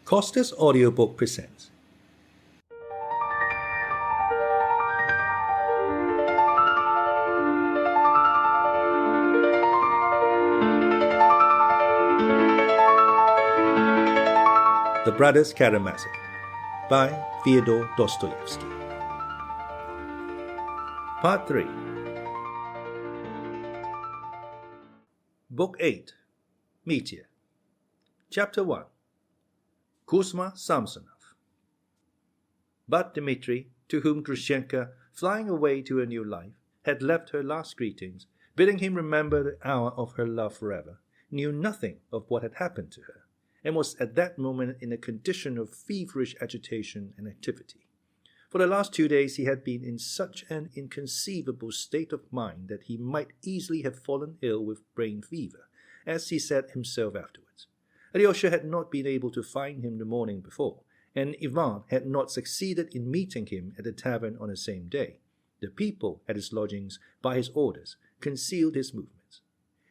Costa's audiobook presents The Brothers Karamazov by Fyodor Dostoyevsky. Part 3. Book 8. Mitya. Chapter 1. Kuzma Samsonov. But Dmitri, to whom Grushenka, flying away to a new life, had left her last greetings, bidding him remember the hour of her love forever, knew nothing of what had happened to her, and was at that moment in a condition of feverish agitation and activity. For the last 2 days he had been in such an inconceivable state of mind that he might easily have fallen ill with brain fever, as he said himself afterwards. Alyosha had not been able to find him the morning before, and Ivan had not succeeded in meeting him at the tavern on the same day. The people at his lodgings, by his orders, concealed his movements.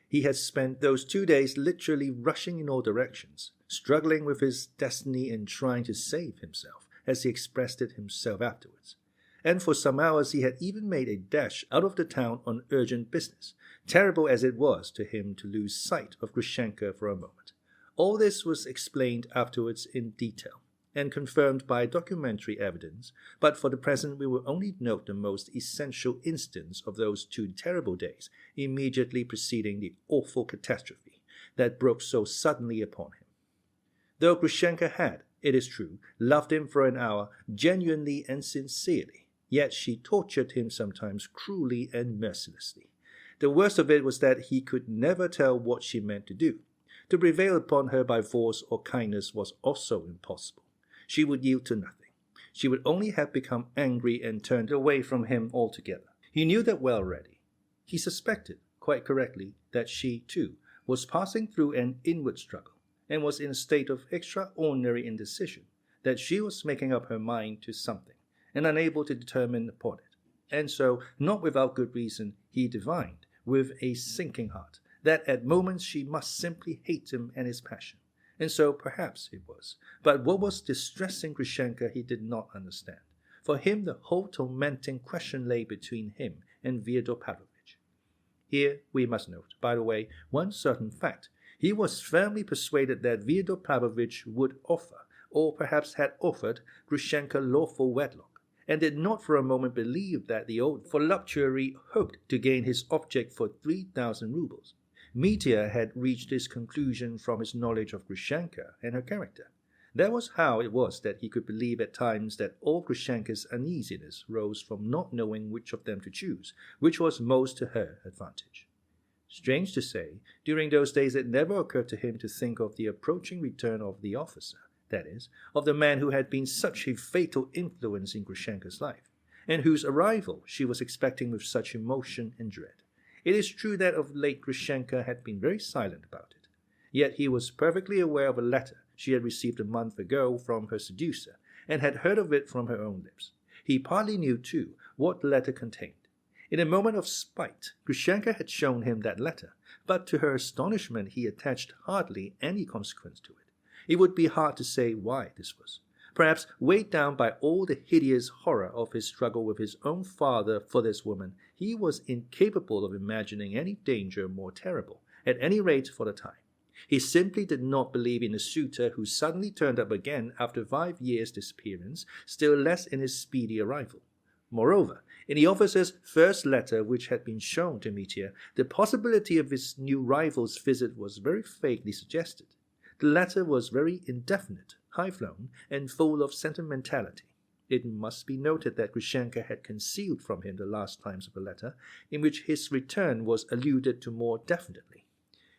He had spent those 2 days literally rushing in all directions, struggling with his destiny and trying to save himself, as he expressed it himself afterwards. And for some hours he had even made a dash out of the town on urgent business, terrible as it was to him to lose sight of Grushenka for a moment. All this was explained afterwards in detail, and confirmed by documentary evidence, but for the present we will only note the most essential instance of those 2 terrible days immediately preceding the awful catastrophe that broke so suddenly upon him. Though Grushenka had, it is true, loved him for an hour genuinely and sincerely, yet she tortured him sometimes cruelly and mercilessly. The worst of it was that he could never tell what she meant to do. To prevail upon her by force or kindness was also impossible. She would yield to nothing. She would only have become angry and turned away from him altogether. He knew that well already. He suspected, quite correctly, that she, too, was passing through an inward struggle, and was in a state of extraordinary indecision, that she was making up her mind to something, and unable to determine upon it. And so, not without good reason, he divined, with a sinking heart, that at moments she must simply hate him and his passion. And so perhaps it was. But what was distressing Grushenka he did not understand. For him the whole tormenting question lay between him and Fyodor Pavlovitch. Here we must note, by the way, one certain fact. He was firmly persuaded that Fyodor Pavlovitch would offer, or perhaps had offered, Grushenka lawful wedlock, and did not for a moment believe that the old voluptuary hoped to gain his object for 3,000 roubles. Mitya had reached this conclusion from his knowledge of Grushenka and her character. That was how it was that he could believe at times that all Grushenka's uneasiness rose from not knowing which of them to choose, which was most to her advantage. Strange to say, during those days it never occurred to him to think of the approaching return of the officer, that is, of the man who had been such a fatal influence in Grushenka's life, and whose arrival she was expecting with such emotion and dread. It is true that of late Grushenka had been very silent about it, yet he was perfectly aware of a letter she had received a month ago from her seducer, and had heard of it from her own lips. He partly knew, too, what the letter contained. In a moment of spite, Grushenka had shown him that letter, but to her astonishment he attached hardly any consequence to it. It would be hard to say why this was. Perhaps, weighed down by all the hideous horror of his struggle with his own father for this woman, he was incapable of imagining any danger more terrible, at any rate for the time. He simply did not believe in a suitor who suddenly turned up again after 5 years' disappearance, still less in his speedy arrival. Moreover, in the officer's first letter which had been shown to Mitya, the possibility of his new rival's visit was very vaguely suggested. The letter was very indefinite, high-flown, and full of sentimentality. It must be noted that Grushenka had concealed from him the last times of the letter, in which his return was alluded to more definitely.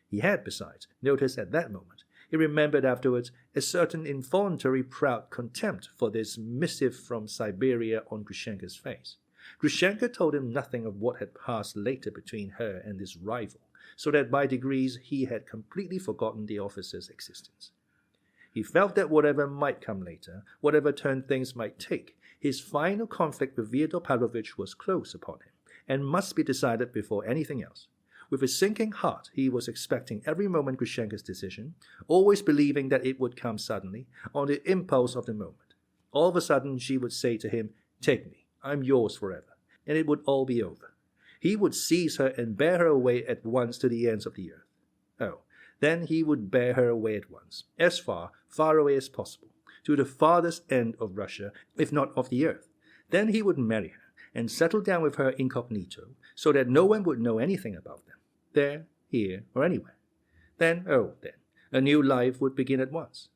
He had, besides, noticed at that moment, he remembered afterwards, a certain involuntary proud contempt for this missive from Siberia on Grushenka's face. Grushenka told him nothing of what had passed later between her and this rival, so that by degrees he had completely forgotten the officer's existence. He felt that whatever might come later, whatever turn things might take, his final conflict with Fyodor Pavlovitch was close upon him, and must be decided before anything else. With a sinking heart, he was expecting every moment Grushenka's decision, always believing that it would come suddenly, on the impulse of the moment. All of a sudden, she would say to him, "Take me, I'm yours forever," and it would all be over. He would seize her and bear her away at once to the ends of the earth. Oh, then he would bear her away at once, as far away as possible, to the farthest end of Russia, if not of the earth. Then he would marry her, and settle down with her incognito, so that no one would know anything about them, there, here, or anywhere. Then, a new life would begin at once.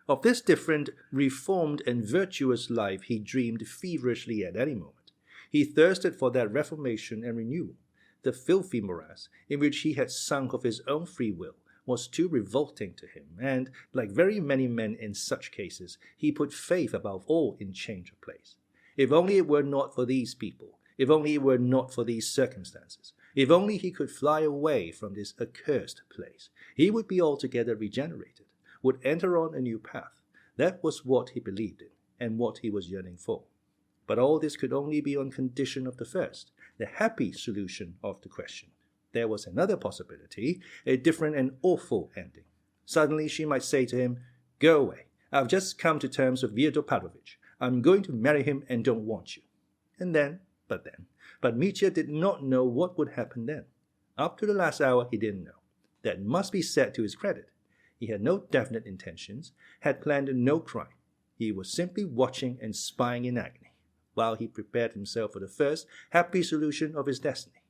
Of this different, reformed, and virtuous life he dreamed feverishly at any moment. He thirsted for that reformation and renewal. The filthy morass in which he had sunk of his own free will was too revolting to him, and, like very many men in such cases, he put faith above all in change of place. If only it were not for these people, if only it were not for these circumstances, if only he could fly away from this accursed place, he would be altogether regenerated, would enter on a new path. That was what he believed in, and what he was yearning for. But all this could only be on condition of the first, the happy solution of the question. There was another possibility, a different and awful ending. Suddenly she might say to him, "Go away. I've just come to terms with Fyodor Pavlovich. I'm going to marry him and don't want you." But Mitya did not know what would happen then. Up to the last hour he didn't know. That must be said to his credit. He had no definite intentions, had planned no crime. He was simply watching and spying in agony, while he prepared himself for the first happy solution of his destiny.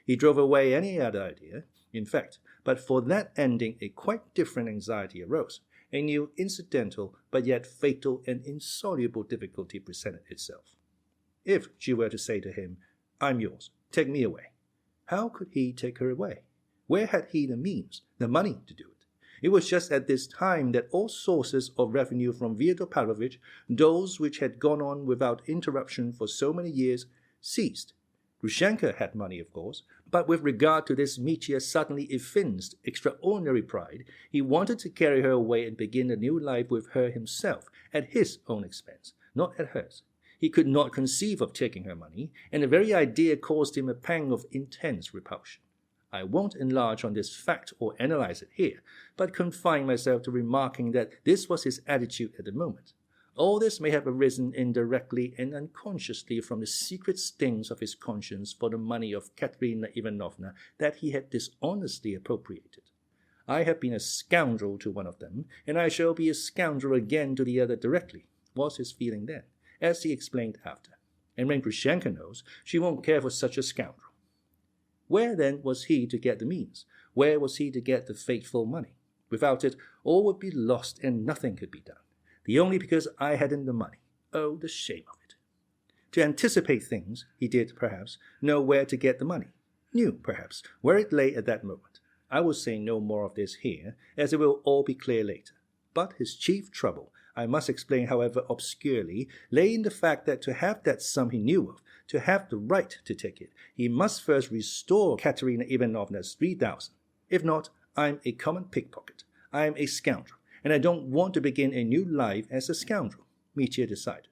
He drove away any other idea, in fact, but for that ending a quite different anxiety arose. A new incidental but yet fatal and insoluble difficulty presented itself. If she were to say to him, "I'm yours, take me away," how could he take her away? Where had he the means, the money to do it? It was just at this time that all sources of revenue from Fyodor Pavlovich, those which had gone on without interruption for so many years, ceased. Grushenka had money, of course, but with regard to this Mitya suddenly evinced extraordinary pride. He wanted to carry her away and begin a new life with her himself, at his own expense, not at hers. He could not conceive of taking her money, and the very idea caused him a pang of intense repulsion. I won't enlarge on this fact or analyze it here, but confine myself to remarking that this was his attitude at the moment. All this may have arisen indirectly and unconsciously from the secret stings of his conscience for the money of Katerina Ivanovna that he had dishonestly appropriated. "I have been a scoundrel to one of them, and I shall be a scoundrel again to the other directly," was his feeling then, as he explained after. "And when Grushenka knows, she won't care for such a scoundrel." Where then was he to get the means? Where was he to get the fateful money? Without it, all would be lost and nothing could be done. The only because I hadn't the money. Oh, the shame of it. To anticipate things, he did, perhaps, know where to get the money. Knew, perhaps, where it lay at that moment. I will say no more of this here, as it will all be clear later. But his chief trouble, I must explain however obscurely, lay in the fact that to have that sum he knew of, to have the right to take it, he must first restore Katerina Ivanovna's 3,000. If not, I'm a common pickpocket. I'm a scoundrel, and I don't want to begin a new life as a scoundrel, Mitya decided.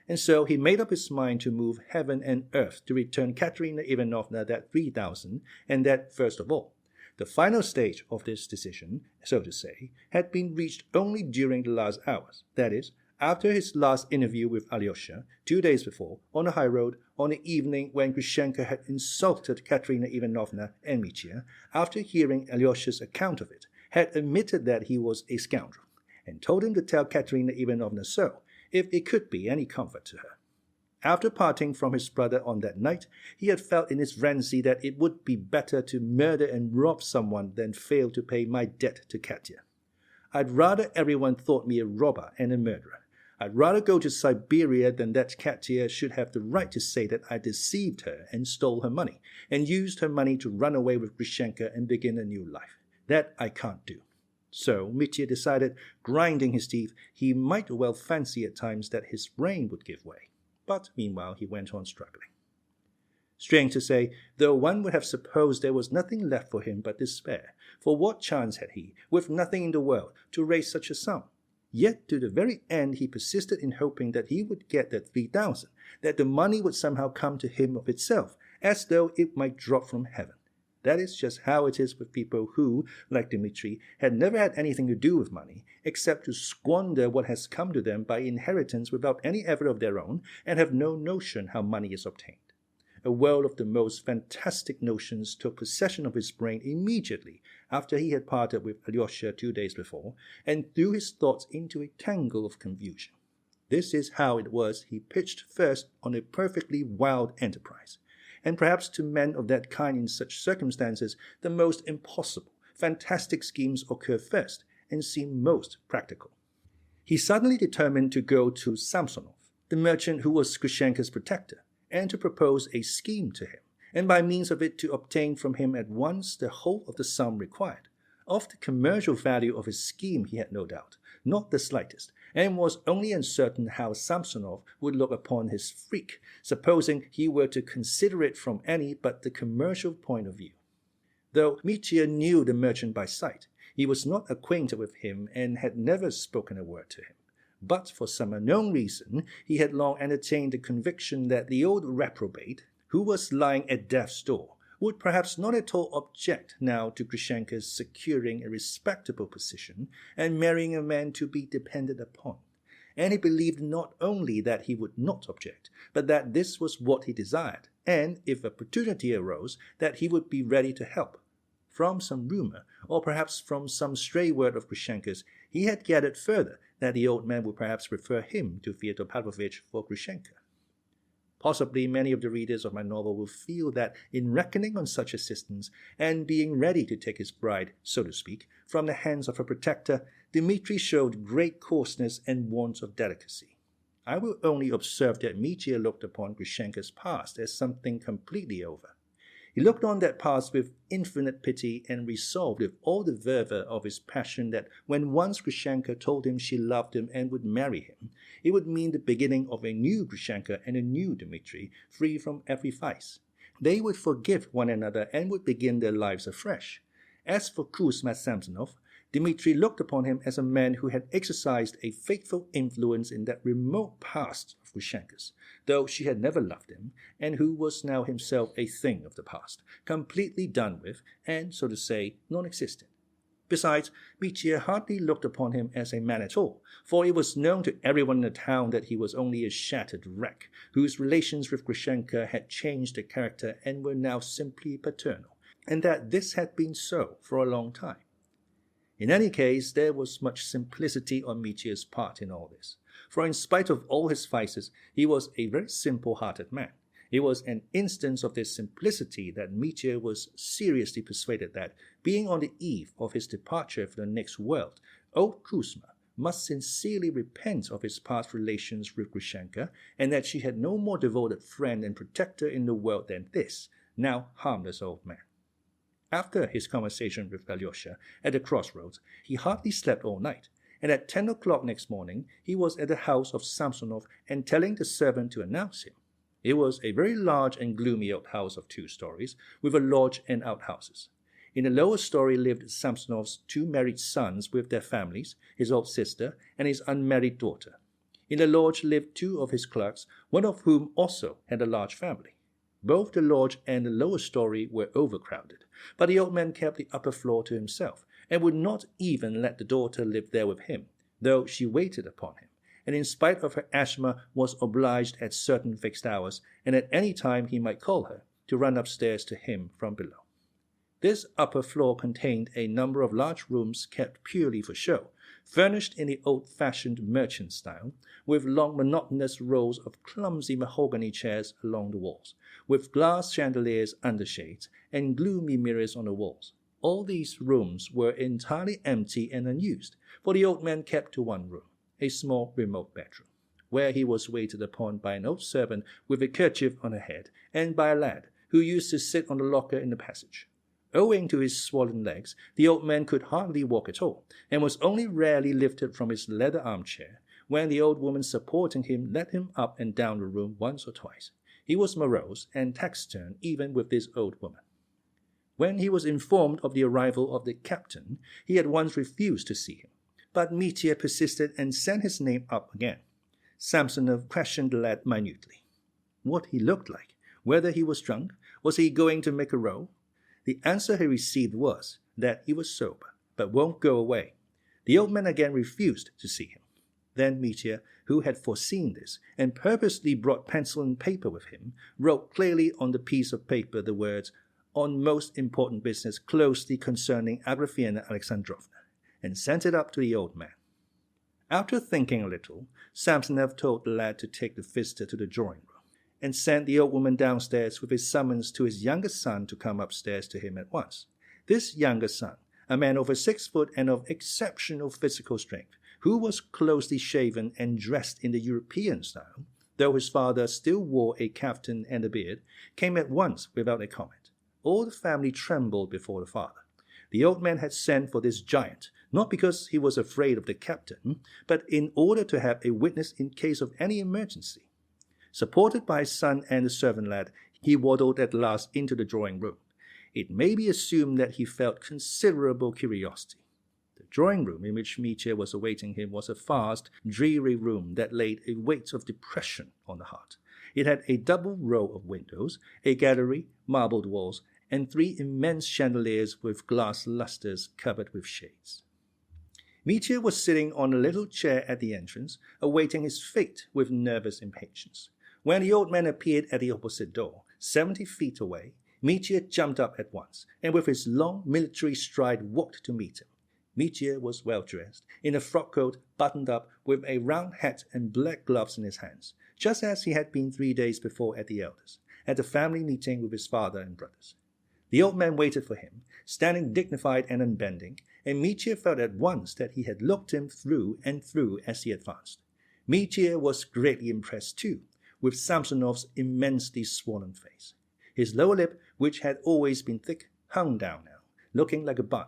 And so he made up his mind to move heaven and earth to return Katerina Ivanovna that 3,000, and that first of all. The final stage of this decision, so to say, had been reached only during the last hours, that is, after his last interview with Alyosha, 2 days before, on the high road, on the evening when Grushenka had insulted Katerina Ivanovna and Mitya, after hearing Alyosha's account of it, had admitted that he was a scoundrel, and told him to tell Katerina Ivanovna so, if it could be any comfort to her. After parting from his brother on that night, he had felt in his frenzy that it would be better to murder and rob someone than fail to pay my debt to Katya. I'd rather everyone thought me a robber and a murderer. I'd rather go to Siberia than that Katya should have the right to say that I deceived her and stole her money, and used her money to run away with Grushenka and begin a new life. That I can't do. So Mitya decided, grinding his teeth, he might well fancy at times that his brain would give way. But meanwhile he went on struggling. Strange to say, though one would have supposed there was nothing left for him but despair, for what chance had he, with nothing in the world, to raise such a sum? Yet to the very end he persisted in hoping that he would get that 3,000, that the money would somehow come to him of itself, as though it might drop from heaven. That is just how it is with people who, like Dmitri, had never had anything to do with money, except to squander what has come to them by inheritance without any effort of their own, and have no notion how money is obtained. A world of the most fantastic notions took possession of his brain immediately after he had parted with Alyosha 2 days before, and threw his thoughts into a tangle of confusion. This is how it was he pitched first on a perfectly wild enterprise. And perhaps to men of that kind in such circumstances, the most impossible, fantastic schemes occur first and seem most practical. He suddenly determined to go to Samsonov, the merchant who was Grushenka's protector, and to propose a scheme to him, and by means of it to obtain from him at once the whole of the sum required. Of the commercial value of his scheme he had no doubt, not the slightest, and was only uncertain how Samsonov would look upon his freak, supposing he were to consider it from any but the commercial point of view. Though Mitya knew the merchant by sight, he was not acquainted with him and had never spoken a word to him. But for some unknown reason, he had long entertained the conviction that the old reprobate, who was lying at death's door, would perhaps not at all object now to Grushenka's securing a respectable position and marrying a man to be depended upon. And he believed not only that he would not object, but that this was what he desired, and, if opportunity arose, that he would be ready to help. From some rumor, or perhaps from some stray word of Grushenka's, he had gathered further that the old man would perhaps refer him to Fyodor Pavlovitch for Grushenka. Possibly many of the readers of my novel will feel that in reckoning on such assistance, and being ready to take his bride, so to speak, from the hands of her protector, Dmitri showed great coarseness and want of delicacy. I will only observe that Mitya looked upon Grushenka's past as something completely over. He looked on that past with infinite pity and resolved with all the fervor of his passion that when once Grushenka told him she loved him and would marry him, it would mean the beginning of a new Grushenka and a new Dmitri, free from every vice. They would forgive one another and would begin their lives afresh. As for Kuzma Samsonov, Dmitri looked upon him as a man who had exercised a fateful influence in that remote past of Grushenka's, though she had never loved him, and who was now himself a thing of the past, completely done with, and, so to say, non-existent. Besides, Mitya hardly looked upon him as a man at all, for it was known to everyone in the town that he was only a shattered wreck, whose relations with Grushenka had changed the character and were now simply paternal, and that this had been so for a long time. In any case, there was much simplicity on Mitya's part in all this, for in spite of all his vices, he was a very simple-hearted man. It was an instance of this simplicity that Mitya was seriously persuaded that, being on the eve of his departure for the next world, old Kuzma must sincerely repent of his past relations with Grushenka, and that she had no more devoted friend and protector in the world than this, now harmless old man. After his conversation with Alyosha at the crossroads, he hardly slept all night, and at 10 o'clock next morning he was at the house of Samsonov and telling the servant to announce him. It was a very large and gloomy old house of 2 stories, with a lodge and outhouses. In the lower story lived Samsonov's 2 married sons with their families, his old sister, and his unmarried daughter. In the lodge lived 2 of his clerks, one of whom also had a large family. Both the lodge and the lower story were overcrowded, but the old man kept the upper floor to himself, and would not even let the daughter live there with him, though she waited upon him, and in spite of her asthma was obliged at certain fixed hours, and at any time he might call her, to run upstairs to him from below. This upper floor contained a number of large rooms kept purely for show, furnished in the old-fashioned merchant style, with long monotonous rows of clumsy mahogany chairs along the walls, with glass chandeliers under shades, and gloomy mirrors on the walls. All these rooms were entirely empty and unused, for the old man kept to one room, a small remote bedroom, where he was waited upon by an old servant with a kerchief on her head, and by a lad, who used to sit on the locker in the passage. Owing to his swollen legs, the old man could hardly walk at all, and was only rarely lifted from his leather armchair, when the old woman supporting him led him up and down the room once or twice. He was morose and taciturn even with this old woman. When he was informed of the arrival of the captain, he at once refused to see him, but Mitya persisted and sent his name up again. Samsonov questioned the lad minutely. What he looked like, whether he was drunk, was he going to make a row? The answer he received was that he was sober, but won't go away. The old man again refused to see him. Then Mitya, who had foreseen this and purposely brought pencil and paper with him, wrote clearly on the piece of paper the words, "On most important business closely concerning Agrafena Alexandrovna," and sent it up to the old man. After thinking a little, Samsonov told the lad to take the visitor to the drawing room, and sent the old woman downstairs with his summons to his younger son to come upstairs to him at once. This younger son, a man over 6 foot and of exceptional physical strength, who was closely shaven and dressed in the European style, though his father still wore a kaftan and a beard, came at once without a comment. All the family trembled before the father. The old man had sent for this giant, not because he was afraid of the captain, but in order to have a witness in case of any emergency. Supported by his son and the servant lad, he waddled at last into the drawing room. It may be assumed that he felt considerable curiosity. The drawing room in which Mitya was awaiting him was a vast, dreary room that laid a weight of depression on the heart. It had a double row of windows, a gallery, marbled walls, and 3 immense chandeliers with glass lustres covered with shades. Mitya was sitting on a little chair at the entrance, awaiting his fate with nervous impatience. When the old man appeared at the opposite door, 70 feet away, Mitya jumped up at once, and with his long military stride walked to meet him. Mitya was well dressed, in a frock coat buttoned up, with a round hat and black gloves in his hands, just as he had been 3 days before at the elders, at the family meeting with his father and brothers. The old man waited for him, standing dignified and unbending, and Mitya felt at once that he had looked him through and through as he advanced. Mitya was greatly impressed, too, with Samsonov's immensely swollen face. His lower lip, which had always been thick, hung down now, looking like a bun.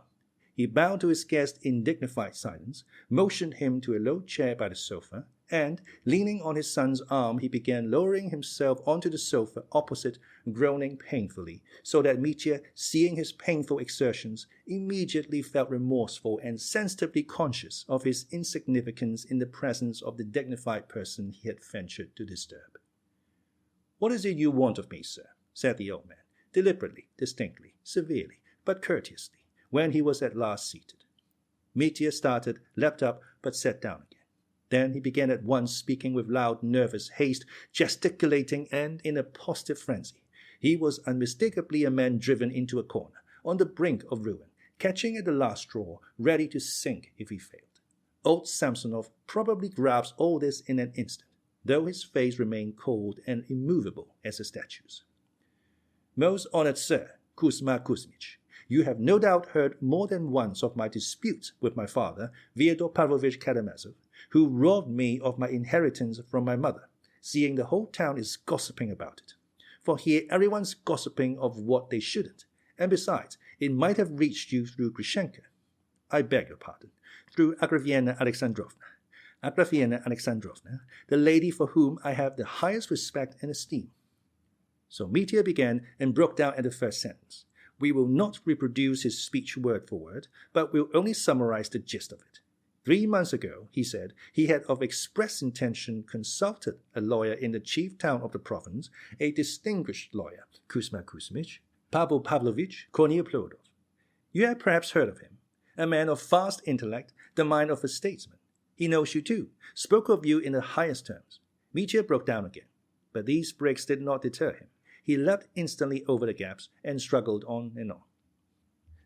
He bowed to his guest in dignified silence, motioned him to a low chair by the sofa, and, leaning on his son's arm, he began lowering himself onto the sofa opposite, groaning painfully, so that Mitya, seeing his painful exertions, immediately felt remorseful and sensitively conscious of his insignificance in the presence of the dignified person he had ventured to disturb. "What is it you want of me, sir?" said the old man, deliberately, distinctly, severely, but courteously, when he was at last seated. Mitya started, leapt up, but sat down again. Then he began at once, speaking with loud, nervous haste, gesticulating, and in a positive frenzy. He was unmistakably a man driven into a corner, on the brink of ruin, catching at the last straw, ready to sink if he failed. Old Samsonov probably grasped all this in an instant, though his face remained cold and immovable as a statue's. "Most honored sir, Kuzma Kuzmich, you have no doubt heard more than once of my dispute with my father, Fyodor Pavlovich Karamazov, who robbed me of my inheritance from my mother, seeing the whole town is gossiping about it. For here everyone's gossiping of what they shouldn't, and besides, it might have reached you through Grushenka. I beg your pardon, through Agrafena Alexandrovna. Agrafena Alexandrovna, the lady for whom I have the highest respect and esteem." So Mitya began and broke down at the first sentence. We will not reproduce his speech word for word, but will only summarize the gist of it. 3 months ago, he said, he had of express intention consulted a lawyer in the chief town of the province, a distinguished lawyer, Kuzma Kuzmich, Pavel Pavlovich Korneplodov. You have perhaps heard of him, a man of vast intellect, the mind of a statesman. He knows you too, spoke of you in the highest terms. Mitya broke down again, but these breaks did not deter him. He leapt instantly over the gaps and struggled on and on.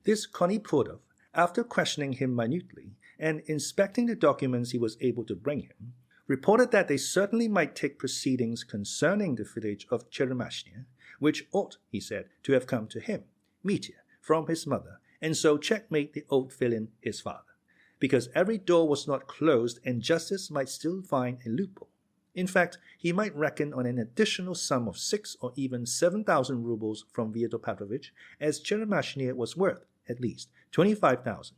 This Korneplodov, after questioning him minutely and inspecting the documents he was able to bring him, reported that they certainly might take proceedings concerning the village of Cheremashnya, which ought, he said, to have come to him, Mitya, from his mother, and so checkmate the old villain, his father, because every door was not closed and justice might still find a loophole. In fact, he might reckon on an additional sum of 6 or even 7,000 roubles from Fyodor Pavlovich, as Cheremashnya was worth, at least, 25,000.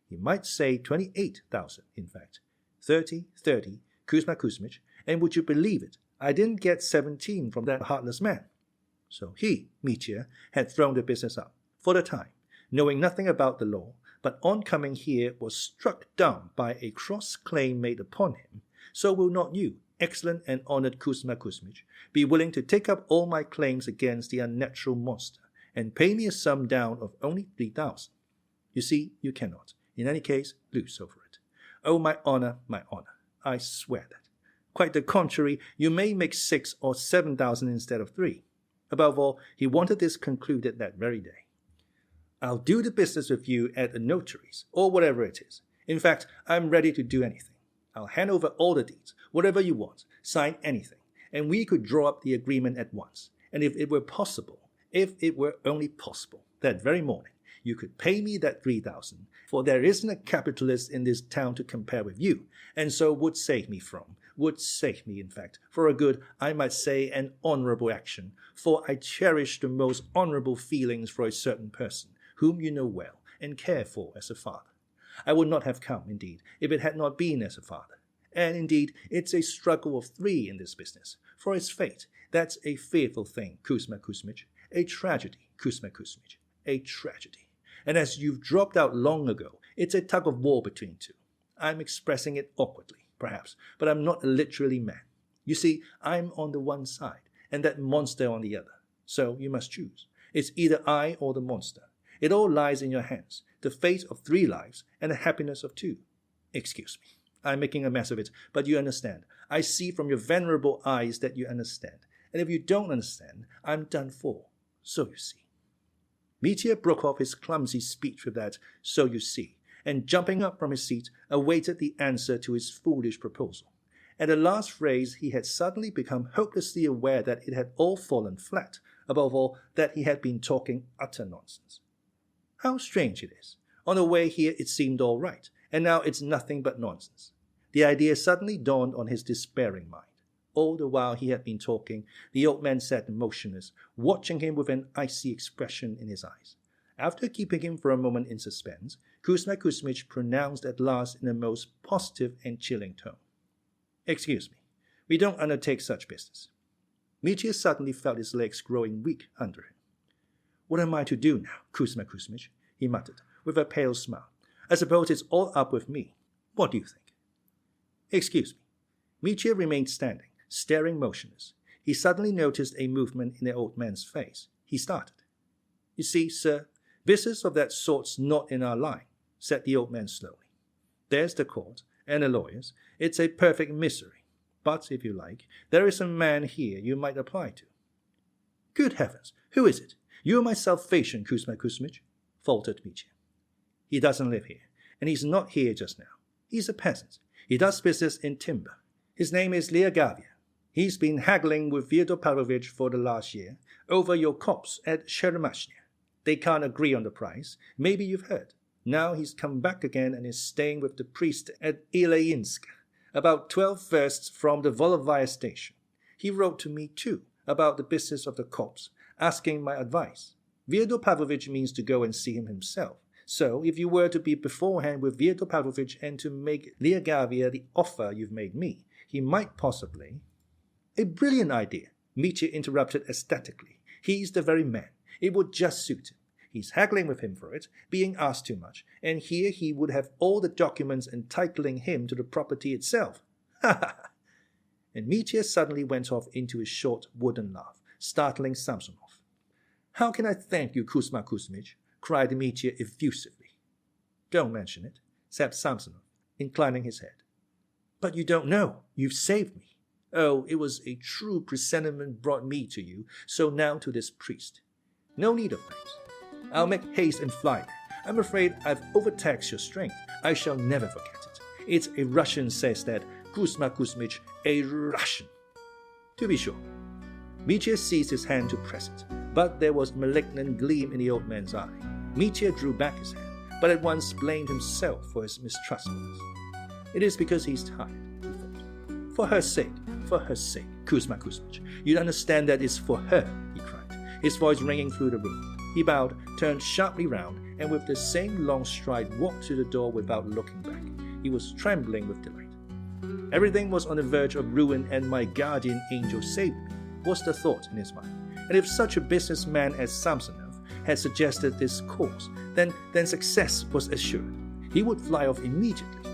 He might say 28,000, in fact. 30, Kuzma Kuzmich, and would you believe it, I didn't get 17 from that heartless man. So he, Mitya, had thrown the business up, for the time, knowing nothing about the law, but on coming here was struck dumb by a cross claim made upon him. So will not you, excellent and honored Kuzma Kuzmich, be willing to take up all my claims against the unnatural monster, and pay me a sum down of only 3,000. You see, you cannot, in any case, lose over it. Oh, my honor, I swear that. Quite the contrary, you may make 6,000 or 7,000 instead of 3. Above all, he wanted this concluded that very day. I'll do the business with you at a notary's, or whatever it is. In fact, I'm ready to do anything. I'll hand over all the deeds, whatever you want, sign anything, and we could draw up the agreement at once. And if it were only possible, that very morning, you could pay me that 3,000, for there isn't a capitalist in this town to compare with you, and so would save me, in fact, for a good, I might say, an honorable action, for I cherish the most honorable feelings for a certain person, whom you know well, and care for as a father. I would not have come, indeed, if it had not been as a father. And indeed, it's a struggle of 3 in this business, for it's fate. That's a fearful thing, Kuzma Kuzmich. A tragedy, Kuzma Kuzmich. A tragedy. And as you've dropped out long ago, it's a tug of war between two. I'm expressing it awkwardly, perhaps, but I'm not a literary man. You see, I'm on the one side, and that monster on the other. So you must choose. It's either I or the monster. It all lies in your hands, the fate of 3 lives and the happiness of 2. Excuse me, I'm making a mess of it, but you understand. I see from your venerable eyes that you understand. And if you don't understand, I'm done for. So you see. Mitya broke off his clumsy speech with that, so you see, and jumping up from his seat, awaited the answer to his foolish proposal. At the last phrase, he had suddenly become hopelessly aware that it had all fallen flat, above all, that he had been talking utter nonsense. How strange it is. On the way here it seemed all right, and now it's nothing but nonsense. The idea suddenly dawned on his despairing mind. All the while he had been talking, the old man sat motionless, watching him with an icy expression in his eyes. After keeping him for a moment in suspense, Kuzma Kuzmich pronounced at last in a most positive and chilling tone, "Excuse me, we don't undertake such business." Mitya suddenly felt his legs growing weak under him. "What am I to do now, Kuzma Kuzmich?" he muttered, with a pale smile. "I suppose it's all up with me. What do you think?" "Excuse me." Mitya remained standing, staring motionless. He suddenly noticed a movement in the old man's face. He started. "You see, sir, business of that sort's not in our line," said the old man slowly. "There's the court, and the lawyers. It's a perfect misery. But, if you like, there is a man here you might apply to." "Good heavens, who is it? You're my salvation, Kuzma Kuzmich," faltered Mitya. "He doesn't live here, and he's not here just now. He's a peasant. He does business in timber. His name is Liagavia. He's been haggling with Fyodor Pavlovich for the last year over your copse at Sheremashnia. They can't agree on the price. Maybe you've heard. Now he's come back again and is staying with the priest at Ilyinsk, about 12 versts from the Volovaya station. He wrote to me, too, about the business of the copse, asking my advice. Fyodor Pavlovich means to go and see him himself. So, if you were to be beforehand with Fyodor Pavlovich and to make Liagavia the offer you've made me, he might possibly—" "A brilliant idea," Mitya interrupted ecstatically. "He's the very man. It would just suit him. He's haggling with him for it, being asked too much, and here he would have all the documents entitling him to the property itself. Ha ha ha!" And Mitya suddenly went off into a short wooden laugh, startling Samsonov. "How can I thank you, Kuzma Kuzmich?" cried Mitya effusively. "Don't mention it," said Samsonov, inclining his head. "But you don't know. You've saved me. Oh, it was a true presentiment brought me to you, so now to this priest. No need of thanks. I'll make haste and fly there. I'm afraid I've overtaxed your strength. I shall never forget it. It's a Russian says that, Kuzma Kuzmich, a Russian." To be sure. Mitya seized his hand to press it, but there was malignant gleam in the old man's eye. Mitya drew back his hand, but at once blamed himself for his mistrustfulness. "It is because he's tired," he thought. For her sake, Kuzma Kuzmich. You'd understand that it's for her," he cried, his voice ringing through the room. He bowed, turned sharply round, and with the same long stride walked to the door without looking back. He was trembling with delight. Everything was on the verge of ruin, and my guardian angel saved me, was the thought in his mind. And if such a businessman as Samsonov had suggested this course, then success was assured. He would fly off immediately.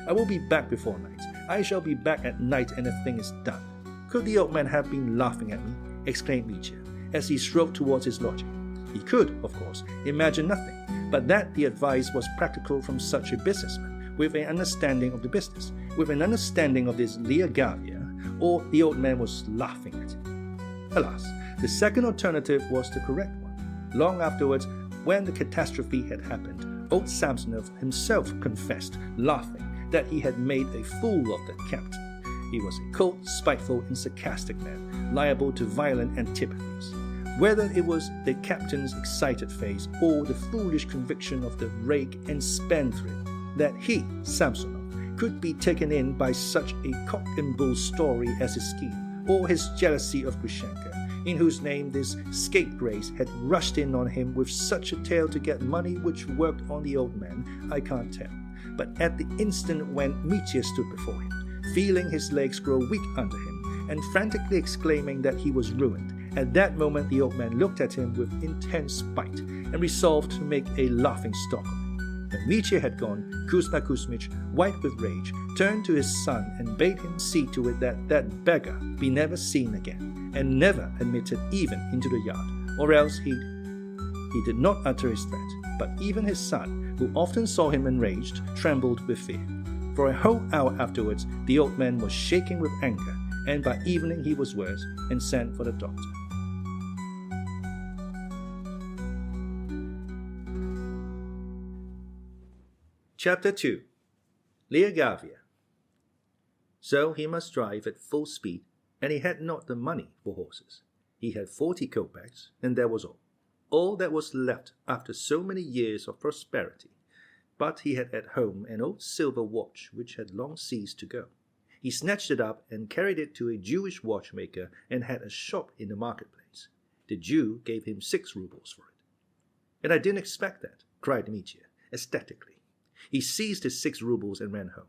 "I will be back before night. I shall be back at night, and the thing is done." Could the old man have been laughing at me? Exclaimed Mitya, as he strode towards his lodging. He could, of course, imagine nothing, but that the advice was practical from such a businessman, with an understanding of the business, with an understanding of this Liagavia, or the old man was laughing at him. Alas, the second alternative was the correct one. Long afterwards, when the catastrophe had happened, old Samsonov himself confessed, laughing, that he had made a fool of the captain. He was a cold, spiteful, and sarcastic man, liable to violent antipathies. Whether it was the captain's excited face or the foolish conviction of the rake and spendthrift that he, Samsonov, could be taken in by such a cock-and-bull story as his scheme, or his jealousy of Grushenka, in whose name this scapegrace had rushed in on him with such a tale to get money which worked on the old man, I can't tell. But at the instant when Mitya stood before him, feeling his legs grow weak under him, and frantically exclaiming that he was ruined, at that moment the old man looked at him with intense spite, and resolved to make a laughing-stock of him. When Mitya had gone, Kuzma Kuzmich, white with rage, turned to his son and bade him see to it that that beggar be never seen again, and never admitted even into the yard, or else he did not utter his threat, but even his son, who often saw him enraged, trembled with fear. For a whole hour afterwards, the old man was shaking with anger, and by evening he was worse, and sent for the doctor. Chapter 2. Liagavia. So he must drive at full speed, and he had not the money for horses. He had 40 kopecks, and that was all. All that was left after so many years of prosperity. But he had at home an old silver watch which had long ceased to go. He snatched it up and carried it to a Jewish watchmaker and had a shop in the marketplace. The Jew gave him 6 roubles for it. "And I didn't expect that," cried Mitya, ecstatically. He seized his 6 roubles and ran home.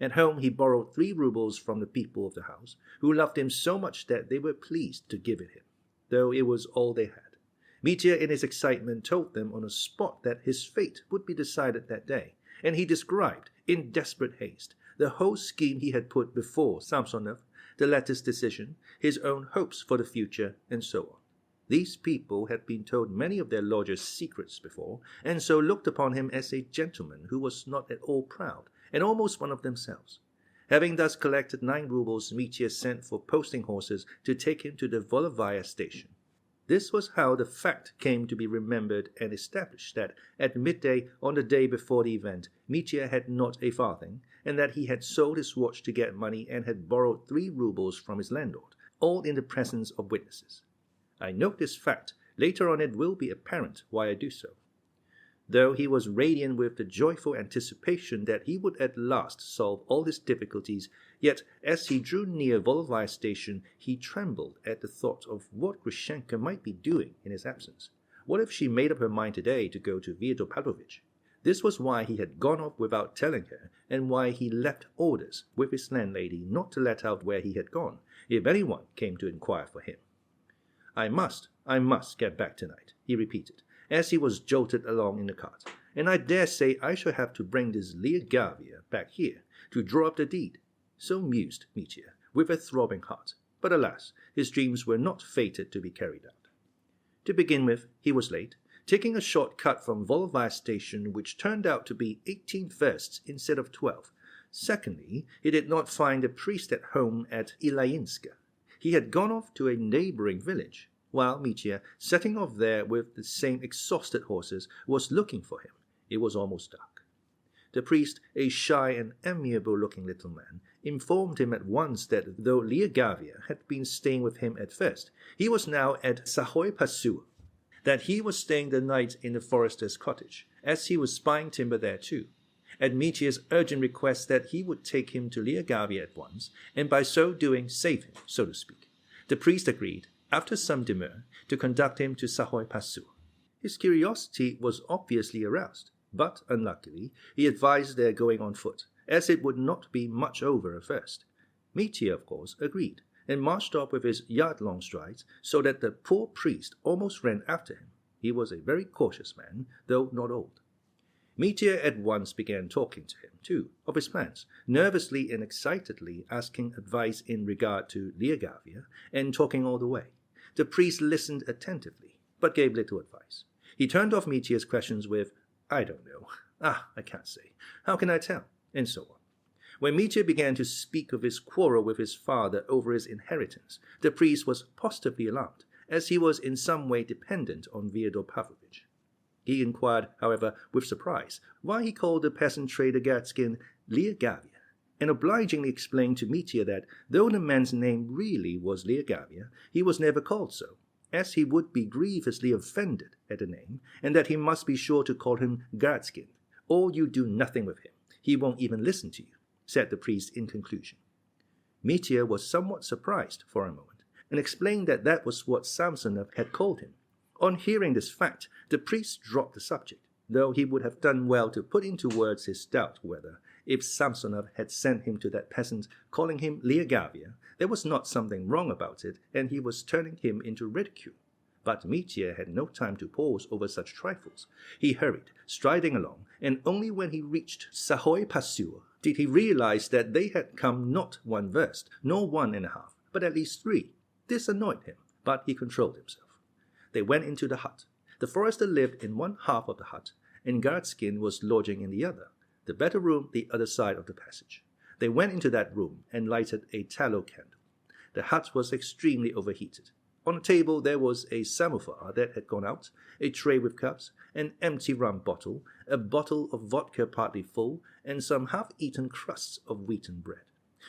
At home he borrowed 3 roubles from the people of the house, who loved him so much that they were pleased to give it him, though it was all they had. Mitya in his excitement told them on the spot that his fate would be decided that day, and he described, in desperate haste, the whole scheme he had put before Samsonov, the latter's decision, his own hopes for the future, and so on. These people had been told many of their lodger's secrets before, and so looked upon him as a gentleman who was not at all proud, and almost one of themselves. Having thus collected 9 roubles, Mitya sent for posting horses to take him to the Volovaya station. This was how the fact came to be remembered and established that at midday on the day before the event, Mitya had not a farthing, and that he had sold his watch to get money and had borrowed 3 roubles from his landlord, all in the presence of witnesses. I note this fact. Later on it will be apparent why I do so. Though he was radiant with the joyful anticipation that he would at last solve all his difficulties, yet as he drew near Volovaya station, he trembled at the thought of what Grushenka might be doing in his absence. What if she made up her mind today to go to Fyodor Pavlovitch? This was why he had gone off without telling her, and why he left orders with his landlady not to let out where he had gone, if anyone came to inquire for him. I must get back tonight," he repeated, as he was jolted along in the cart, "and I dare say I shall have to bring this Liagavia back here to draw up the deed." So mused Mitya, with a throbbing heart. But alas, his dreams were not fated to be carried out. To begin with, he was late, taking a short cut from Volovaya station, which turned out to be 18 versts instead of 12. Secondly, he did not find the priest at home at Ilyinska. He had gone off to a neighboring village, while Mitya, setting off there with the same exhausted horses, was looking for him. It was almost dark. The priest, a shy and amiable-looking little man, informed him at once that though Liagavia had been staying with him at first, he was now at Sahoy Pasur, that he was staying the night in the forester's cottage, as he was spying timber there too. At Mitya's urgent request that he would take him to Liagavia at once, and by so doing save him, so to speak, the priest agreed, after some demur, to conduct him to Sahoy Pasur. His curiosity was obviously aroused, but, unluckily, he advised their going on foot, as it would not be much over at first. Mitya, of course, agreed, and marched off with his yard-long strides, so that the poor priest almost ran after him. He was a very cautious man, though not old. Mitya at once began talking to him, too, of his plans, nervously and excitedly asking advice in regard to Liagavia, and talking all the way. The priest listened attentively, but gave little advice. He turned off Mitya's questions with, "I don't know. I can't say. How can I tell?" and so on. When Mitya began to speak of his quarrel with his father over his inheritance, the priest was positively alarmed, as he was in some way dependent on Fyodor Pavlovich. He inquired, however, with surprise, why he called the peasant trader Gatskin Liagavia, and obligingly explained to Mitya that, though the man's name really was Liagavia, he was never called so, as he would be grievously offended at the name, and that he must be sure to call him Gatskin, or you do nothing with him. He won't even listen to you, said the priest in conclusion. Mitya was somewhat surprised for a moment, and explained that that was what Samsonov had called him. On hearing this fact, the priest dropped the subject, though he would have done well to put into words his doubt whether, if Samsonov had sent him to that peasant calling him Liagavia, there was not something wrong about it, and he was turning him into ridicule. But Mitya had no time to pause over such trifles. He hurried, striding along, and only when he reached Sahoy Pasur did he realize that they had come not 1 verst, nor 1.5, but at least 3. This annoyed him, but he controlled himself. They went into the hut. The forester lived in one half of the hut, and Gatskin was lodging in the other, the better room the other side of the passage. They went into that room and lighted a tallow candle. The hut was extremely overheated. On the table there was a samovar that had gone out, a tray with cups, an empty rum bottle, a bottle of vodka partly full, and some half-eaten crusts of wheaten bread.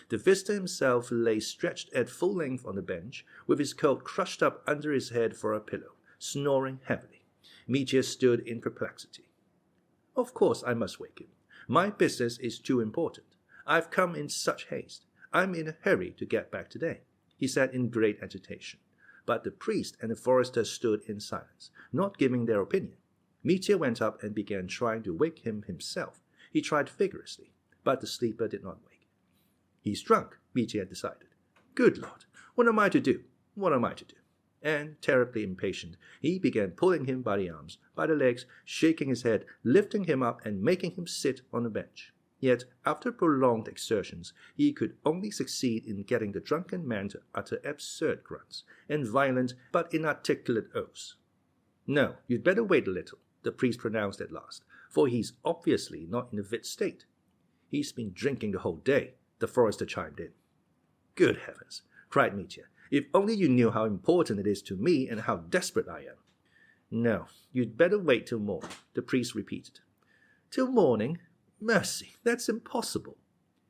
The visitor himself lay stretched at full length on the bench, with his coat crushed up under his head for a pillow, snoring heavily. Mitya stood in perplexity. "Of course I must wake him. My business is too important. I've come in such haste. I'm in a hurry to get back today," he said in great agitation. But the priest and the forester stood in silence, not giving their opinion. Mitya went up and began trying to wake him himself. He tried vigorously, but the sleeper did not wake. "He's drunk," Mitya had decided. "Good Lord, what am I to do? What am I to do?" And, terribly impatient, he began pulling him by the arms, by the legs, shaking his head, lifting him up and making him sit on the bench. Yet, after prolonged exertions, he could only succeed in getting the drunken man to utter absurd grunts and violent but inarticulate oaths. "No, you'd better wait a little," the priest pronounced at last, "for he's obviously not in a fit state." "He's been drinking the whole day," the forester chimed in. "Good heavens," cried Mitya, "if only you knew how important it is to me and how desperate I am." "No, you'd better wait till morning," the priest repeated. "Till morning? Mercy, that's impossible."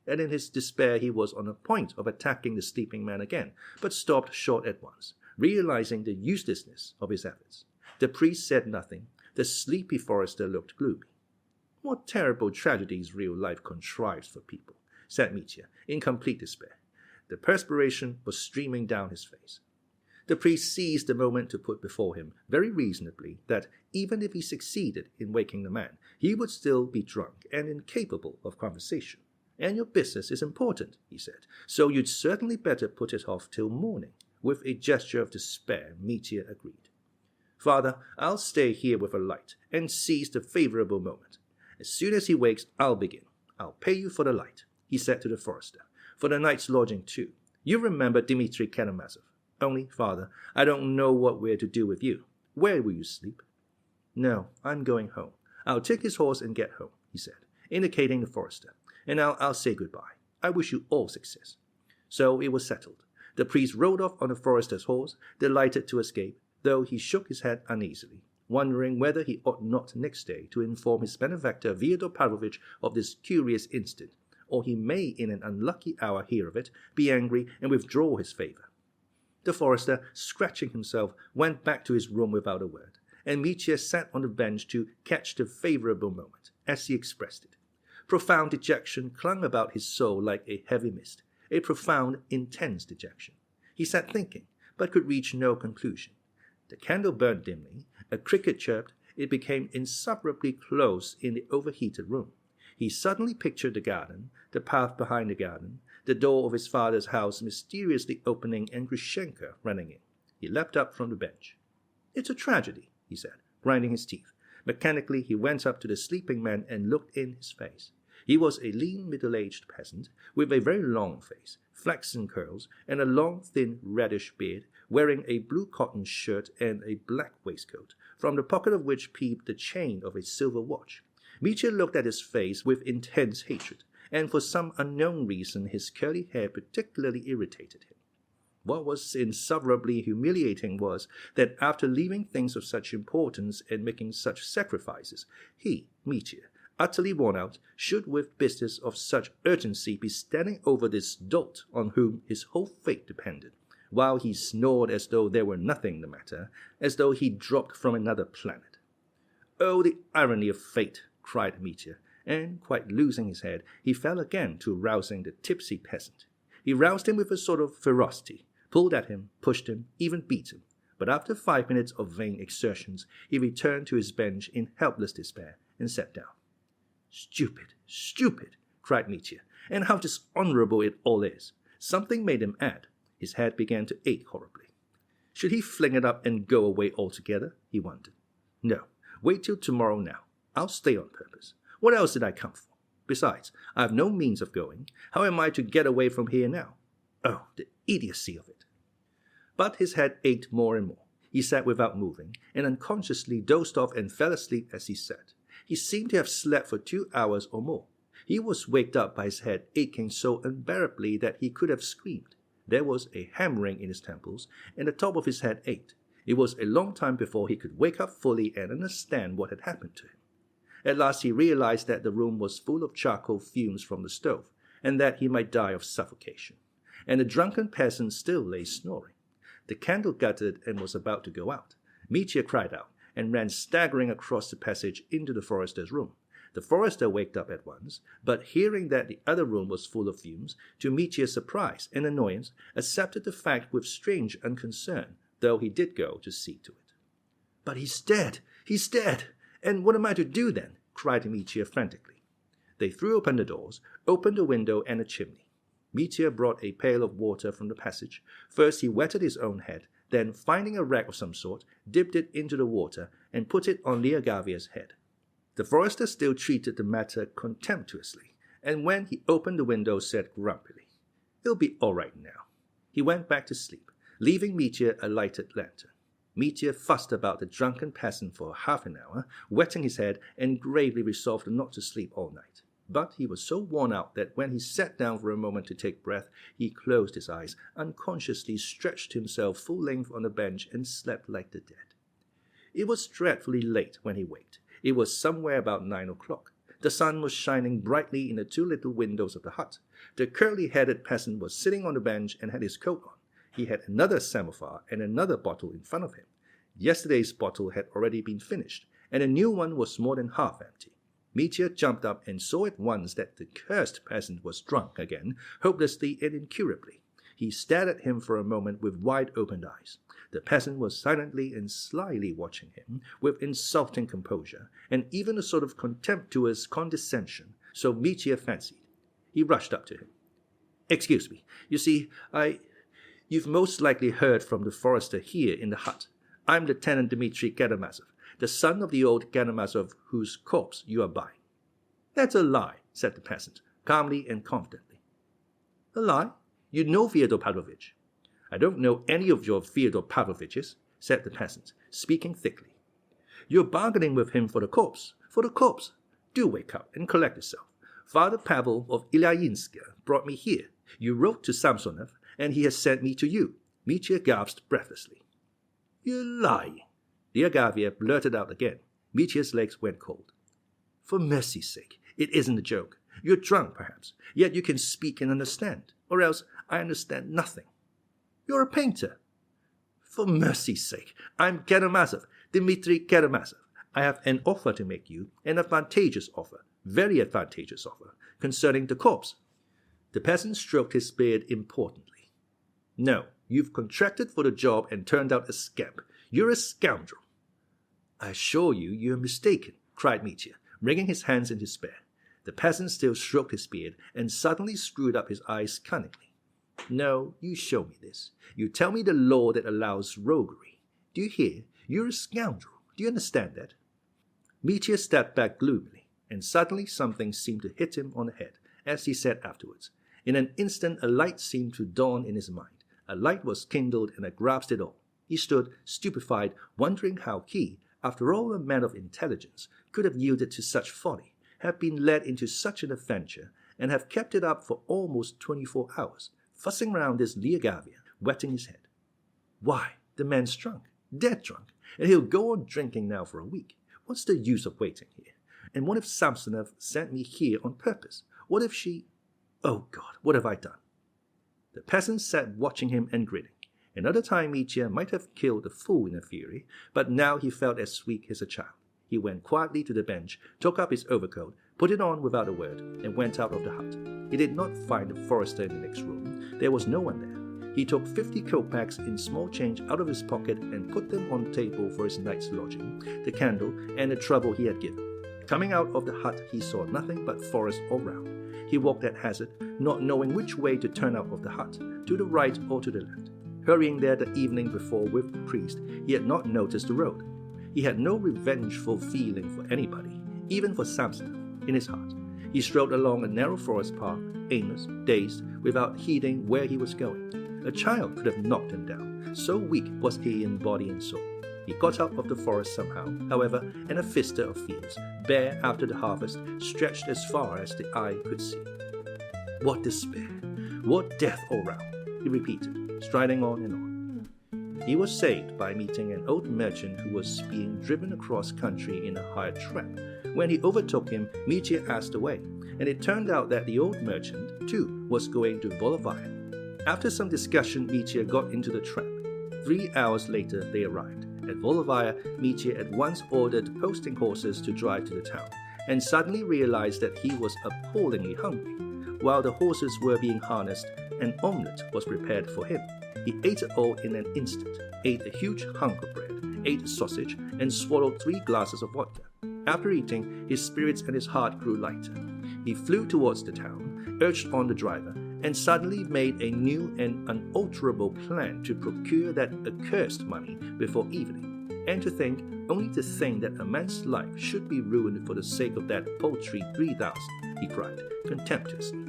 And in his despair he was on the point of attacking the sleeping man again, but stopped short at once, realizing the uselessness of his efforts. The priest said nothing. The sleepy forester looked gloomy. "What terrible tragedies real life contrives for people," said Mitya, in complete despair. The perspiration was streaming down his face. The priest seized the moment to put before him, very reasonably, that even if he succeeded in waking the man, he would still be drunk and incapable of conversation. "And your business is important," he said, "so you'd certainly better put it off till morning." With a gesture of despair, Mitya agreed. "Father, I'll stay here with a light, and seize the favorable moment. As soon as he wakes, I'll begin. I'll pay you for the light," he said to the forester, "for the night's lodging too. You remember Dmitri Karamazov. Only, Father, I don't know what we're to do with you. Where will you sleep?" "No, I'm going home. I'll take his horse and get home," he said, indicating the forester, "and I'll say goodbye. I wish you all success." So it was settled. The priest rode off on the forester's horse, delighted to escape, though he shook his head uneasily, wondering whether he ought not next day to inform his benefactor Fyodor Pavlovich of this curious incident, or he may in an unlucky hour hear of it, be angry, and withdraw his favor. The forester, scratching himself, went back to his room without a word, and Mitya sat on the bench to catch the favorable moment, as he expressed it. Profound dejection clung about his soul like a heavy mist, a profound, intense dejection. He sat thinking, but could reach no conclusion. The candle burned dimly, a cricket chirped, it became insufferably close in the overheated room. He suddenly pictured the garden, the path behind the garden, the door of his father's house mysteriously opening and Grushenka running in. He leapt up from the bench. "It's a tragedy," he said, grinding his teeth. Mechanically he went up to the sleeping man and looked in his face. He was a lean, middle-aged peasant with a very long face, flaxen curls, and a long, thin, reddish beard, wearing a blue cotton shirt and a black waistcoat, from the pocket of which peeped the chain of a silver watch. Mitya looked at his face with intense hatred, and for some unknown reason his curly hair particularly irritated him. What was insufferably humiliating was that after leaving things of such importance and making such sacrifices, he, Mitya, utterly worn out, should with business of such urgency be standing over this dolt on whom his whole fate depended, while he snored as though there were nothing the matter, as though he dropped from another planet. "Oh, the irony of fate!" cried Mitya, and, quite losing his head, he fell again to rousing the tipsy peasant. He roused him with a sort of ferocity, pulled at him, pushed him, even beat him, but after 5 minutes of vain exertions, he returned to his bench in helpless despair and sat down. "Stupid, stupid!" cried Mitya, "and how dishonorable it all is!" Something made him add, his head began to ache horribly. Should he fling it up and go away altogether, he wondered. No, wait till tomorrow now. I'll stay on purpose. What else did I come for? Besides, I have no means of going. How am I to get away from here now? Oh, the idiocy of it! But his head ached more and more. He sat without moving, and unconsciously dozed off and fell asleep as he sat. He seemed to have slept for 2 hours or more. He was waked up by his head aching so unbearably that he could have screamed. There was a hammering in his temples, and the top of his head ached. It was a long time before he could wake up fully and understand what had happened to him. At last he realized that the room was full of charcoal fumes from the stove, and that he might die of suffocation. And the drunken peasant still lay snoring. The candle guttered and was about to go out. Mitya cried out, and ran staggering across the passage into the forester's room. The forester waked up at once, but hearing that the other room was full of fumes, to Mitya's surprise and annoyance, accepted the fact with strange unconcern, though he did go to see to it. "But he's dead! He's dead! And what am I to do then?" cried Mitya frantically. They threw open the doors, opened the window and the chimney. Mitya brought a pail of water from the passage. First he wetted his own head, then, finding a rag of some sort, dipped it into the water and put it on Lyagavy's head. The forester still treated the matter contemptuously, and when he opened the window said grumpily, "It'll be all right now." He went back to sleep, leaving Mitya a lighted lantern. Mitya fussed about the drunken peasant for half an hour, wetting his head, and gravely resolved not to sleep all night. But he was so worn out that when he sat down for a moment to take breath, he closed his eyes, unconsciously stretched himself full length on the bench, and slept like the dead. It was dreadfully late when he waked. It was somewhere about 9 o'clock. The sun was shining brightly in the 2 little windows of the hut. The curly-headed peasant was sitting on the bench and had his coat on. He had another samovar and another bottle in front of him. Yesterday's bottle had already been finished, and the new one was more than half empty. Mitya jumped up and saw at once that the cursed peasant was drunk again, hopelessly and incurably. He stared at him for a moment with wide-opened eyes. The peasant was silently and slyly watching him, with insulting composure, and even a sort of contemptuous condescension, so Mitya fancied. He rushed up to him. "Excuse me. You see, You've most likely heard from the forester here in the hut. I'm Lieutenant Dmitri Karamazov, the son of the old Karamazov whose corpse you are buying." "That's a lie," said the peasant, calmly and confidently. "A lie? You know Fyodor Pavlovitch." "I don't know any of your Fyodor Pavloviches," said the peasant, speaking thickly. "You're bargaining with him for the corpse. For the corpse. Do wake up and collect yourself. Father Pavel of Ilyinska brought me here. You wrote to Samsonov, and he has sent me to you." Mitya gasped breathlessly. "You're lying." Lyagavya blurted out again. Mitya's legs went cold. "For mercy's sake, it isn't a joke. You're drunk, perhaps, yet you can speak and understand, or else I understand nothing. You're a painter." "For mercy's sake, I'm Karamazov, Dmitri Karamazov. I have an offer to make you, an advantageous offer, very advantageous offer, concerning the corpse." The peasant stroked his beard importantly. "No, you've contracted for the job and turned out a scamp. You're a scoundrel." "I assure you, you're mistaken," cried Mitya, wringing his hands in despair. The peasant still stroked his beard and suddenly screwed up his eyes cunningly. "No, you show me this. You tell me the law that allows roguery. Do you hear? You're a scoundrel. Do you understand that?" Mitya stepped back gloomily. and suddenly something seemed to hit him on the head, as he said afterwards. In an instant a light seemed to dawn in his mind. A light was kindled, and I grasped it all. He stood, stupefied, wondering how he, after all a man of intelligence, could have yielded to such folly, have been led into such an adventure, and have kept it up for almost 24 hours, fussing round this Liagavia, wetting his head. Why, the man's drunk, dead drunk, and he'll go on drinking now for a week. What's the use of waiting here? And what if Samsonov sent me here on purpose? What if she... Oh God, what have I done? The peasants sat watching him and grinning. Another time Mitya might have killed the fool in a fury, but now he felt as weak as a child. He went quietly to the bench, took up his overcoat, put it on without a word, and went out of the hut. He did not find the forester in the next room. There was no one there. He took 50 kopecks in small change out of his pocket and put them on the table for his night's lodging, the candle, and the trouble he had given. Coming out of the hut, he saw nothing but forest all round. He walked at hazard, not knowing which way to turn out of the hut, to the right or to the left. Hurrying there the evening before with the priest, he had not noticed the road. He had no revengeful feeling for anybody, even for Samsonov, in his heart. He strode along a narrow forest path, aimless, dazed, without heeding where he was going. A child could have knocked him down, so weak was he in body and soul. He got out of the forest somehow, however, and a vista of fields, bare after the harvest, stretched as far as the eye could see. What despair! What death all round! He repeated, striding on and on. He was saved by meeting an old merchant who was being driven across country in a hired trap. When he overtook him, Mitya asked the way, and it turned out that the old merchant, too, was going to Volovaya. After some discussion, Mitya got into the trap. 3 hours later, they arrived. At Volovaya, Mitya at once ordered posting horses to drive to the town, and suddenly realized that he was appallingly hungry. While the horses were being harnessed, an omelette was prepared for him. He ate it all in an instant, ate a huge hunk of bread, ate a sausage, and swallowed 3 glasses of vodka. After eating, his spirits and his heart grew lighter. He flew towards the town, urged on the driver, and suddenly made a new and unalterable plan to procure that accursed money before evening. And only to think that a man's life should be ruined for the sake of that paltry 3,000, he cried, contemptuously.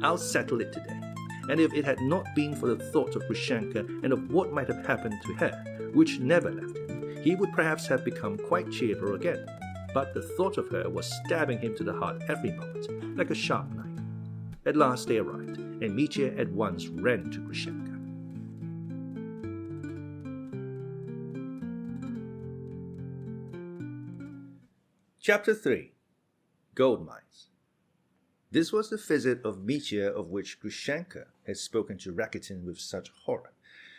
I'll settle it today. And if it had not been for the thought of Grushenka and of what might have happened to her, which never left him, he would perhaps have become quite cheerful again. But the thought of her was stabbing him to the heart every moment, like a sharp knife. At last they arrived, and Mitya at once ran to Grushenka. Chapter 3. Gold Mines. This was the visit of Mitya of which Grushenka had spoken to Rakitin with such horror.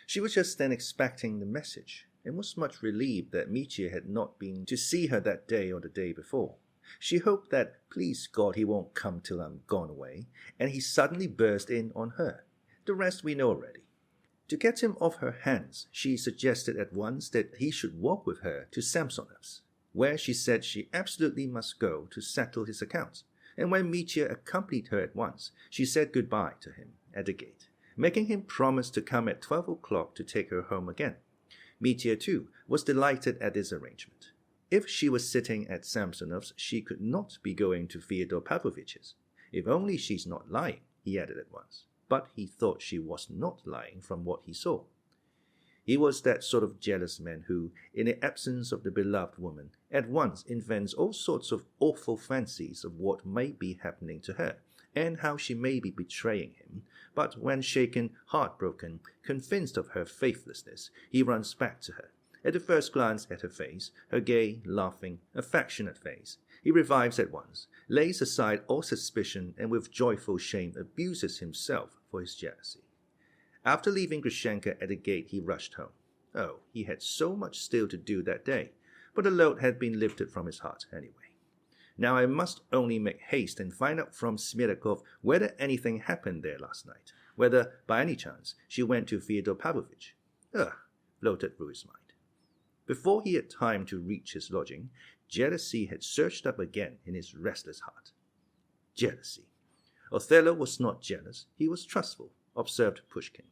She was just then expecting the message, and was much relieved that Mitya had not been to see her that day or the day before. She hoped that, please God, he won't come till I'm gone away, and he suddenly burst in on her. The rest we know already. To get him off her hands, she suggested at once that he should walk with her to Samsonov's, where she said she absolutely must go to settle his accounts. And when Mitya accompanied her at once, she said goodbye to him at the gate, making him promise to come at 12 o'clock to take her home again. Mitya, too, was delighted at this arrangement. If she was sitting at Samsonov's, she could not be going to Fyodor Pavlovitch's. If only she's not lying, he added at once. But he thought she was not lying from what he saw. He was that sort of jealous man who, in the absence of the beloved woman, at once invents all sorts of awful fancies of what may be happening to her, and how she may be betraying him. But when shaken, heartbroken, convinced of her faithlessness, he runs back to her. At the first glance at her face, her gay, laughing, affectionate face, he revives at once, lays aside all suspicion, and with joyful shame abuses himself for his jealousy. After leaving Grushenka at the gate, he rushed home. Oh, he had so much still to do that day, but the load had been lifted from his heart anyway. Now I must only make haste and find out from Smerdyakov whether anything happened there last night, whether, by any chance, she went to Fyodor Pavlovitch. Ugh, floated through his mind. Before he had time to reach his lodging, jealousy had surged up again in his restless heart. Jealousy. Othello was not jealous, he was trustful, observed Pushkin.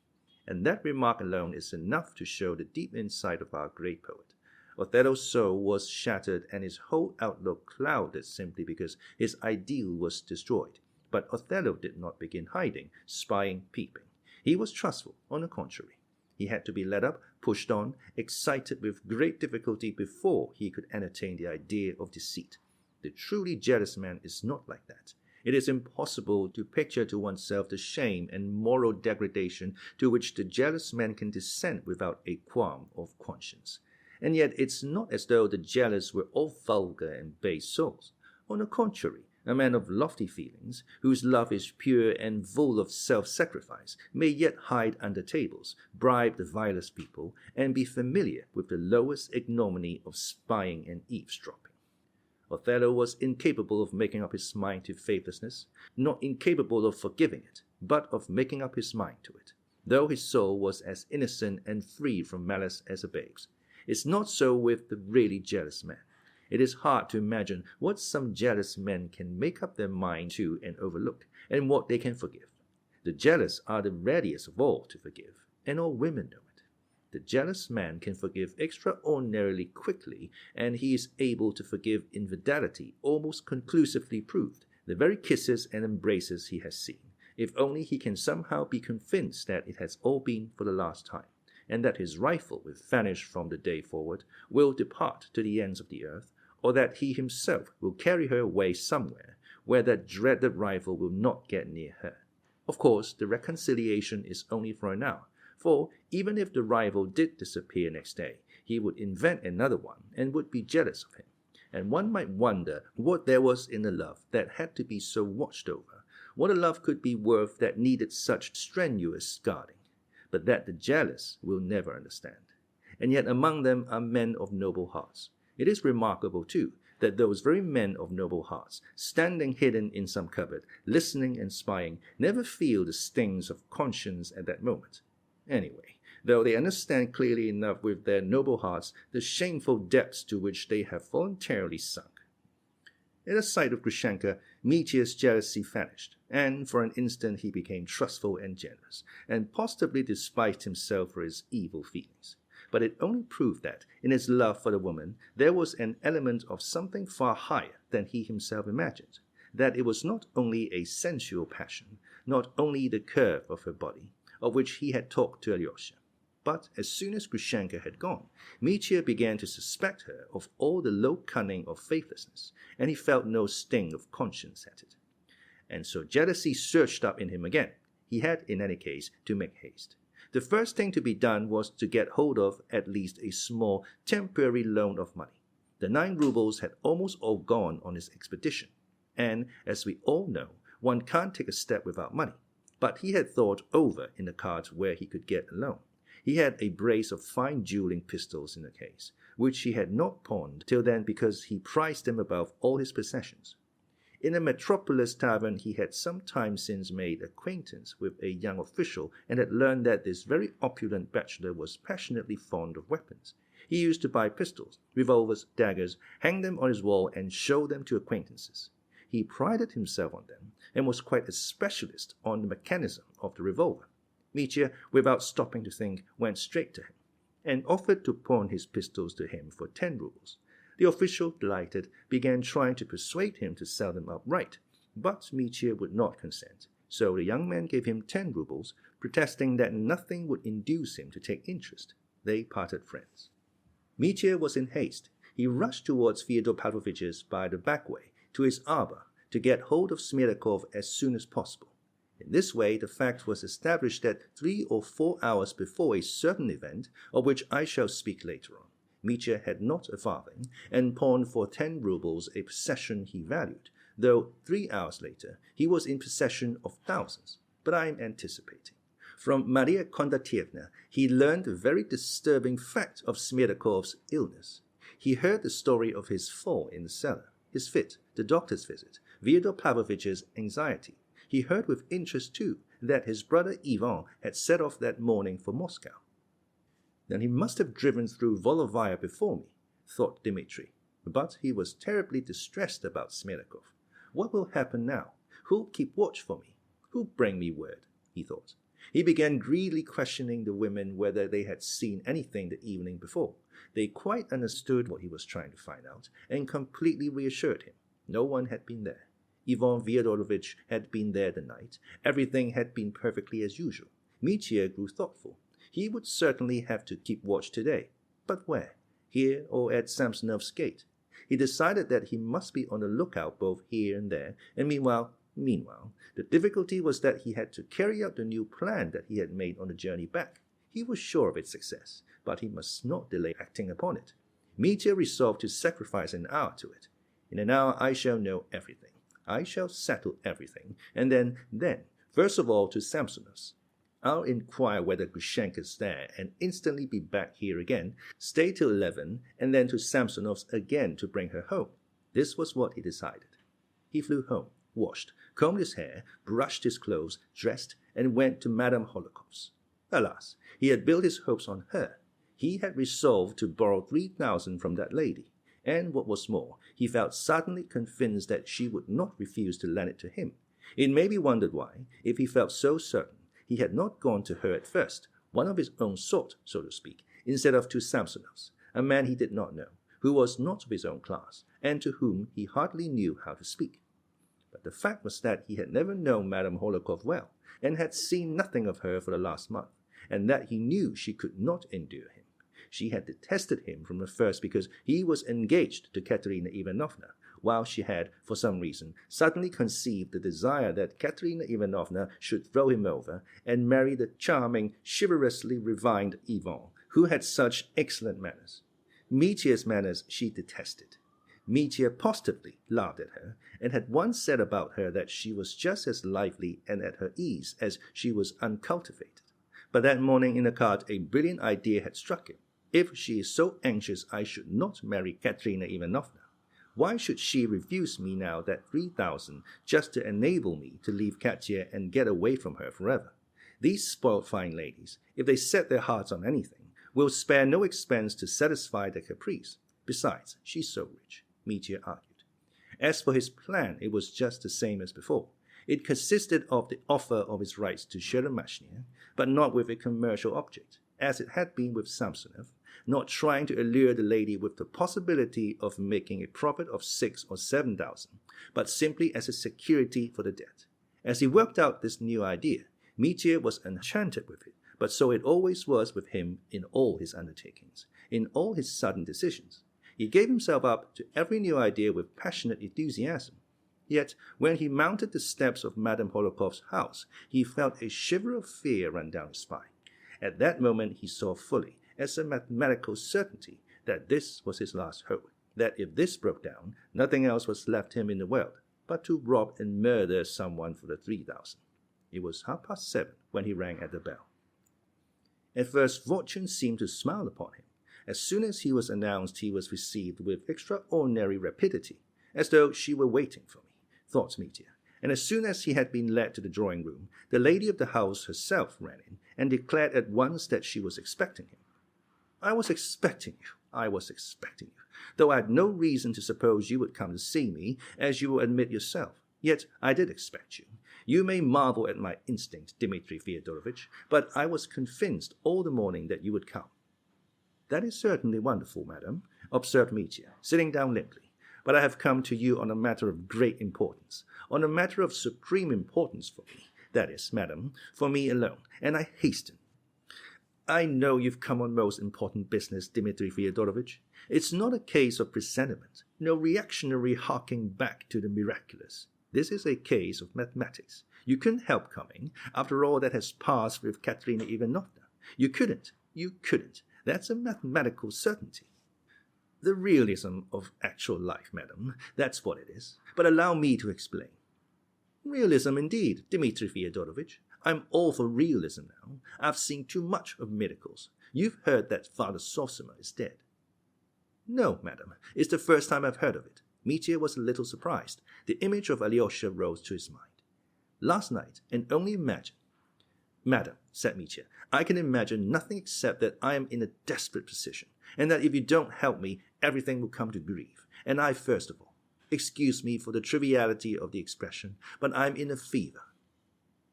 And that remark alone is enough to show the deep insight of our great poet. Othello's soul was shattered and his whole outlook clouded simply because his ideal was destroyed. But Othello did not begin hiding, spying, peeping. He was trustful, on the contrary. He had to be led up, pushed on, excited with great difficulty before he could entertain the idea of deceit. The truly jealous man is not like that. It is impossible to picture to oneself the shame and moral degradation to which the jealous man can descend without a qualm of conscience. And yet it's not as though the jealous were all vulgar and base souls. On the contrary, a man of lofty feelings, whose love is pure and full of self-sacrifice, may yet hide under tables, bribe the vilest people, and be familiar with the lowest ignominy of spying and eavesdropping. Othello was incapable of making up his mind to faithlessness, not incapable of forgiving it, but of making up his mind to it, though his soul was as innocent and free from malice as a babe's. It's not so with the really jealous man. It is hard to imagine what some jealous men can make up their mind to and overlook, and what they can forgive. The jealous are the readiest of all to forgive, and all women know it. The jealous man can forgive extraordinarily quickly, and he is able to forgive infidelity almost conclusively proved, the very kisses and embraces he has seen, if only he can somehow be convinced that it has all been for the last time, and that his rifle will vanish from the day forward, will depart to the ends of the earth, or that he himself will carry her away somewhere where that dreaded rival will not get near her. Of course, the reconciliation is only for an hour, for even if the rival did disappear next day, he would invent another one and would be jealous of him. And one might wonder what there was in the love that had to be so watched over, what a love could be worth that needed such strenuous guarding, but that the jealous will never understand. And yet among them are men of noble hearts. It is remarkable, too, that those very men of noble hearts, standing hidden in some cupboard, listening and spying, never feel the stings of conscience at that moment. Anyway, though they understand clearly enough with their noble hearts the shameful depths to which they have voluntarily sunk. At the sight of Grushenka, Mitya's jealousy vanished, and for an instant he became trustful and generous, and positively despised himself for his evil feelings. But it only proved that, in his love for the woman, there was an element of something far higher than he himself imagined, that it was not only a sensual passion, not only the curve of her body, of which he had talked to Alyosha. But as soon as Grushenka had gone, Mitya began to suspect her of all the low cunning of faithlessness, and he felt no sting of conscience at it. And so jealousy surged up in him again. He had, in any case, to make haste. The first thing to be done was to get hold of at least a small, temporary loan of money. The 9 roubles had almost all gone on his expedition, and, as we all know, one can't take a step without money. But he had thought over in the cards where he could get a loan. He had a brace of fine dueling pistols in the case, which he had not pawned till then because he prized them above all his possessions. In a metropolis tavern he had some time since made acquaintance with a young official and had learned that this very opulent bachelor was passionately fond of weapons. He used to buy pistols, revolvers, daggers, hang them on his wall and show them to acquaintances. He prided himself on them, and was quite a specialist on the mechanism of the revolver. Mitya, without stopping to think, went straight to him, and offered to pawn his pistols to him for 10 roubles. The official, delighted, began trying to persuade him to sell them outright, but Mitya would not consent, so the young man gave him 10 roubles, protesting that nothing would induce him to take interest. They parted friends. Mitya was in haste. He rushed towards Fyodor Pavlovitch's by the back way, to his arbor, to get hold of Smerdyakov as soon as possible. In this way, the fact was established that 3 or 4 hours before a certain event, of which I shall speak later on, Mitya had not a farthing, and pawned for 10 roubles a possession he valued, though 3 hours later he was in possession of thousands. But I am anticipating. From Maria Kondratyevna he learned the very disturbing fact of Smerdyakov's illness. He heard the story of his fall in the cellar, his fit, the doctor's visit, Fyodor Pavlovitch's anxiety. He heard with interest, too, that his brother Ivan had set off that morning for Moscow. Then he must have driven through Volovaya before me, thought Dmitri. But he was terribly distressed about Smerdyakov. What will happen now? Who'll keep watch for me? Who'll bring me word? He thought. He began greedily questioning the women whether they had seen anything the evening before. They quite understood what he was trying to find out, and completely reassured him. No one had been there. Ivan Fyodorovich had been there the night. Everything had been perfectly as usual. Mitya grew thoughtful. He would certainly have to keep watch today. But where? Here or at Samsonov's gate? He decided that he must be on the lookout both here and there, and meanwhile, the difficulty was that he had to carry out the new plan that he had made on the journey back. He was sure of its success, but he must not delay acting upon it. Mitya resolved to sacrifice an hour to it. In an hour I shall know everything. I shall settle everything, and then, first of all to Samsonov's. I'll inquire whether Grushenka's there, and instantly be back here again, stay till 11, and then to Samsonov's again to bring her home. This was what he decided. He flew home, washed, combed his hair, brushed his clothes, dressed, and went to Madame Hohlakov's. Alas, he had built his hopes on her. He had resolved to borrow 3,000 from that lady, and what was more, he felt suddenly convinced that she would not refuse to lend it to him. It may be wondered why, if he felt so certain, he had not gone to her at first, one of his own sort, so to speak, instead of to Samsonov's, a man he did not know, who was not of his own class, and to whom he hardly knew how to speak. But the fact was that he had never known Madame Hohlakov well, and had seen nothing of her for the last month, and that he knew she could not endure him. She had detested him from the first because he was engaged to Katerina Ivanovna, while she had, for some reason, suddenly conceived the desire that Katerina Ivanovna should throw him over and marry the charming, chivalrously refined Ivan, who had such excellent manners. Mitya's manners she detested. Mitya positively laughed at her, and had once said about her that she was just as lively and at her ease as she was uncultivated. But that morning in the cart a brilliant idea had struck him. If she is so anxious I should not marry Katerina Ivanovna, why should she refuse me now that 3,000 just to enable me to leave Katya and get away from her forever? These spoiled fine ladies, if they set their hearts on anything, will spare no expense to satisfy their caprice. Besides, she's so rich, Mitya argued. As for his plan, it was just the same as before. It consisted of the offer of his rights to Sheremashnia, but not with a commercial object, as it had been with Samsonov, not trying to allure the lady with the possibility of making a profit of 6,000 or 7,000, but simply as a security for the debt. As he worked out this new idea, Mitya was enchanted with it, but so it always was with him in all his undertakings, in all his sudden decisions. He gave himself up to every new idea with passionate enthusiasm. Yet, when he mounted the steps of Madame Hohlakov's house, he felt a shiver of fear run down his spine. At that moment he saw fully, as a mathematical certainty, that this was his last hope, that if this broke down, nothing else was left him in the world but to rob and murder someone for the 3,000. It was 7:30 when he rang at the bell. At first fortune seemed to smile upon him. As soon as he was announced, he was received with extraordinary rapidity, as though she were waiting for me, thought Mitya. And as soon as he had been led to the drawing-room, the lady of the house herself ran in, and declared at once that she was expecting him. I was expecting you, though I had no reason to suppose you would come to see me, as you will admit yourself. Yet I did expect you. You may marvel at my instinct, Dmitri Fyodorovich, but I was convinced all the morning that you would come. That is certainly wonderful, madam, observed Mitya, sitting down limply. But I have come to you on a matter of great importance, on a matter of supreme importance for me. That is, madam, for me alone, and I hasten. I know you've come on most important business, Dmitri Fyodorovich. It's not a case of presentiment, no reactionary harking back to the miraculous. This is a case of mathematics. You couldn't help coming, after all that has passed with Katerina Ivanovna. You couldn't. That's a mathematical certainty. The realism of actual life, madam, that's what it is. But allow me to explain. Realism indeed, Dmitri Fyodorovich. I'm all for realism now. I've seen too much of miracles. You've heard that Father Zossima is dead. No, madam, it's the first time I've heard of it. Mitya was a little surprised. The image of Alyosha rose to his mind. Last night, and only imagine. Madam, said Mitya, I can imagine nothing except that I am in a desperate position, and that if you don't help me, everything will come to grief, and I first of all. Excuse me for the triviality of the expression, but I'm in a fever.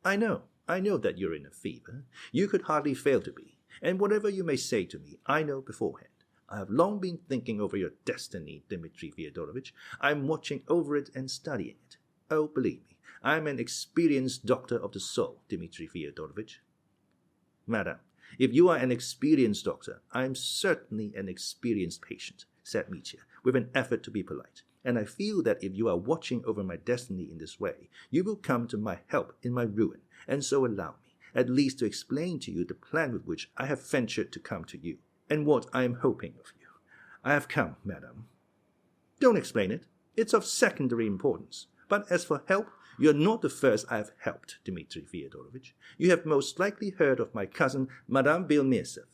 I know, I know that you're in a fever. You could hardly fail to be. And whatever you may say to me, I know beforehand. I have long been thinking over your destiny, Dmitri Fyodorovich. I am watching over it and studying it. Oh, believe me, I am an experienced doctor of the soul, Dmitri Fyodorovich. Madam, if you are an experienced doctor, I am certainly an experienced patient, said Mitya, with an effort to be polite. And I feel that if you are watching over my destiny in this way, you will come to my help in my ruin, and so allow me, at least to explain to you the plan with which I have ventured to come to you, and what I am hoping of you. I have come, madam. Don't explain it. It's of secondary importance. But as for help, you are not the first I have helped, Dmitri Fyodorovich. You have most likely heard of my cousin, Madame Belmesov.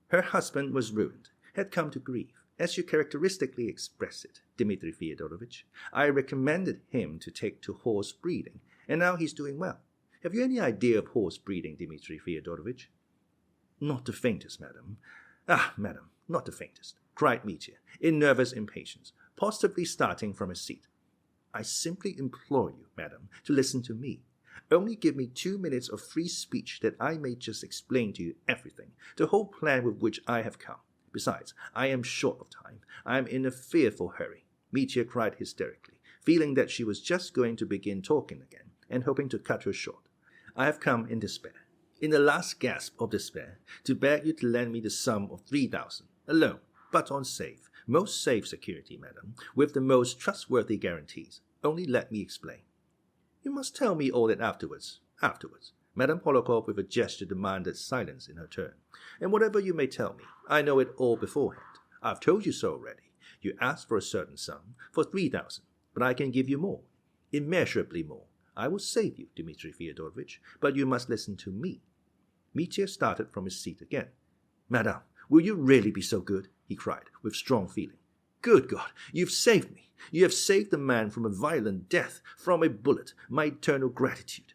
Her husband was ruined, had come to grief. As you characteristically express it, Dmitri Fyodorovich, I recommended him to take to horse breeding, and now he's doing well. Have you any idea of horse breeding, Dmitri Fyodorovich? Not the faintest, madam. Ah, madam, not the faintest, cried Mitya, in nervous impatience, positively starting from his seat. I simply implore you, madam, to listen to me. Only give me 2 minutes of free speech that I may just explain to you everything, the whole plan with which I have come. Besides, I am short of time. I am in a fearful hurry, Mitya cried hysterically, feeling that she was just going to begin talking again, and hoping to cut her short. I have come in despair, in the last gasp of despair, to beg you to lend me the sum of 3,000, alone, but on safe, most safe security, madam, with the most trustworthy guarantees. Only let me explain. You must tell me all that afterwards. Madame Hohlakov with a gesture demanded silence in her turn. And whatever you may tell me, I know it all beforehand. I've told you so already. You asked for a certain sum, for 3,000, but I can give you more, immeasurably more. I will save you, Dmitri Fyodorovich, but you must listen to me. Mitya started from his seat again. Madame, will you really be so good? He cried, with strong feeling. Good God, you've saved me. You have saved a man from a violent death, from a bullet, my eternal gratitude.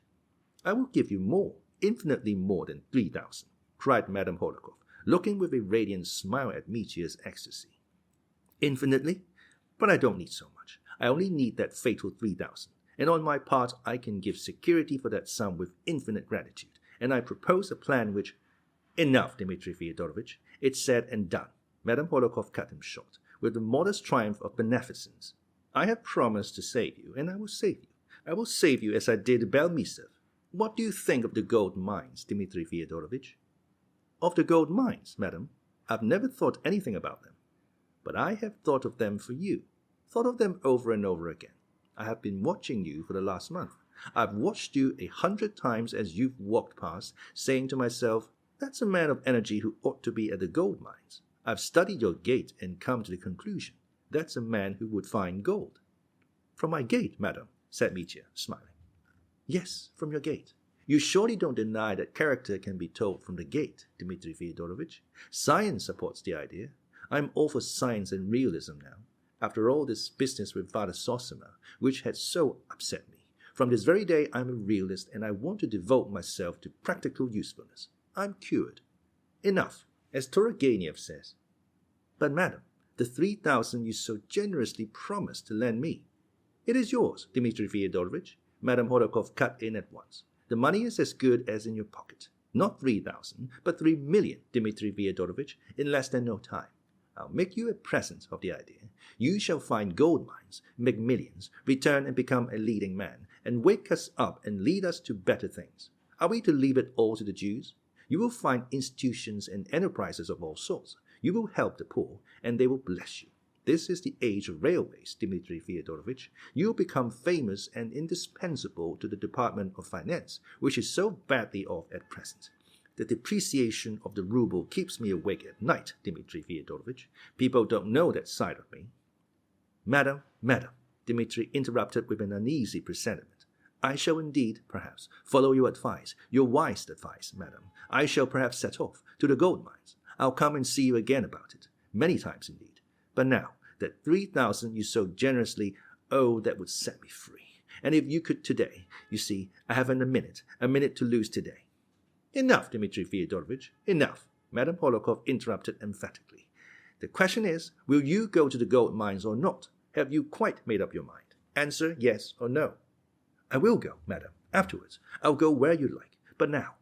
I will give you more, infinitely more than 3,000, cried Madame Hohlakov, looking with a radiant smile at Mitya's ecstasy. Infinitely? But I don't need so much. I only need that fatal 3,000, and on my part I can give security for that sum with infinite gratitude, and I propose a plan which— Enough, Dmitri Fyodorovich. It's said and done. Madame Hohlakov cut him short, with the modest triumph of beneficence. I have promised to save you, and I will save you. I will save you as I did Belmesov. What do you think of the gold mines, Dmitri Fyodorovich? Of the gold mines, madam? I've never thought anything about them. But I have thought of them for you, thought of them over and over again. I have been watching you for the last month. I've watched you 100 times as you've walked past, saying to myself, that's a man of energy who ought to be at the gold mines. I've studied your gait and come to the conclusion, that's a man who would find gold. From my gait, madam, said Mitya, smiling. Yes, from your gait. You surely don't deny that character can be told from the gait, Dmitri Fyodorovich. Science supports the idea. I'm all for science and realism now. After all this business with Father Zosima, which had so upset me, from this very day I'm a realist and I want to devote myself to practical usefulness. I'm cured. Enough, as Turgenev says. But madam, the 3,000 you so generously promised to lend me. It is yours, Dmitri Fyodorovich. Madame Hohlakov cut in at once. The money is as good as in your pocket. Not 3,000, but 3 million, Dmitri Fyodorovich, in less than no time. I'll make you a present of the idea. You shall find gold mines, make millions, return and become a leading man, and wake us up and lead us to better things. Are we to leave it all to the Jews? You will find institutions and enterprises of all sorts. You will help the poor, and they will bless you. This is the age of railways, Dmitri Fyodorovich. You will become famous and indispensable to the Department of Finance, which is so badly off at present. The depreciation of the ruble keeps me awake at night, Dmitri Fyodorovich. People don't know that side of me. Madam, Dmitri interrupted with an uneasy presentiment. I shall indeed, perhaps, follow your advice, your wise advice, madam. I shall perhaps set off to the gold mines. I'll come and see you again about it, many times indeed. But now, that 3,000 you so generously owe, that would set me free. And if you could today, you see, I haven't a minute to lose today. Enough, Dmitri Fyodorovich, enough, Madame Hohlakov interrupted emphatically. The question is, will you go to the gold mines or not? Have you quite made up your mind? Answer yes or no. I will go, madam, afterwards. I'll go where you like. But now,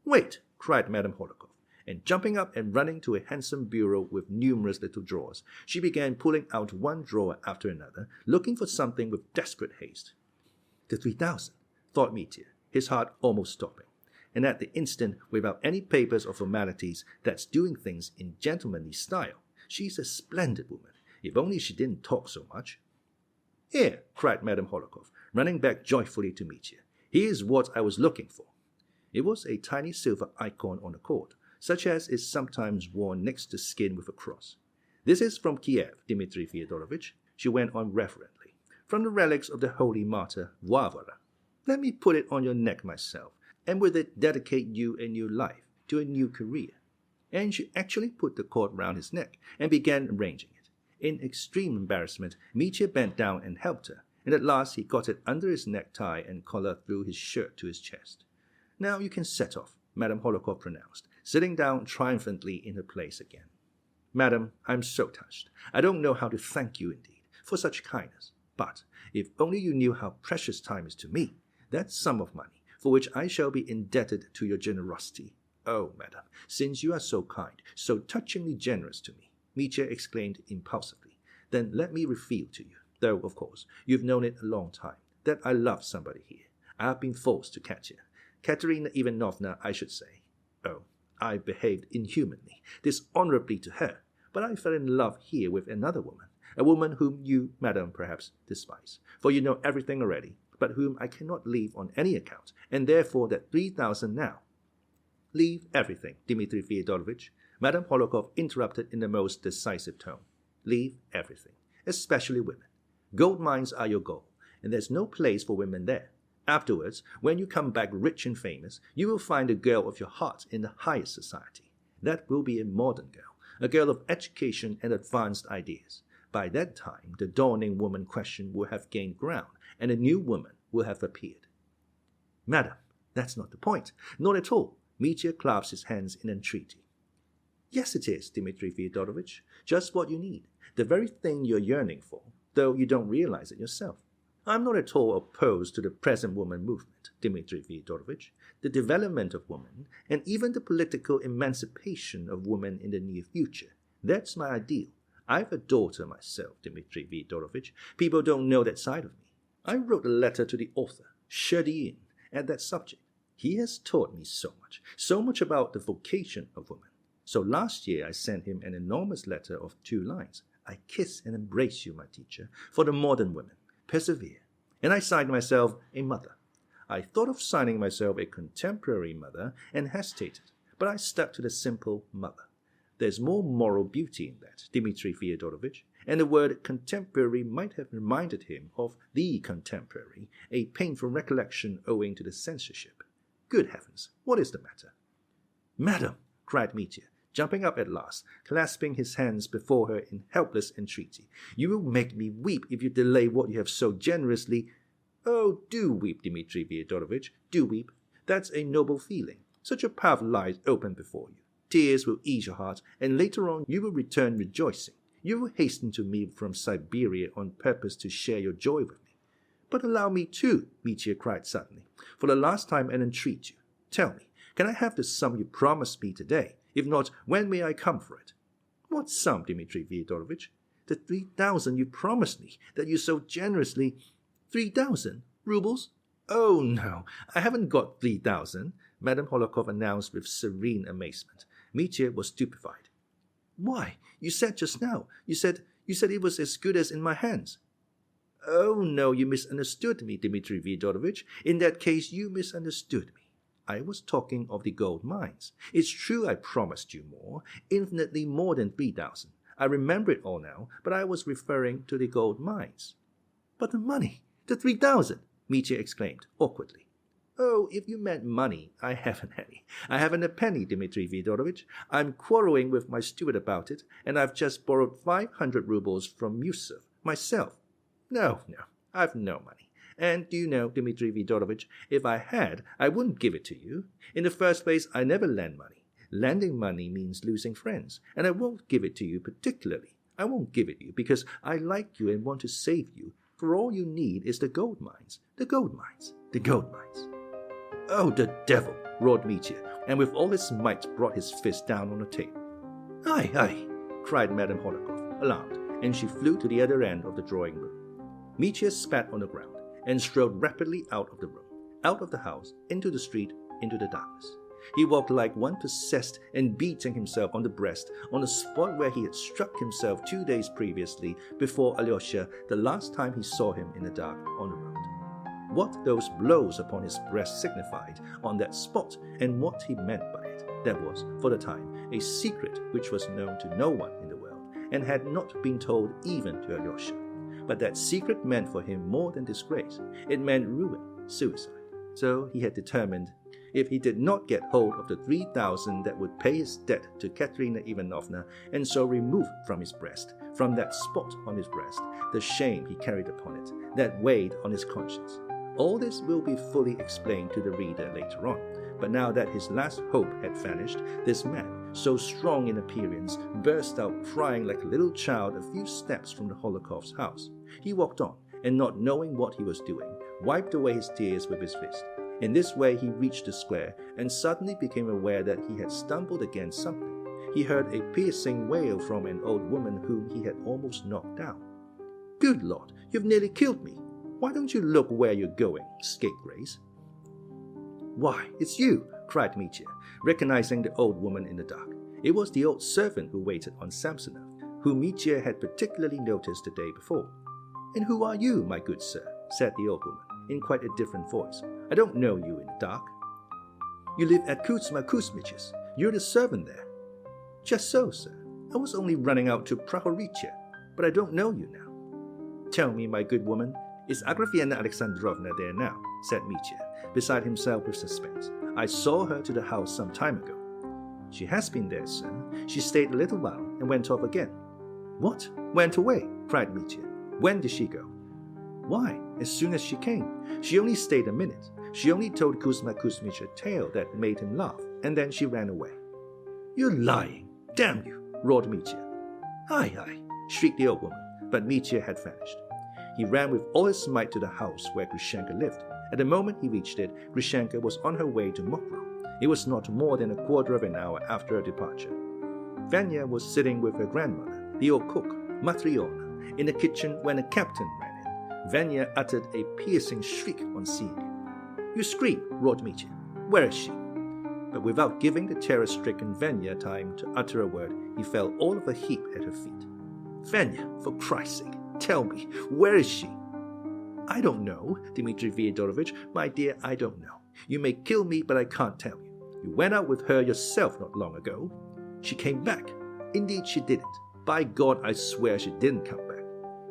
wait, cried Madame Hohlakov, and jumping up and running to a handsome bureau with numerous little drawers, she began pulling out one drawer after another, looking for something with desperate haste. The 3,000, thought Mitya, his heart almost stopping. And at the instant, without any papers or formalities, that's doing things in gentlemanly style. She's a splendid woman, if only she didn't talk so much. Here, cried Madame Hohlakov, running back joyfully to Mitya. Here's what I was looking for. It was a tiny silver icon on a cord, such as is sometimes worn next to skin with a cross. This is from Kiev, Dmitri Fyodorovich, she went on reverently, from the relics of the holy martyr Varvara. Let me put it on your neck myself, and with it dedicate you a new life, to a new career. And she actually put the cord round his neck and began arranging it. In extreme embarrassment, Mitya bent down and helped her, and at last he got it under his necktie and collar through his shirt to his chest. Now you can set off, Madame Hohlakov pronounced, sitting down triumphantly in her place again. Madam, I'm so touched. I don't know how to thank you indeed for such kindness. But if only you knew how precious time is to me, that sum of money, for which I shall be indebted to your generosity. Oh, madam, since you are so kind, so touchingly generous to me, Mitya exclaimed impulsively, then let me reveal to you, though, of course, you've known it a long time, that I love somebody here. I have been forced to catch her. Katerina Ivanovna, I should say. Oh, I behaved inhumanly, dishonorably to her, but I fell in love here with another woman, a woman whom you, madam, perhaps despise, for you know everything already, but whom I cannot leave on any account, and therefore that 3,000 now. Leave everything, Dmitri Fyodorovich, Madame Hohlakov interrupted in the most decisive tone. Leave everything, especially women. Gold mines are your goal, and there's no place for women there. Afterwards, when you come back rich and famous, you will find the girl of your heart in the highest society. That will be a modern girl, a girl of education and advanced ideas. By that time, the dawning woman question will have gained ground, and a new woman will have appeared. Madam, that's not the point. Not at all. Mitya clasped his hands in entreaty. Yes, it is, Dmitri Fyodorovich. Just what you need. The very thing you're yearning for, though you don't realize it yourself. I'm not at all opposed to the present woman movement, Dmitri Fyodorovich. The development of women, and even the political emancipation of women in the near future. That's my ideal. I've a daughter myself, Dmitri Fyodorovich. People don't know that side of me. I wrote a letter to the author, Sherdyin, at that subject. He has taught me so much about the vocation of women. So last year I sent him an enormous letter of 2 lines. I kiss and embrace you, my teacher, for the modern women. Persevere. And I signed myself a mother. I thought of signing myself a contemporary mother and hesitated, but I stuck to the simple mother. There's more moral beauty in that, Dmitri Fyodorovich, and the word contemporary might have reminded him of the contemporary, a painful recollection owing to the censorship. Good heavens, what is the matter? Madam, cried Mitya, jumping up at last, clasping his hands before her in helpless entreaty, you will make me weep if you delay what you have so generously. Oh, do weep, Dmitri Fyodorovich, do weep. That's a noble feeling. Such a path lies open before you. Tears will ease your heart, and later on you will return rejoicing. You will hasten to me from Siberia on purpose to share your joy with me. But allow me too, Mitya cried suddenly, for the last time and entreat you. Tell me, can I have the sum you promised me today? If not, when may I come for it? What sum, Dmitri Fyodorovich? The 3,000 you promised me, that you so generously... 3,000 roubles? Oh, no, I haven't got 3,000, Madame Hohlakov announced with serene amazement. Mitya was stupefied. Why, you said just now, you said it was as good as in my hands. Oh, no, you misunderstood me, Dmitri Fyodorovich. In that case, you misunderstood me. I was talking of the gold mines. It's true I promised you more, infinitely more than 3,000. I remember it all now, but I was referring to the gold mines. But the money, the 3,000, Mitya exclaimed, awkwardly. Oh, if you meant money, I haven't any. I haven't a penny, Dmitri Fyodorovich. I'm quarreling with my steward about it, and I've just borrowed 500 roubles from Yusuf, myself. No, I've no money. And do you know, Dmitri Fyodorovich, if I had, I wouldn't give it to you. In the first place, I never lend money. Lending money means losing friends, and I won't give it to you particularly. I won't give it you because I like you and want to save you, for all you need is the gold mines, the gold mines, the gold mines. Oh, the devil, roared Mitya, and with all his might brought his fist down on the table. "Aye, aye," cried Madame Hohlakov, alarmed, and she flew to the other end of the drawing room. Mitya spat on the ground and strode rapidly out of the room, out of the house, into the street, into the darkness. He walked like one possessed and beating himself on the breast on the spot where he had struck himself 2 days previously before Alyosha, the last time he saw him in the dark on the road. What those blows upon his breast signified on that spot and what he meant by it, that was, for the time, a secret which was known to no one in the world and had not been told even to Alyosha. But that secret meant for him more than disgrace. It meant ruin, suicide. So he had determined, if he did not get hold of the 3,000 that would pay his debt to Katerina Ivanovna and so remove from his breast, from that spot on his breast, the shame he carried upon it, that weighed on his conscience. All this will be fully explained to the reader later on, but now that his last hope had vanished, this man, so strong in appearance, burst out crying like a little child a few steps from the Hohlakov's house. He walked on, and not knowing what he was doing, wiped away his tears with his fist. In this way he reached the square and suddenly became aware that he had stumbled against something. He heard a piercing wail from an old woman whom he had almost knocked down. "Good Lord, you've nearly killed me. Why don't you look where you're going, scapegrace?" "Why, it's you," cried Mitya, recognizing the old woman in the dark. It was the old servant who waited on Samsonov, whom Mitya had particularly noticed the day before. "And who are you, my good sir?" said the old woman, in quite a different voice. "I don't know you in the dark." "You live at Kuzma Kuzmich's. You're the servant there." "Just so, sir. I was only running out to Prahoricha, but I don't know you now." "Tell me, my good woman, is Agrafena Alexandrovna there now?" said Mitya, beside himself with suspense. "I saw her to the house some time ago." "She has been there, sir. She stayed a little while and went off again." "What? Went away?" cried Mitya. "When did she go?" "Why, as soon as she came. She only stayed a minute. She only told Kuzma Kuzmich a tale that made him laugh, and then she ran away." "You're lying! Damn you!" roared Mitya. "Aye, aye!" shrieked the old woman, but Mitya had vanished. He ran with all his might to the house where Grushenka lived. At the moment he reached it, Grushenka was on her way to Mokrow. It was not more than a quarter of an hour after her departure. Vanya was sitting with her grandmother, the old cook, Matryona, in the kitchen when the captain ran in. Vanya uttered a piercing shriek on seeing him. "You scream!" roared Mitya. "Where is she?" But without giving the terror-stricken Vanya time to utter a word, he fell all of a heap at her feet. "Vanya, for Christ's sake, tell me, where is she?" "I don't know, Dmitri Fyodorovich, my dear, I don't know. You may kill me, but I can't tell you. You went out with her yourself not long ago." "She came back." "Indeed she didn't. By God, I swear she didn't come back."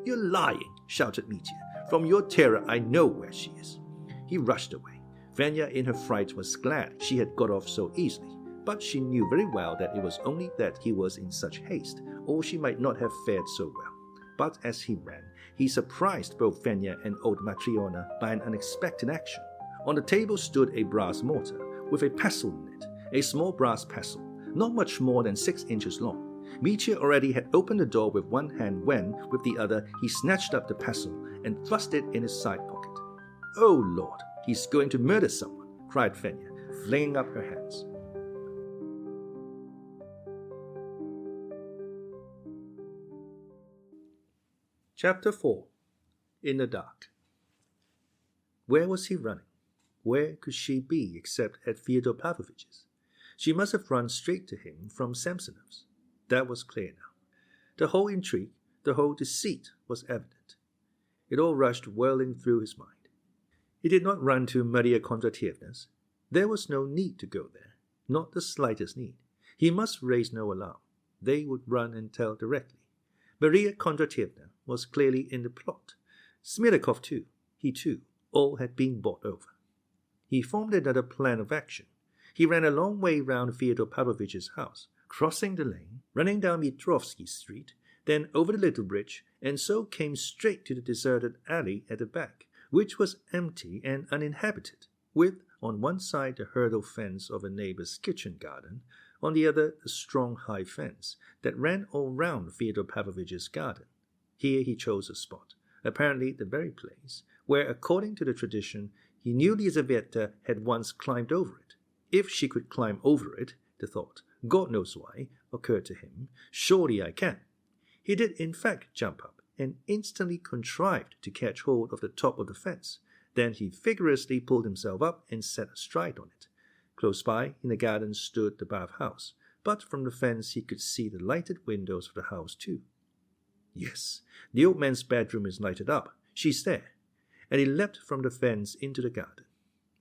"You're lying," shouted Mitya. "From your terror, I know where she is." He rushed away. Vanya, in her fright, was glad she had got off so easily, but she knew very well that it was only that he was in such haste, or she might not have fared so well. But as he ran, he surprised both Vanya and old Matryona by an unexpected action. On the table stood a brass mortar, with a pestle in it, a small brass pestle, not much more than 6 inches long. Mitya already had opened the door with one hand when, with the other, he snatched up the pestle and thrust it in his side pocket. "Oh, Lord, he's going to murder someone," cried Vanya, flinging up her hands. Chapter 4. In the Dark. Where was he running? Where could she be except at Fyodor Pavlovich's? She must have run straight to him from Samsonov's. That was clear now. The whole intrigue, the whole deceit was evident. It all rushed whirling through his mind. He did not run to Maria Kondratievna's. There was no need to go there, not the slightest need. He must raise no alarm. They would run and tell directly. Maria Kondratievna was clearly in the plot. Smirnikov too, he too, all had been bought over. He formed another plan of action. He ran a long way round Fyodor Pavlovich's house, crossing the lane, running down Mitrovsky Street, then over the little bridge, and so came straight to the deserted alley at the back, which was empty and uninhabited, with on one side the hurdle fence of a neighbor's kitchen garden, on the other the strong high fence that ran all round Fyodor Pavlovich's garden. Here he chose a spot, apparently the very place, where, according to the tradition, he knew Lizaveta had once climbed over it. If she could climb over it, the thought, God knows why, occurred to him, surely I can. He did in fact jump up, and instantly contrived to catch hold of the top of the fence. Then he vigorously pulled himself up and sat astride on it. Close by, in the garden, stood the bath-house, but from the fence he could see the lighted windows of the house too. Yes, the old man's bedroom is lighted up. She's there. And he leapt from the fence into the garden.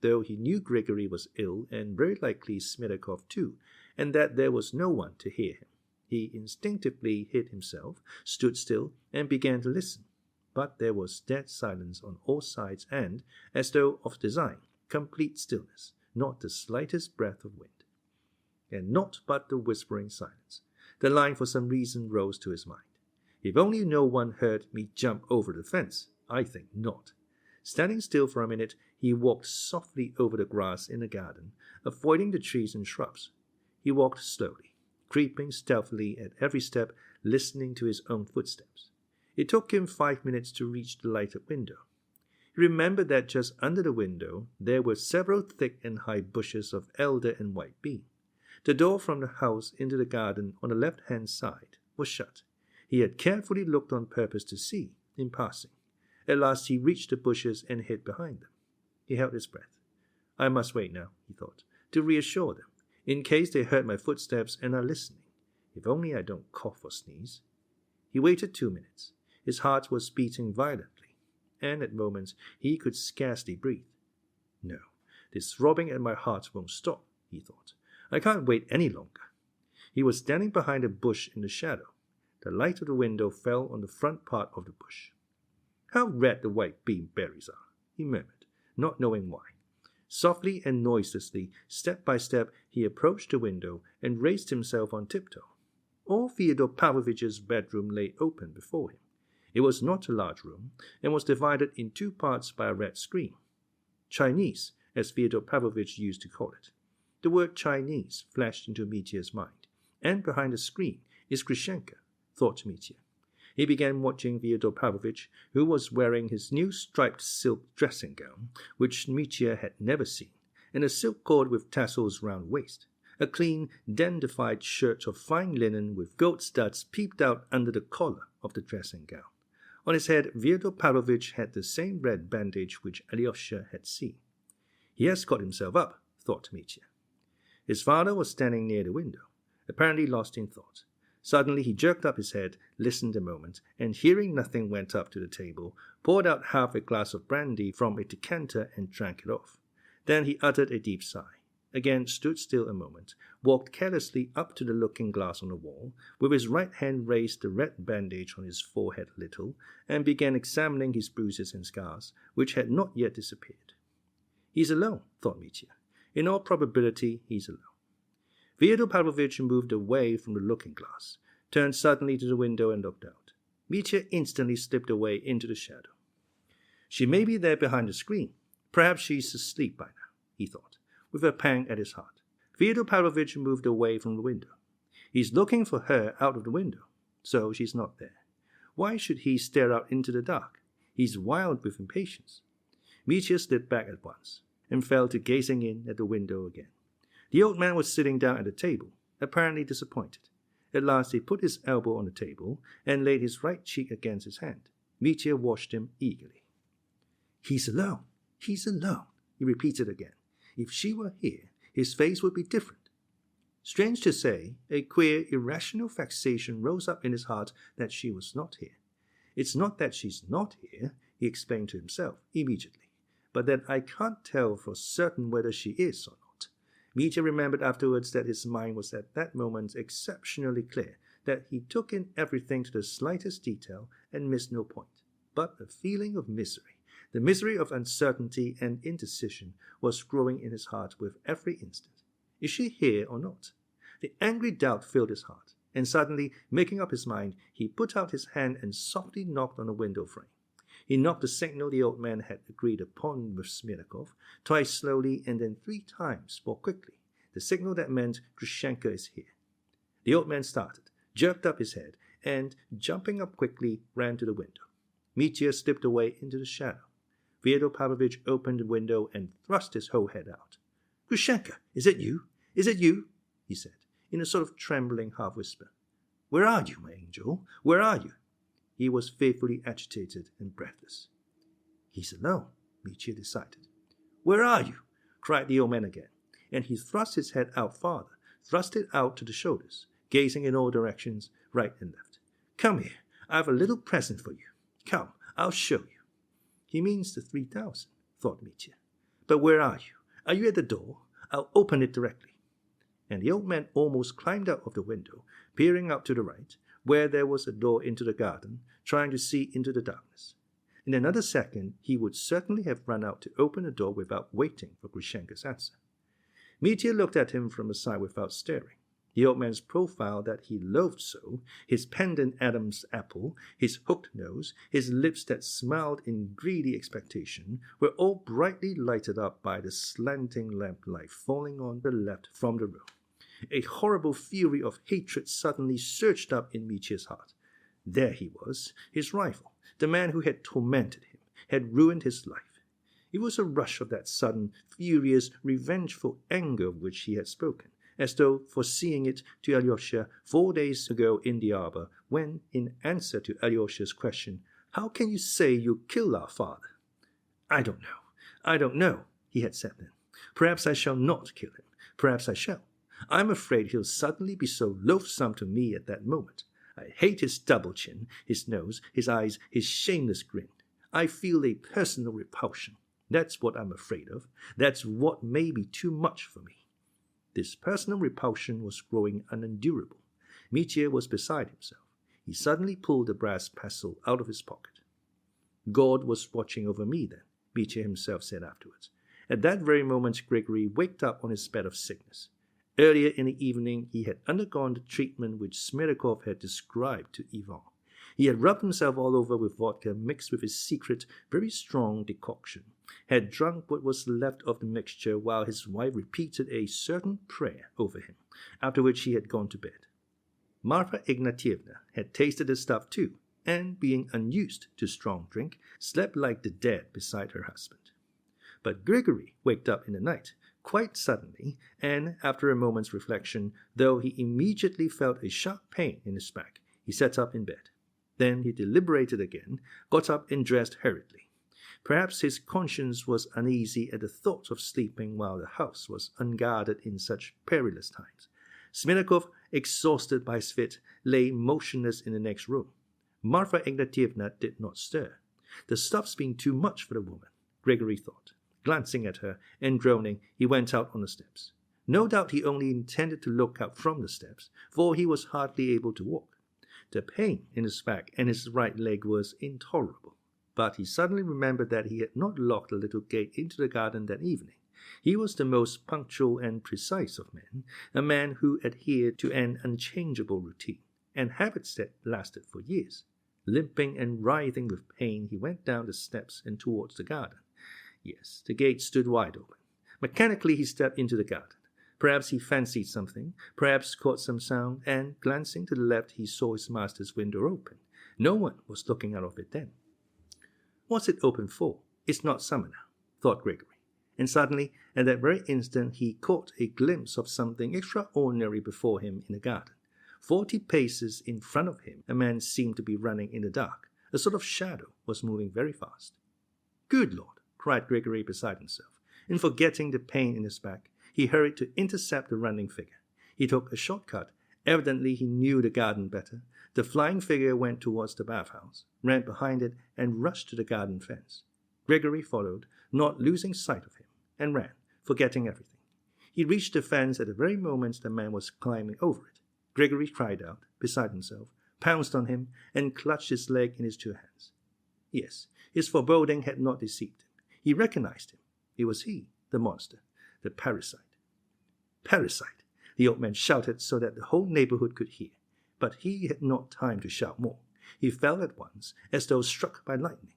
Though he knew Grigory was ill, and very likely Smerdyakov too, and that there was no one to hear him, he instinctively hid himself, stood still, and began to listen. But there was dead silence on all sides and, as though of design, complete stillness, not the slightest breath of wind. And not but the whispering silence. The line for some reason rose to his mind. If only no one heard me jump over the fence. I think not. Standing still for a minute, he walked softly over the grass in the garden, avoiding the trees and shrubs. He walked slowly, creeping stealthily at every step, listening to his own footsteps. It took him 5 minutes to reach the lighted window. He remembered that just under the window there were several thick and high bushes of elder and white bean. The door from the house into the garden on the left-hand side was shut. He had carefully looked on purpose to see, in passing. At last he reached the bushes and hid behind them. He held his breath. I must wait now, he thought, to reassure them, in case they heard my footsteps and are listening. If only I don't cough or sneeze. He waited 2 minutes. His heart was beating violently, and at moments he could scarcely breathe. No, this throbbing at my heart won't stop, he thought. I can't wait any longer. He was standing behind a bush in the shadow. The light of the window fell on the front part of the bush. How red the white bean berries are, he murmured, not knowing why. Softly and noiselessly, step by step, he approached the window and raised himself on tiptoe. All Fyodor Pavlovitch's bedroom lay open before him. It was not a large room, and was divided in 2 parts by a red screen. Chinese, as Fyodor Pavlovitch used to call it. The word Chinese flashed into Mitya's mind, and behind the screen is Grushenka, thought Mitya. He began watching Fyodor Pavlovitch, who was wearing his new striped silk dressing gown, which Mitya had never seen, and a silk cord with tassels round waist. A clean, dandified shirt of fine linen with gold studs peeped out under the collar of the dressing gown. On his head, Fyodor Pavlovitch had the same red bandage which Alyosha had seen. He has got himself up, thought Mitya. His father was standing near the window, apparently lost in thought. Suddenly he jerked up his head, listened a moment, and hearing nothing went up to the table, poured out half a glass of brandy from a decanter and drank it off. Then he uttered a deep sigh, again stood still a moment, walked carelessly up to the looking-glass on the wall, with his right hand raised the red bandage on his forehead a little, and began examining his bruises and scars, which had not yet disappeared. He's alone, thought Mitya. In all probability, he's alone. Fyodor Pavlovitch moved away from the looking-glass, turned suddenly to the window and looked out. Mitya instantly slipped away into the shadow. She may be there behind the screen. Perhaps she's asleep by now, he thought, with a pang at his heart. Fyodor Pavlovitch moved away from the window. He's looking for her out of the window, so she's not there. Why should he stare out into the dark? He's wild with impatience. Mitya slipped back at once, and fell to gazing in at the window again. The old man was sitting down at the table, apparently disappointed. At last he put his elbow on the table and laid his right cheek against his hand. Mitya watched him eagerly. He's alone, he repeated again. If she were here, his face would be different. Strange to say, a queer, irrational vexation rose up in his heart that she was not here. It's not that she's not here, he explained to himself immediately, but that I can't tell for certain whether she is or not. Mitya remembered afterwards that his mind was at that moment exceptionally clear, that he took in everything to the slightest detail and missed no point. But a feeling of misery, the misery of uncertainty and indecision, was growing in his heart with every instant. Is she here or not? The angry doubt filled his heart, and suddenly, making up his mind, he put out his hand and softly knocked on the window frame. He knocked the signal the old man had agreed upon with Smerdyakov, twice slowly and then 3 times more quickly, the signal that meant Grushenka is here. The old man started, jerked up his head, and, jumping up quickly, ran to the window. Mitya slipped away into the shadow. Fyodor Pavlovitch opened the window and thrust his whole head out. "Grushenka, is it you? Is it you?" he said, in a sort of trembling half-whisper. "Where are you, my angel? Where are you?" He was fearfully agitated and breathless. "He's alone," Mitya decided. "Where are you?" cried the old man again, and he thrust his head out farther, thrust it out to the shoulders, gazing in all directions, right and left. "Come here, I have a little present for you. Come, I'll show you." "He means the 3,000, thought Mitya. "But where are you? Are you at the door? I'll open it directly." And the old man almost climbed out of the window, peering out to the right, where there was a door into the garden, trying to see into the darkness. In another second, he would certainly have run out to open the door without waiting for Grushenka's answer. Mitya looked at him from the side without staring. The old man's profile that he loathed so, his pendant Adam's apple, his hooked nose, his lips that smiled in greedy expectation, were all brightly lighted up by the slanting lamplight falling on the left from the room. A horrible fury of hatred suddenly surged up in Mitya's heart. There he was, his rival, the man who had tormented him, had ruined his life. It was a rush of that sudden, furious, revengeful anger of which he had spoken, as though foreseeing it to Alyosha 4 days ago in the arbor, when, in answer to Alyosha's question, "How can you say you killed our father?" I don't know, he had said then. "Perhaps I shall not kill him. Perhaps I shall. I'm afraid he'll suddenly be so loathsome to me at that moment. I hate his double chin, his nose, his eyes, his shameless grin. I feel a personal repulsion. That's what I'm afraid of. That's what may be too much for me." This personal repulsion was growing unendurable. Mitya was beside himself. He suddenly pulled the brass pestle out of his pocket. "God was watching over me then," Mitya himself said afterwards. At that very moment, Grigory waked up on his bed of sickness. Earlier in the evening, he had undergone the treatment which Smerdyakov had described to Ivan. He had rubbed himself all over with vodka mixed with his secret, very strong decoction, had drunk what was left of the mixture while his wife repeated a certain prayer over him, after which he had gone to bed. Marfa Ignatievna had tasted the stuff too, and, being unused to strong drink, slept like the dead beside her husband. But Grigory waked up in the night, quite suddenly, and, after a moment's reflection, though he immediately felt a sharp pain in his back, he sat up in bed. Then he deliberated again, got up and dressed hurriedly. Perhaps his conscience was uneasy at the thought of sleeping while the house was unguarded in such perilous times. Smerdyakov, exhausted by his fit, lay motionless in the next room. Marfa Ignatievna did not stir. The stuff's been too much for the woman, Grigory thought. Glancing at her and groaning, he went out on the steps. No doubt he only intended to look out from the steps, for he was hardly able to walk. The pain in his back and his right leg was intolerable. But he suddenly remembered that he had not locked the little gate into the garden that evening. He was the most punctual and precise of men, a man who adhered to an unchangeable routine, and habits that lasted for years. Limping and writhing with pain, he went down the steps and towards the garden. Yes, the gate stood wide open. Mechanically he stepped into the garden. Perhaps he fancied something, perhaps caught some sound, and, glancing to the left, he saw his master's window open. No one was looking out of it then. What's it open for? It's not summer now, thought Grigory. And suddenly, at that very instant, he caught a glimpse of something extraordinary before him in the garden. 40 paces in front of him, a man seemed to be running in the dark. A sort of shadow was moving very fast. "Good Lord!" cried Grigory beside himself, and forgetting the pain in his back, he hurried to intercept the running figure. He took a shortcut. Evidently he knew the garden better. The flying figure went towards the bathhouse, ran behind it, and rushed to the garden fence. Grigory followed, not losing sight of him, and ran, forgetting everything. He reached the fence at the very moment the man was climbing over it. Grigory cried out, beside himself, pounced on him, and clutched his leg in his 2 hands. Yes, his foreboding had not deceived him. He recognized him. It was he, the monster, the parasite. "Parasite!" the old man shouted so that the whole neighborhood could hear. But he had not time to shout more. He fell at once, as though struck by lightning.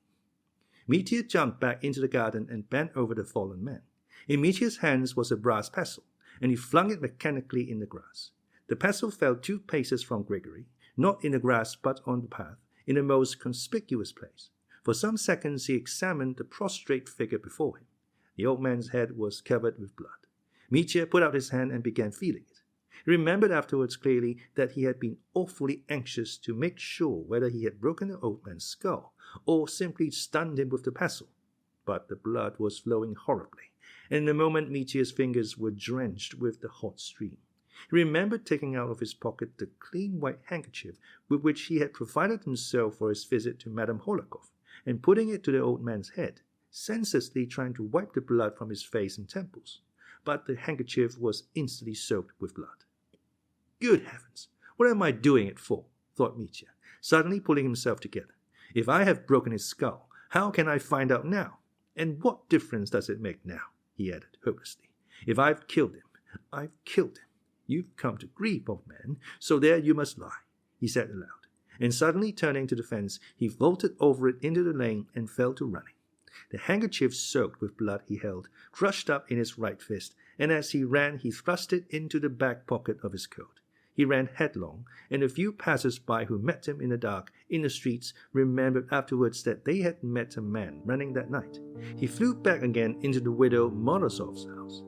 Mitya jumped back into the garden and bent over the fallen man. In Mitya's hands was a brass pestle, and he flung it mechanically in the grass. The pestle fell 2 paces from Grigory, not in the grass but on the path, in the most conspicuous place. For some seconds he examined the prostrate figure before him. The old man's head was covered with blood. Mitya put out his hand and began feeling it. He remembered afterwards clearly that he had been awfully anxious to make sure whether he had broken the old man's skull or simply stunned him with the pestle. But the blood was flowing horribly, and in a moment Mitya's fingers were drenched with the hot stream. He remembered taking out of his pocket the clean white handkerchief with which he had provided himself for his visit to Madame Hohlakov, and putting it to the old man's head, senselessly trying to wipe the blood from his face and temples. But the handkerchief was instantly soaked with blood. Good heavens, what am I doing it for? Thought Mitya, suddenly pulling himself together. If I have broken his skull, how can I find out now? And what difference does it make now? He added hopelessly. If I've killed him, I've killed him. You've come to grief, old man, so there you must lie, he said aloud. And suddenly turning to the fence, he vaulted over it into the lane and fell to running. The handkerchief soaked with blood he held, crushed up in his right fist, and as he ran he thrust it into the back pocket of his coat. He ran headlong, and a few passers-by who met him in the dark, in the streets, remembered afterwards that they had met a man running that night. He flew back again into the widow Morozov's house.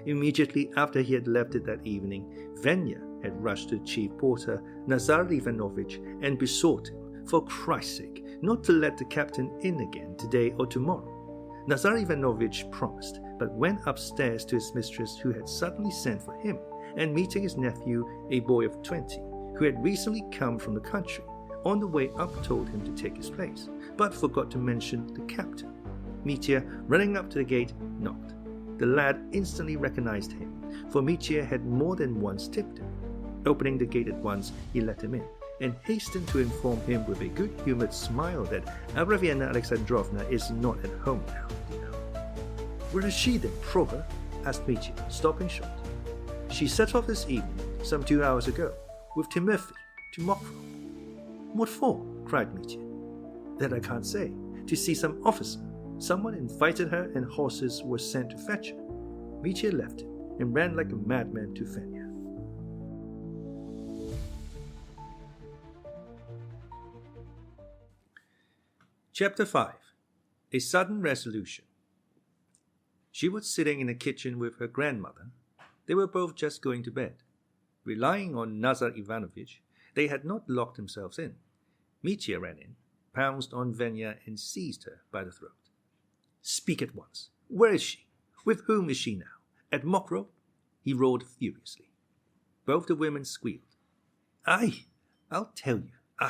Immediately after he had left it that evening, Venya had rushed to the chief porter, Nazar Ivanovich, and besought him, for Christ's sake, not to let the captain in again today or tomorrow. Nazar Ivanovich promised, but went upstairs to his mistress, who had suddenly sent for him, and meeting his nephew, a boy of 20, who had recently come from the country, on the way up told him to take his place, but forgot to mention the captain. Mitya, running up to the gate, knocked. The lad instantly recognized him, for Mitya had more than once tipped him. Opening the gate at once, he let him in, and hastened to inform him with a good-humored smile that Avraviana Alexandrovna is not at home now, you know. Where is she then, Prover? Asked Mitya, stopping short. She set off this evening, some 2 hours ago, with Timothy to Mokrow. What for? Cried Mitya. That I can't say. To see some officer. Someone invited her and horses were sent to fetch her. Mitya left him and ran like a madman to Fenya. Chapter 5. A Sudden Resolution. She was sitting in the kitchen with her grandmother. They were both just going to bed. Relying on Nazar Ivanovich, they had not locked themselves in. Mitya ran in, pounced on Venya, and seized her by the throat. Speak at once. Where is she? With whom is she now? At Mokrow? He roared furiously. Both the women squealed. I'll tell you.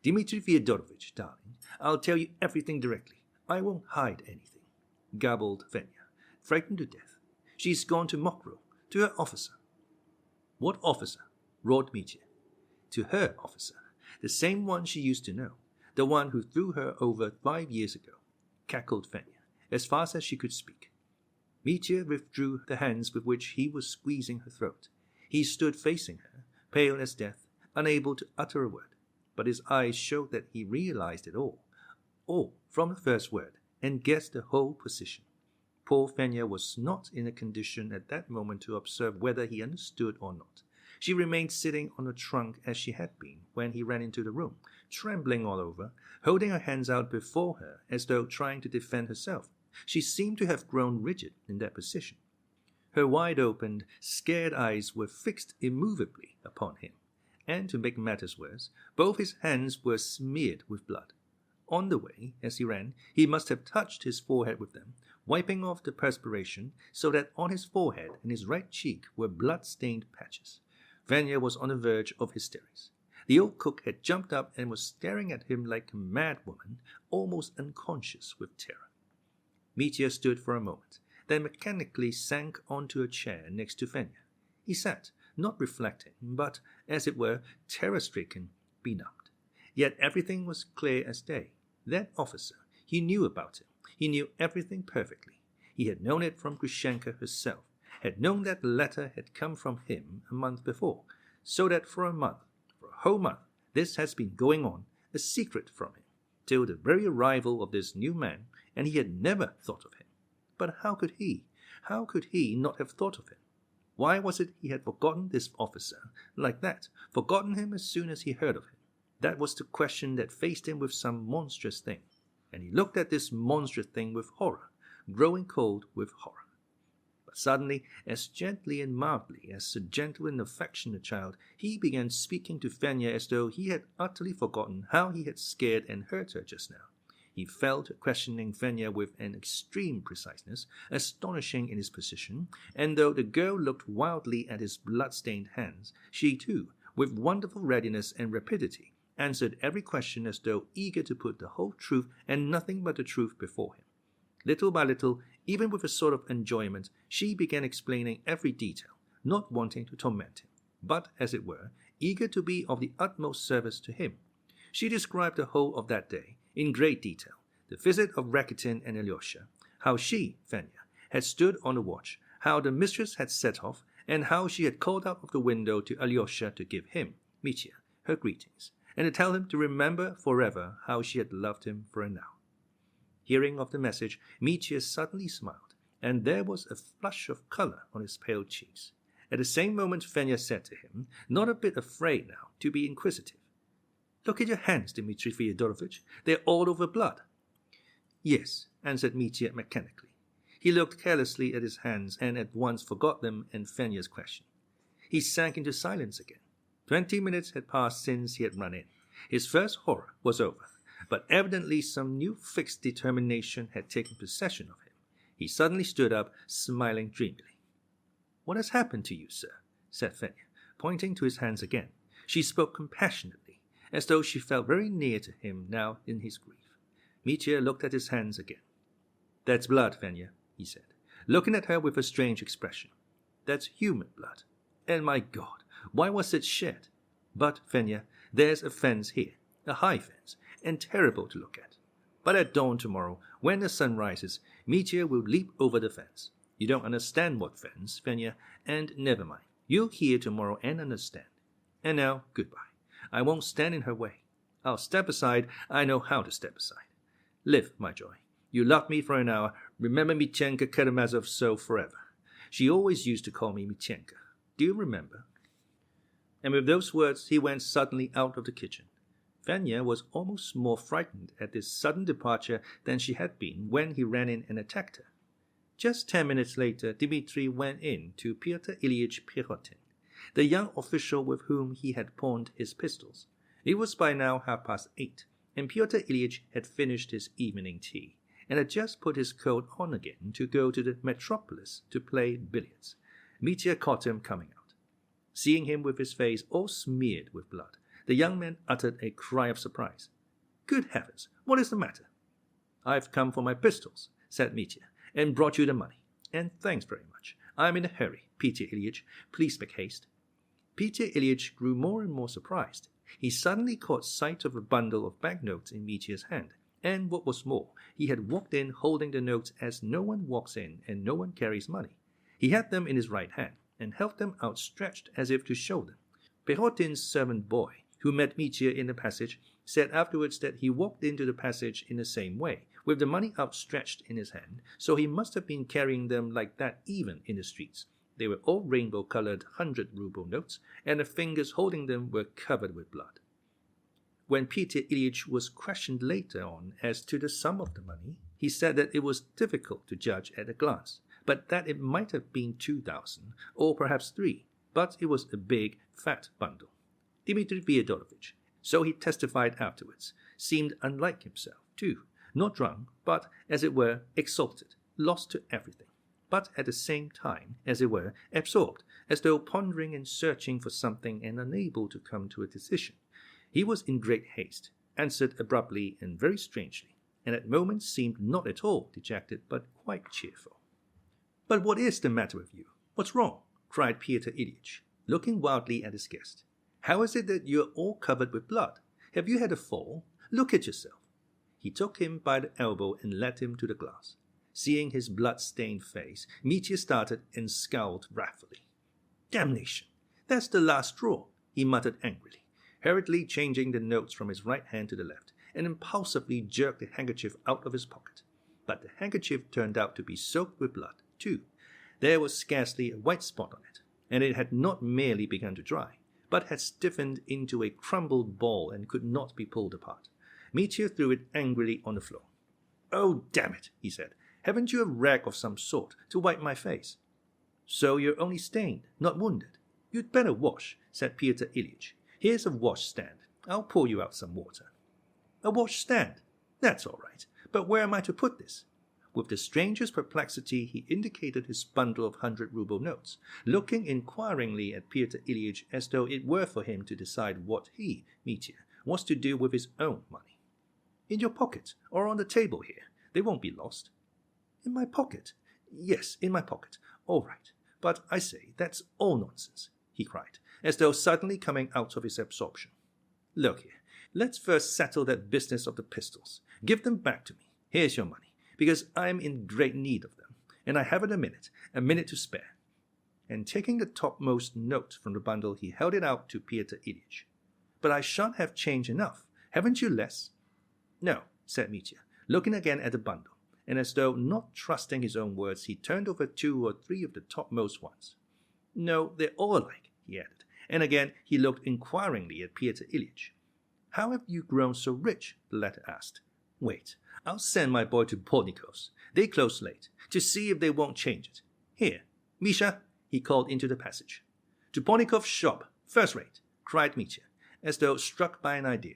Dmitri Fyodorovich, darling, I'll tell you everything directly. I won't hide anything, gabbled Venya, frightened to death. She's gone to Mokrow, to her officer. What officer? Roared Mitya. To her officer, the same one she used to know, the one who threw her over 5 years ago, cackled Venya, as fast as she could speak. Mitya withdrew the hands with which he was squeezing her throat. He stood facing her, pale as death, unable to utter a word, but his eyes showed that he realized it all from the first word, and guessed the whole position. Poor Venya was not in a condition at that moment to observe whether he understood or not. She remained sitting on the trunk as she had been when he ran into the room, trembling all over, holding her hands out before her as though trying to defend herself. She seemed to have grown rigid in that position. Her wide-opened, scared eyes were fixed immovably upon him, and to make matters worse, both his hands were smeared with blood. On the way, as he ran, he must have touched his forehead with them, wiping off the perspiration, so that on his forehead and his right cheek were blood-stained patches. Venya was on the verge of hysterics. The old cook had jumped up and was staring at him like a mad woman, almost unconscious with terror. Mitya stood for a moment, then mechanically sank onto a chair next to Venya. He sat, not reflecting, but, as it were, terror-stricken, benumbed. Yet everything was clear as day. That officer, he knew about him. He knew everything perfectly. He had known it from Grushenka herself, had known that the letter had come from him a month before, so that for a whole month, this has been going on, a secret from him, till the very arrival of this new man, and he had never thought of him. But how could he not have thought of him? Why was it he had forgotten this officer like that, forgotten him as soon as he heard of him? That was the question that faced him with some monstrous thing, and he looked at this monstrous thing with horror, growing cold with horror. But But suddenly, as gently and mildly as a gentle and affectionate child, he began speaking to Fenya as though he had utterly forgotten how he had scared and hurt her just now. He fell to questioning Fenya with an extreme preciseness, astonishing in his precision, and though the girl looked wildly at his blood-stained hands, she too, with wonderful readiness and rapidity, answered every question as though eager to put the whole truth and nothing but the truth before him. Little by little, even with a sort of enjoyment, she began explaining every detail, not wanting to torment him, but, as it were, eager to be of the utmost service to him. She described the whole of that day, in great detail, the visit of Rakitin and Alyosha, how she, Fenya, had stood on the watch, how the mistress had set off, and how she had called out of the window to Alyosha to give him, Mitya, her greetings, and to tell him to remember forever how she had loved him for an hour. Hearing of the message, Mitya suddenly smiled, and there was a flush of color on his pale cheeks. At the same moment Fenya said to him, not a bit afraid now to be inquisitive, "Look at your hands, Dmitri Fyodorovitch. They're all over blood." "Yes," answered Mitya mechanically. He looked carelessly at his hands and at once forgot them and Fenya's question. He sank into silence again. 20 minutes had passed since he had run in. His first horror was over, but evidently some new fixed determination had taken possession of him. He suddenly stood up, smiling dreamily. "What has happened to you, sir?" said Fenya, pointing to his hands again. She spoke compassionately, as though she felt very near to him now in his grief. Mitya looked at his hands again. "That's blood, Fenya," he said, looking at her with a strange expression. "That's human blood. And my God, why was it shed? But, Fenya, there's a fence here, a high fence, and terrible to look at. But at dawn tomorrow, when the sun rises, Mitya will leap over the fence. You don't understand what fence, Fenya, and never mind. You'll hear tomorrow and understand. And now, goodbye. I won't stand in her way. I'll step aside. I know how to step aside. Live, my joy. You loved me for an hour. Remember Mityenka Karamazov so forever. She always used to call me Mityenka. Do you remember?" And with those words he went suddenly out of the kitchen. Fenya was almost more frightened at this sudden departure than she had been when he ran in and attacked her. Just 10 minutes later, Dmitri went in to Pyotr Ilyich Pirotin, the young official with whom he had pawned his pistols. It was by now 8:30, and Pyotr Ilyich had finished his evening tea, and had just put his coat on again to go to the metropolis to play billiards. Mitya caught him coming out. Seeing him with his face all smeared with blood, the young man uttered a cry of surprise. "Good heavens, what is the matter?" "I've come for my pistols," said Mitya, "and brought you the money. And thanks very much. I'm in a hurry, Peter Ilyich. Please make haste." Peter Ilyich grew more and more surprised. He suddenly caught sight of a bundle of banknotes in Mitya's hand, and what was more, he had walked in holding the notes as no one walks in and no one carries money. He had them in his right hand, and held them outstretched as if to show them. Pirotin's servant boy, who met Mitya in the passage, said afterwards that he walked into the passage in the same way, with the money outstretched in his hand, so he must have been carrying them like that even in the streets. They were all rainbow-colored 100-ruble notes, and the fingers holding them were covered with blood. When Peter Ilyich was questioned later on as to the sum of the money, he said that it was difficult to judge at a glance, but that it might have been 2,000, or perhaps 3, but it was a big, fat bundle. Dmitri Fyodorovitch, so he testified afterwards, seemed unlike himself, too, not drunk, but, as it were, exalted, lost to everything, but at the same time, as it were, absorbed, as though pondering and searching for something and unable to come to a decision. He was in great haste, answered abruptly and very strangely, and at moments seemed not at all dejected, but quite cheerful. "But what is the matter with you? What's wrong?" cried Peter Ilyich, looking wildly at his guest. "How is it that you are all covered with blood? Have you had a fall? Look at yourself." He took him by the elbow and led him to the glass. Seeing his blood-stained face, Mitya started and scowled wrathfully. "Damnation! That's the last straw," he muttered angrily, hurriedly changing the notes from his right hand to the left, and impulsively jerked the handkerchief out of his pocket. But the handkerchief turned out to be soaked with blood, too. There was scarcely a white spot on it, and it had not merely begun to dry, but had stiffened into a crumbled ball and could not be pulled apart. Mitya threw it angrily on the floor. "Oh, damn it," he said. "Haven't you a rag of some sort to wipe my face?" So you're only stained, not wounded. You'd better wash, said Pyotr Ilyitch. Here's a washstand. I'll pour you out some water. A washstand? That's all right. But where am I to put this? With the strangest perplexity, he indicated his bundle of 100-ruble notes, looking inquiringly at Pyotr Ilyitch as though it were for him to decide what he, Mitya, was to do with his own money. In your pocket, or on the table here. They won't be lost. In my pocket? Yes, in my pocket. All right. But I say, that's all nonsense, he cried, as though suddenly coming out of his absorption. Look here, let's first settle that business of the pistols. Give them back to me. Here's your money, because I'm in great need of them, and I haven't a minute to spare. And taking the topmost note from the bundle, he held it out to Pyotr Ilyitch. But I shan't have change enough. Haven't you less? No, said Mitya, looking again at the bundle, and as though not trusting his own words, he turned over 2 or 3 of the topmost ones. No, they're all alike, he added, and again he looked inquiringly at Pyotr Ilyitch. How have you grown so rich? The latter asked. Wait, I'll send my boy to Portnikov's. They close late, to see if they won't change it. Here, Misha, he called into the passage. To Portnikov's shop, first rate, cried Mitya, as though struck by an idea.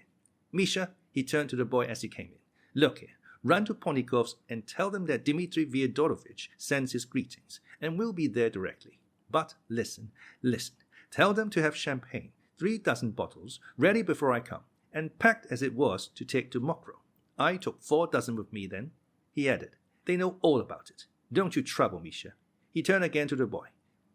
Misha, he turned to the boy as he came in. Look here, run to Portnikov's and tell them that Dmitri Fyodorovich sends his greetings, and we'll be there directly. But listen. Tell them to have champagne, 3 dozen bottles, ready before I come, and packed as it was to take to Mokrow. I took 4 dozen with me then, he added. They know all about it. Don't you trouble, Misha. He turned again to the boy.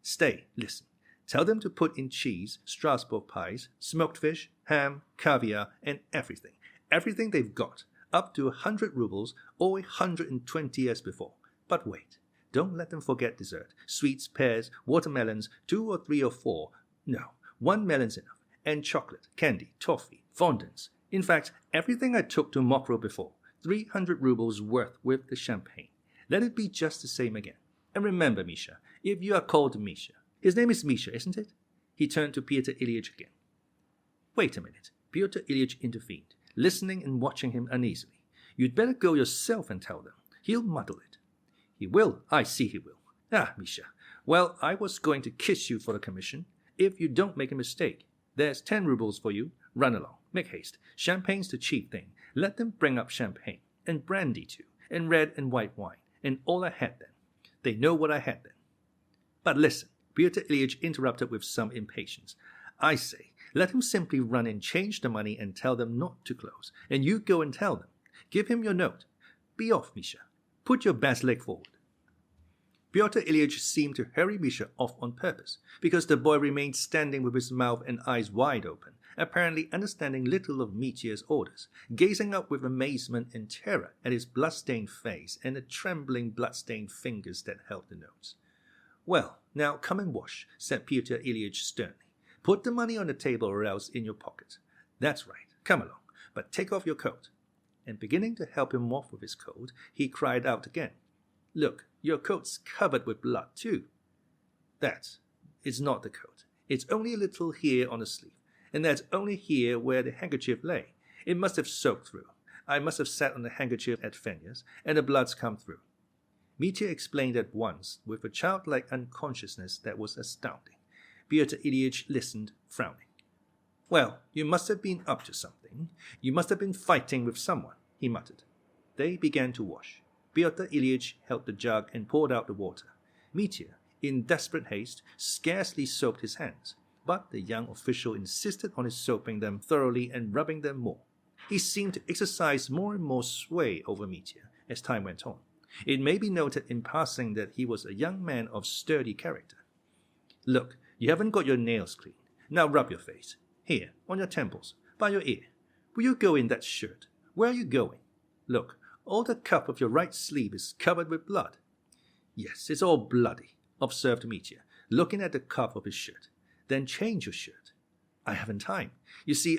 Stay, listen. Tell them to put in cheese, Strasbourg pies, smoked fish, ham, caviar, and everything. Everything they've got, up to 100 rubles or 120 as before. But wait, don't let them forget dessert, sweets, pears, watermelons, 2 or 3 or 4. No, 1 melon's enough, and chocolate, candy, toffee, fondants. In fact, everything I took to Mokrow before, 300 rubles worth with the champagne. Let it be just the same again. And remember, Misha, if you are called Misha, his name is Misha, isn't it? He turned to Pyotr Ilyitch again. Wait a minute, Pyotr Ilyitch intervened, listening and watching him uneasily. You'd better go yourself and tell them. He'll muddle it. He will, I see he will. Ah, Misha, well, I was going to kiss you for the commission. If you don't make a mistake, there's 10 rubles for you. Run along, make haste. Champagne's the chief thing. Let them bring up champagne, and brandy too, and red and white wine, and all I had then. They know what I had then. But listen, Pyotr Ilyitch interrupted with some impatience. I say, let him simply run and change the money and tell them not to close, and you go and tell them. Give him your note. Be off, Misha. Put your best leg forward. Pyotr Ilyitch seemed to hurry Misha off on purpose, because the boy remained standing with his mouth and eyes wide open, apparently understanding little of Mitya's orders, gazing up with amazement and terror at his blood-stained face and the trembling blood-stained fingers that held the notes. Well, now come and wash, said Pyotr Ilyitch sternly. Put the money on the table or else in your pocket. That's right. Come along, but take off your coat. And beginning to help him off with his coat, he cried out again. Look, your coat's covered with blood too. It's not the coat. It's only a little here on the sleeve, and that's only here where the handkerchief lay. It must have soaked through. I must have sat on the handkerchief at Fenya's, and the blood's come through. Mitya explained at once, with a childlike unconsciousness that was astounding. Pyotr Ilyitch listened, frowning. Well, you must have been up to something. You must have been fighting with someone, he muttered. They began to wash. Pyotr Ilyitch held the jug and poured out the water. Mitya, in desperate haste, scarcely soaped his hands, but the young official insisted on his soaping them thoroughly and rubbing them more. He seemed to exercise more and more sway over Mitya as time went on. It may be noted in passing that he was a young man of sturdy character. Look, you haven't got your nails clean. Now rub your face. Here, on your temples, by your ear. Will you go in that shirt? Where are you going? Look, all the cuff of your right sleeve is covered with blood. Yes, it's all bloody, observed Mitya, looking at the cuff of his shirt. Then change your shirt. I haven't time. You see,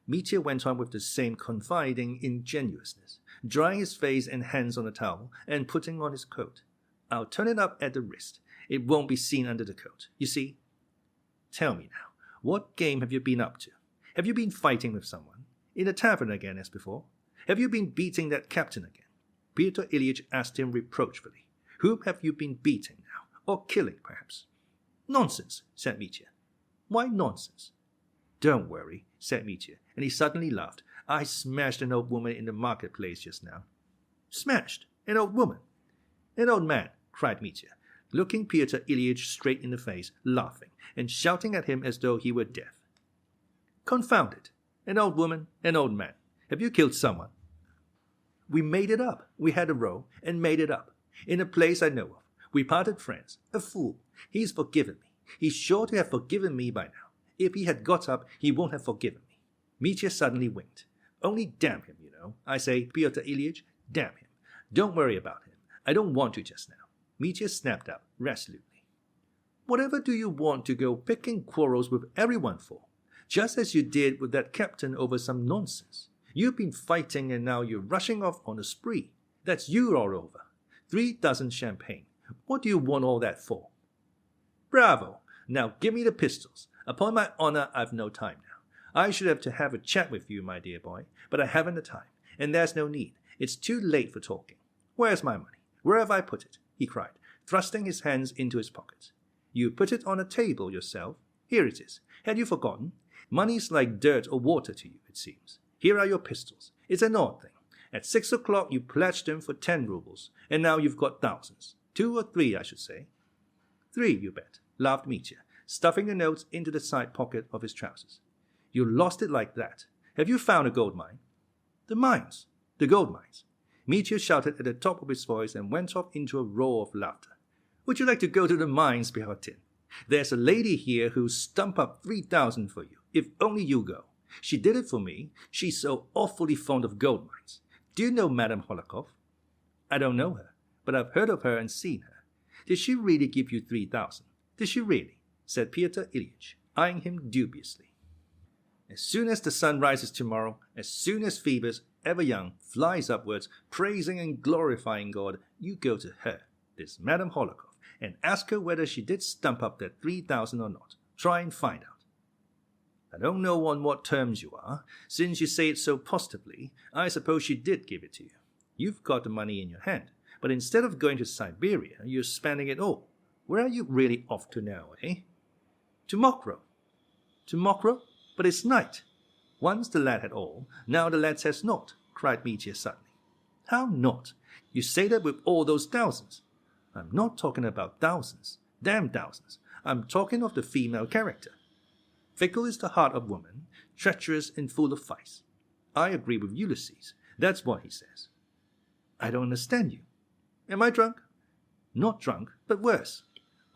Mitya went on with the same confiding ingenuousness, drying his face and hands on the towel and putting on his coat. I'll turn it up at the wrist. It won't be seen under the coat. You see? Tell me now, what game have you been up to? Have you been fighting with someone? In the tavern again as before? Have you been beating that captain again? Pyotr Ilyitch asked him reproachfully. Whom have you been beating now? or killing, perhaps. Nonsense, said Mitya. Why nonsense? Don't worry, said Mitya, and he suddenly laughed. I smashed an old woman in the marketplace just now. Smashed? An old woman? An old man, cried Mitya, looking Pyotr Ilyitch straight in the face, laughing, and shouting at him as though he were deaf. Confound it! An old woman, an old man. Have you killed someone? We made it up. We had a row and made it up. In a place I know of. We parted friends. A fool. He's forgiven me. He's sure to have forgiven me by now. If he had got up, he won't have forgiven me. Mitya suddenly winked. Only damn him, you know. I say, Pyotr Ilyitch, damn him. Don't worry about him. I don't want to just now. Mitya snapped up resolutely. Whatever do you want to go picking quarrels with everyone for? Just as you did with that captain over some nonsense. You've been fighting and now you're rushing off on a spree. That's you all over. 3 dozen champagne. What do you want all that for? Bravo! Now give me the pistols. Upon my honor, I've no time now. I should have to have a chat with you, my dear boy, but I haven't the time, and there's no need. It's too late for talking. Where's my money? Where have I put it? He cried, thrusting his hands into his pockets. You put it on a table yourself. Here it is. Had you forgotten? Money's like dirt or water to you, it seems. Here are your pistols. It's an odd thing. At 6 o'clock you pledged them for 10 roubles, and now you've got thousands. 2 or 3, I should say. 3, you bet, laughed Mitya, stuffing the notes into the side pocket of his trousers. You lost it like that. Have you found a gold mine? The mines. The gold mines. Mitya shouted at the top of his voice and went off into a roar of laughter. Would you like to go to the mines, Pihotin? There's a lady here who'll stump up 3,000 for you, if only you go. She did it for me. She's so awfully fond of gold mines. Do you know Madame Hohlakov? I don't know her, but I've heard of her and seen her. Did she really give you 3,000? Did she really? Said Pyotr Ilyitch, eyeing him dubiously. As soon as the sun rises tomorrow, as soon as Phoebus, ever young, flies upwards, praising and glorifying God, you go to her, this Madame Hohlakov, and ask her whether she did stump up that 3,000 or not. Try and find out. I don't know on what terms you are. Since you say it so positively, I suppose she did give it to you. You've got the money in your hand, but instead of going to Siberia, you're spending it all. Where are you really off to now, eh? To Mokrow. To Mokrow? But it's night. Once the lad had all, now the lad says not, cried Mitya suddenly. How not? You say that with all those thousands. I'm not talking about thousands. Damn thousands. I'm talking of the female character. Fickle is the heart of woman, treacherous and full of vice. I agree with Ulysses. That's what he says. I don't understand you. Am I drunk? Not drunk, but worse.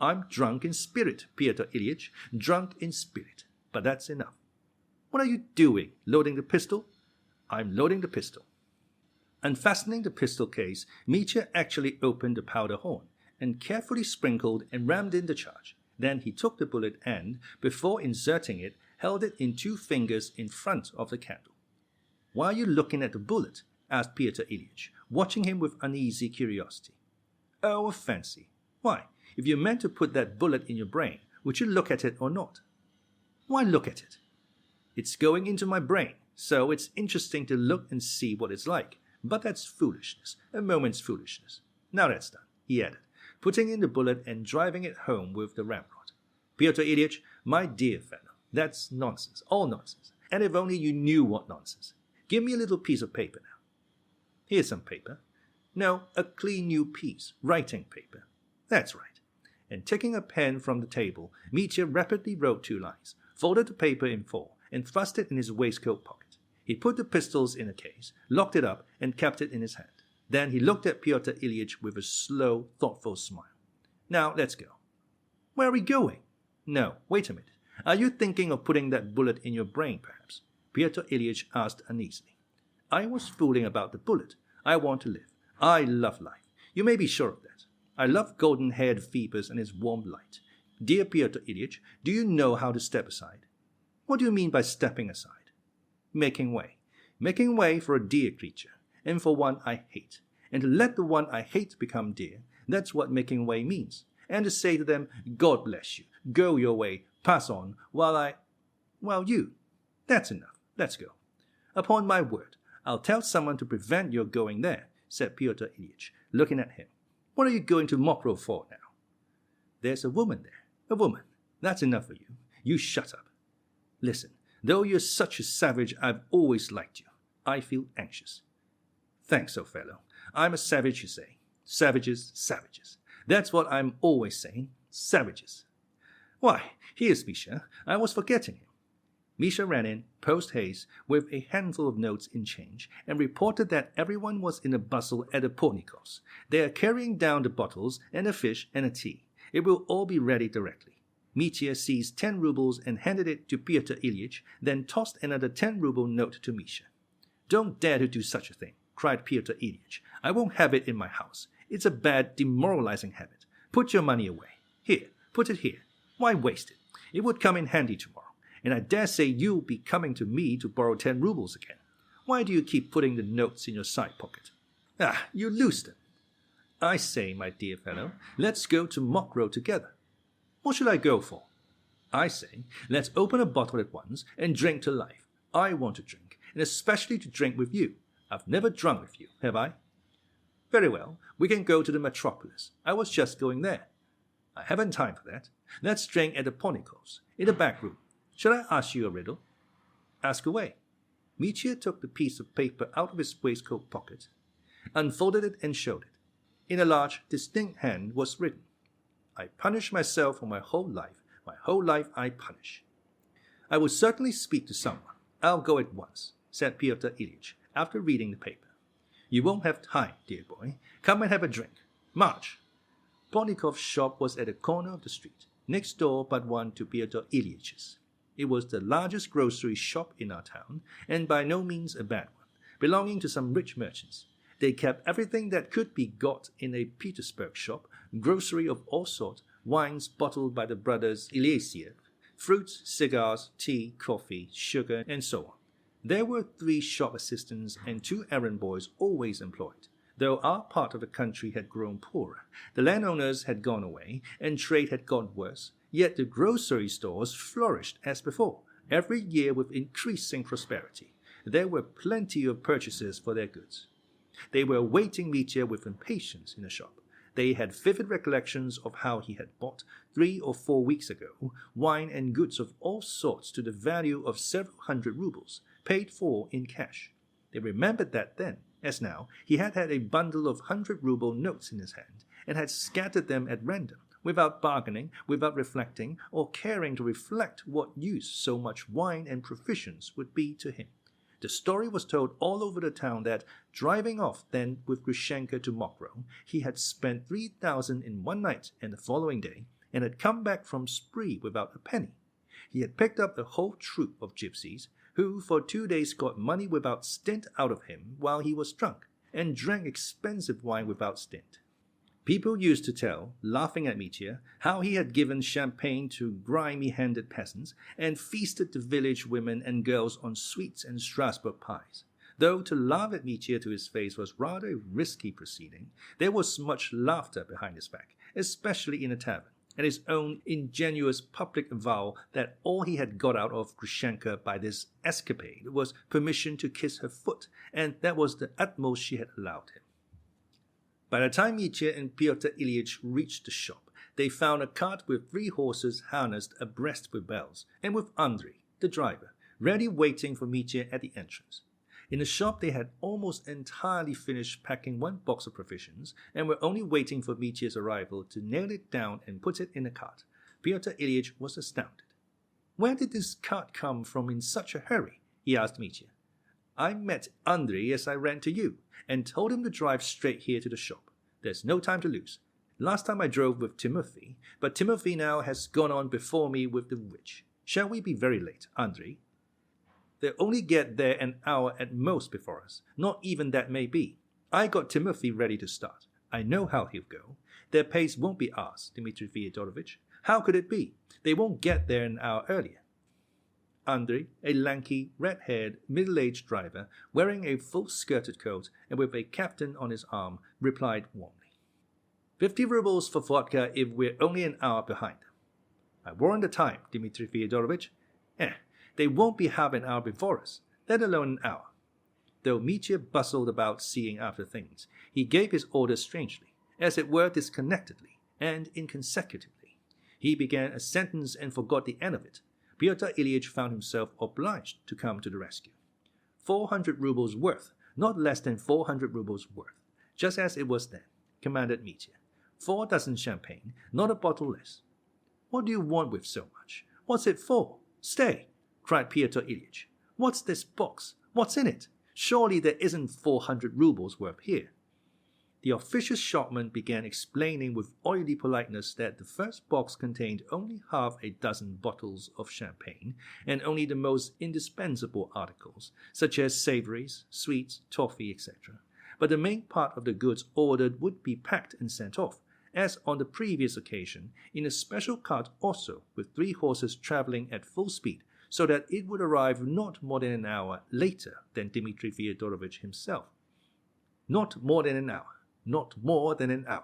I'm drunk in spirit, Pyotr Ilyitch, drunk in spirit. But that's enough. What are you doing? Loading the pistol? I'm loading the pistol. Unfastening the pistol case, Mitya actually opened the powder horn and carefully sprinkled and rammed in the charge. Then he took the bullet and, before inserting it, held it in 2 fingers in front of the candle. Why are you looking at the bullet? Asked Pyotr Ilyitch, watching him with uneasy curiosity. Oh, a fancy. Why, if you meant to put that bullet in your brain, would you look at it or not? Why look at it? It's going into my brain, so it's interesting to look and see what it's like. But that's foolishness, a moment's foolishness. Now that's done, he added, putting in the bullet and driving it home with the ramrod. Pyotr Ilyitch, my dear fellow, that's nonsense, all nonsense. And if only you knew what nonsense. Give me a little piece of paper now. Here's some paper. No, a clean new piece, writing paper. That's right. And taking a pen from the table, Mitya rapidly wrote 2 lines, folded the paper in 4, and thrust it in his waistcoat pocket. He put the pistols in a case, locked it up, and kept it in his hand. Then he looked at Pyotr Ilyitch with a slow, thoughtful smile. Now, let's go. Where are we going? No, wait a minute. Are you thinking of putting that bullet in your brain, perhaps? Pyotr Ilyitch asked uneasily. I was fooling about the bullet. I want to live. I love life. You may be sure of that. I love golden-haired Phoebus and his warm light. Dear Pyotr Ilyitch, do you know how to step aside? What do you mean by stepping aside? Making way. Making way for a dear creature, and for one I hate. And to let the one I hate become dear, that's what making way means. And to say to them, God bless you, go your way, pass on, while you. That's enough. Let's go. Upon my word, I'll tell someone to prevent your going there, said Pyotr Ilyitch, looking at him. What are you going to Mokrow for now? There's a woman there. A woman. That's enough for you. You shut up. Listen, though you're such a savage, I've always liked you. I feel anxious. Thanks, old fellow. I'm a savage, you say. Savages, savages. That's what I'm always saying. Savages. Why, here's Misha. I was forgetting him. Misha ran in, post-haste, with a handful of notes in change, and reported that everyone was in a bustle at the Pornikovs. They are carrying down the bottles and a fish and a tea. It will all be ready directly. Mitya seized 10 rubles and handed it to Pyotr Ilyich, then tossed another 10-ruble note to Misha. Don't dare to do such a thing, cried Pyotr Ilyich. I won't have it in my house. It's a bad, demoralizing habit. Put your money away. Here, put it here. Why waste it? It would come in handy tomorrow, and I dare say you'll be coming to me to borrow 10 rubles again. Why do you keep putting the notes in your side pocket? Ah, you lose them. I say, my dear fellow, let's go to Mokrow together. What should I go for? I say, let's open a bottle at once and drink to life. I want to drink, and especially to drink with you. I've never drunk with you, have I? Very well, we can go to the metropolis. I was just going there. I haven't time for that. Let's drink at the Pornikovs, in the back room. Shall I ask you a riddle? Ask away. Mitya took the piece of paper out of his waistcoat pocket, unfolded it and showed it. In a large, distinct hand was written, I punish myself for my whole life I punish. I will certainly speak to someone. I'll go at once, said Pyotr Ilyich, after reading the paper. You won't have time, dear boy. Come and have a drink. March. Pornikov's shop was at the corner of the street, next door but one to Pyotr Ilyitch's. It was the largest grocery shop in our town, and by no means a bad one, belonging to some rich merchants. They kept everything that could be got in a Petersburg shop, grocery of all sorts, wines bottled by the brothers Ilyasiev, fruits, cigars, tea, coffee, sugar, and so on. There were 3 shop assistants and 2 errand boys always employed. Though our part of the country had grown poorer, the landowners had gone away, and trade had got worse, yet the grocery stores flourished as before, every year with increasing prosperity. There were plenty of purchasers for their goods. They were awaiting Mitya with impatience in the shop. They had vivid recollections of how he had bought, 3 or 4 weeks ago, wine and goods of all sorts to the value of several hundred rubles, paid for in cash. They remembered that then, as now, he had had a bundle of 100-ruble notes in his hand, and had scattered them at random, without bargaining, without reflecting, or caring to reflect what use so much wine and provisions would be to him. The story was told all over the town that, driving off then with Grushenka to Mokrow, he had spent 3,000 in one night and the following day, and had come back from spree without a penny. He had picked up the whole troop of gypsies, who for 2 days got money without stint out of him while he was drunk, and drank expensive wine without stint. People used to tell, laughing at Mitya, how he had given champagne to grimy-handed peasants, and feasted the village women and girls on sweets and Strasbourg pies. Though to laugh at Mitya to his face was rather a risky proceeding, there was much laughter behind his back, especially in a tavern, and his own ingenuous public avowal that all he had got out of Grushenka by this escapade was permission to kiss her foot, and that was the utmost she had allowed him. By the time Mitya and Pyotr Ilyich reached the shop, they found a cart with 3 horses harnessed abreast with bells, and with Andrei, the driver, ready waiting for Mitya at the entrance. In the shop they had almost entirely finished packing 1 box of provisions, and were only waiting for Mitya's arrival to nail it down and put it in the cart. Pyotr Ilyich was astounded. Where did this cart come from in such a hurry? He asked Mitya. I met Andrei as I ran to you, and told him to drive straight here to the shop. There's no time to lose. Last time I drove with Timothy, but Timothy now has gone on before me with the witch. Shall we be very late, Andrei? They'll only get there an hour at most before us. Not even that may be. I got Timothy ready to start. I know how he'll go. Their pace won't be ours, Dmitri Fyodorovich. How could it be? They won't get there an hour earlier. Andrei, a lanky, red-haired, middle-aged driver, wearing a full-skirted coat and with a captain on his arm, replied warmly. 50 rubles for vodka if we're only an hour behind them. I warrant the time, Dmitri Fyodorovich. They won't be half an hour before us, let alone an hour. Though Mitya bustled about seeing after things, he gave his orders strangely, as it were disconnectedly and inconsecutively. He began a sentence and forgot the end of it. Pyotr Ilyich found himself obliged to come to the rescue. 400 rubles worth, not less than 400 rubles worth, just as it was then, commanded Mitya. 4 dozen champagne, not a bottle less. What do you want with so much? What's it for? Stay, cried Pyotr Ilyich. What's this box? What's in it? Surely there isn't 400 rubles worth here. The officious shopman began explaining with oily politeness that the first box contained only half a dozen bottles of champagne and only the most indispensable articles, such as savories, sweets, toffee, etc. But the main part of the goods ordered would be packed and sent off, as on the previous occasion, in a special cart also, with 3 horses traveling at full speed, so that it would arrive not more than an hour later than Dmitri Fyodorovich himself. Not more than an hour. Not more than an hour.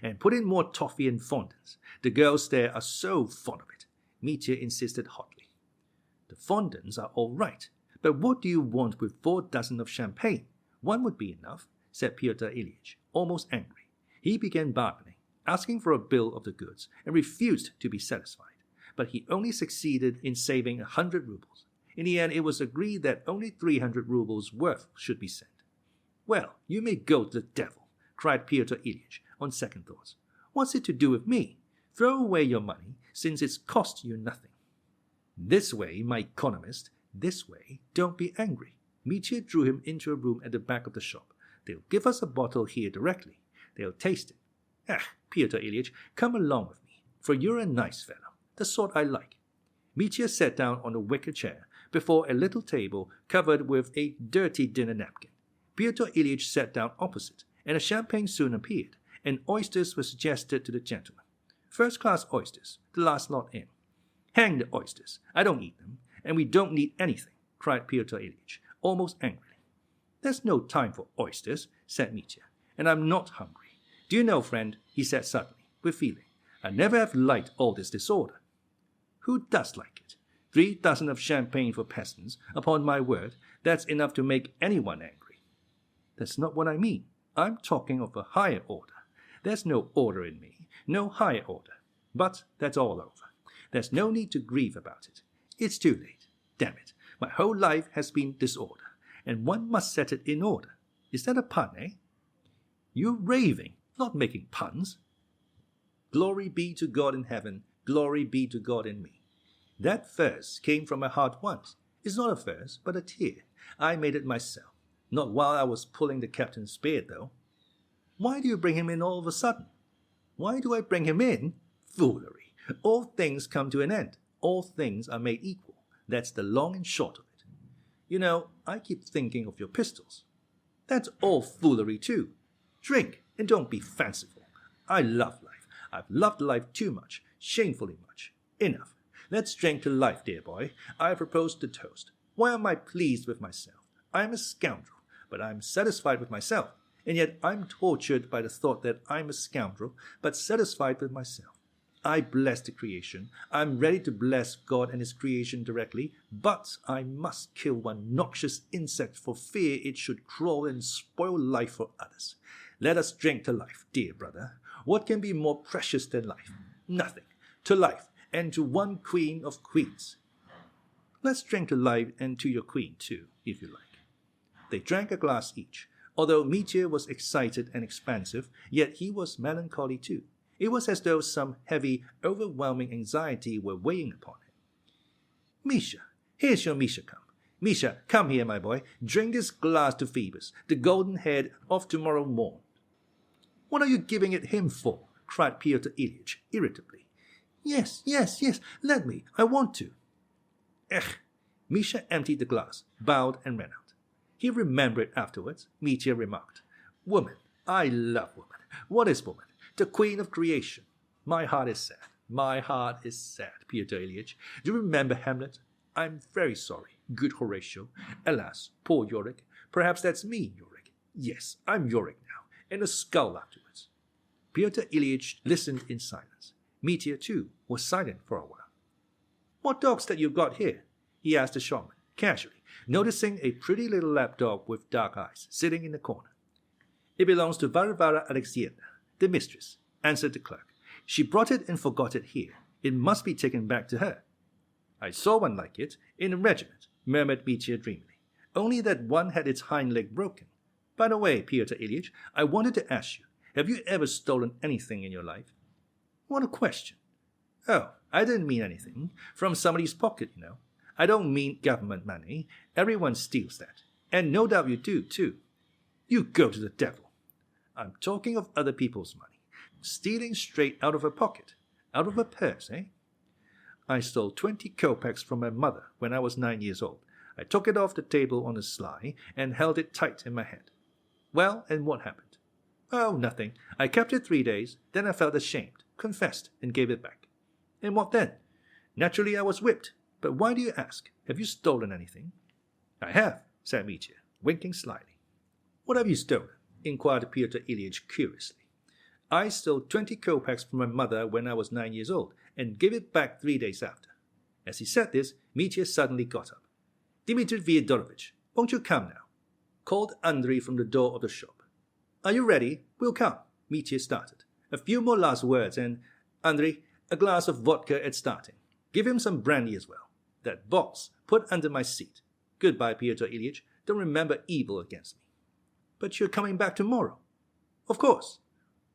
And put in more toffee and fondants. The girls there are so fond of it, Mitya insisted hotly. The fondants are all right, but what do you want with 4 dozen of champagne? 1 would be enough, said Pyotr Ilyich, almost angry. He began bargaining, asking for a bill of the goods, and refused to be satisfied. But he only succeeded in saving 100 rubles. In the end, it was agreed that only 300 rubles worth should be sent. Well, you may go to the devil, cried Pyotr Ilyich, on second thoughts. What's it to do with me? Throw away your money, since it's cost you nothing. This way, my economist, this way, don't be angry. Mitya drew him into a room at the back of the shop. They'll give us a bottle here directly. They'll taste it. Ah, Pyotr Ilyich, come along with me, for you're a nice fellow, the sort I like. Mitya sat down on a wicker chair before a little table covered with a dirty dinner napkin. Pyotr Ilyich sat down opposite, and a champagne soon appeared, and oysters were suggested to the gentleman. First-class oysters, the last lot in. Hang the oysters, I don't eat them, and we don't need anything, cried Pyotr Ilyich, almost angrily. There's no time for oysters, said Mitya, and I'm not hungry. Do you know, friend, he said suddenly, with feeling, I never have liked all this disorder. Who does like it? 3 dozen of champagne for peasants, upon my word, that's enough to make anyone angry. That's not what I mean. I'm talking of a higher order. There's no order in me, no higher order. But that's all over. There's no need to grieve about it. It's too late. Damn it, my whole life has been disorder, and one must set it in order. Is that a pun, eh? You're raving, not making puns. Glory be to God in heaven, glory be to God in me. That verse came from my heart once. It's not a verse, but a tear. I made it myself. Not while I was pulling the captain's beard, though. Why do you bring him in all of a sudden? Why do I bring him in? Foolery. All things come to an end. All things are made equal. That's the long and short of it. You know, I keep thinking of your pistols. That's all foolery, too. Drink, and don't be fanciful. I love life. I've loved life too much, shamefully much. Enough. Let's drink to life, dear boy. I propose the toast. Why am I pleased with myself? I am a scoundrel, but I am satisfied with myself, and yet I am tortured by the thought that I am a scoundrel, but satisfied with myself. I bless the creation. I am ready to bless God and His creation directly, but I must kill one noxious insect for fear it should crawl and spoil life for others. Let us drink to life, dear brother. What can be more precious than life? Nothing. To life, and to one queen of queens. Let's drink to life and to your queen, too, if you like. They drank a glass each. Although Mitya was excited and expansive, yet he was melancholy too. It was as though some heavy, overwhelming anxiety were weighing upon him. Misha, here's your Misha come. Misha, come here, my boy. Drink this glass to Phoebus, the golden head of tomorrow morn. What are you giving it him for? Cried Pyotr Ilyich, irritably. Yes, let me. I want to. Misha emptied the glass, bowed, and ran out. He remembered afterwards. Mitya remarked, Woman, I love woman. What is woman? The queen of creation. My heart is sad. My heart is sad, Pyotr Ilyich. Do you remember Hamlet? I'm very sorry, good Horatio. Alas, poor Yorick. Perhaps that's me, Yorick. Yes, I'm Yorick now, and a skull afterwards. Pyotr Ilyich listened in silence. Mitya, too, was silent for a while. What dog's that you've got here? He asked the shopman, casually, noticing a pretty little lapdog with dark eyes sitting in the corner. It belongs to Varvara Alexievna, the mistress, answered the clerk. She brought it and forgot it here. It must be taken back to her. I saw one like it in a regiment, murmured Mitya dreamily, only that one had its hind leg broken. By the way, Pyotr Ilyitch, I wanted to ask you, have you ever stolen anything in your life? What a question. Oh, I didn't mean anything. From somebody's pocket, you know. I don't mean government money. Everyone steals that. And no doubt you do, too. You go to the devil. I'm talking of other people's money. Stealing straight out of a pocket. Out of a purse, eh? I stole 20 kopecks from my mother when I was 9 years old. I took it off the table on the sly and held it tight in my hand. Well, and what happened? Oh, nothing. I kept it 3 days, then I felt ashamed, confessed, and gave it back. And what then? Naturally, I was whipped. But why do you ask? Have you stolen anything? I have, said Mitya, winking slyly. What have you stolen? Inquired Pyotr Ilyitch curiously. I stole 20 kopecks from my mother when I was 9 years old, and gave it back 3 days after. As he said this, Mitya suddenly got up. Dmitri Fyodorovich, won't you come now? Called Andrei from the door of the shop. Are you ready? We'll come. Mitya started. A few more last words, and Andrei, a glass of vodka at starting. Give him some brandy as well. That box, put under my seat. Goodbye, Pyotr Ilyitch. Don't remember evil against me. But you're coming back tomorrow. Of course.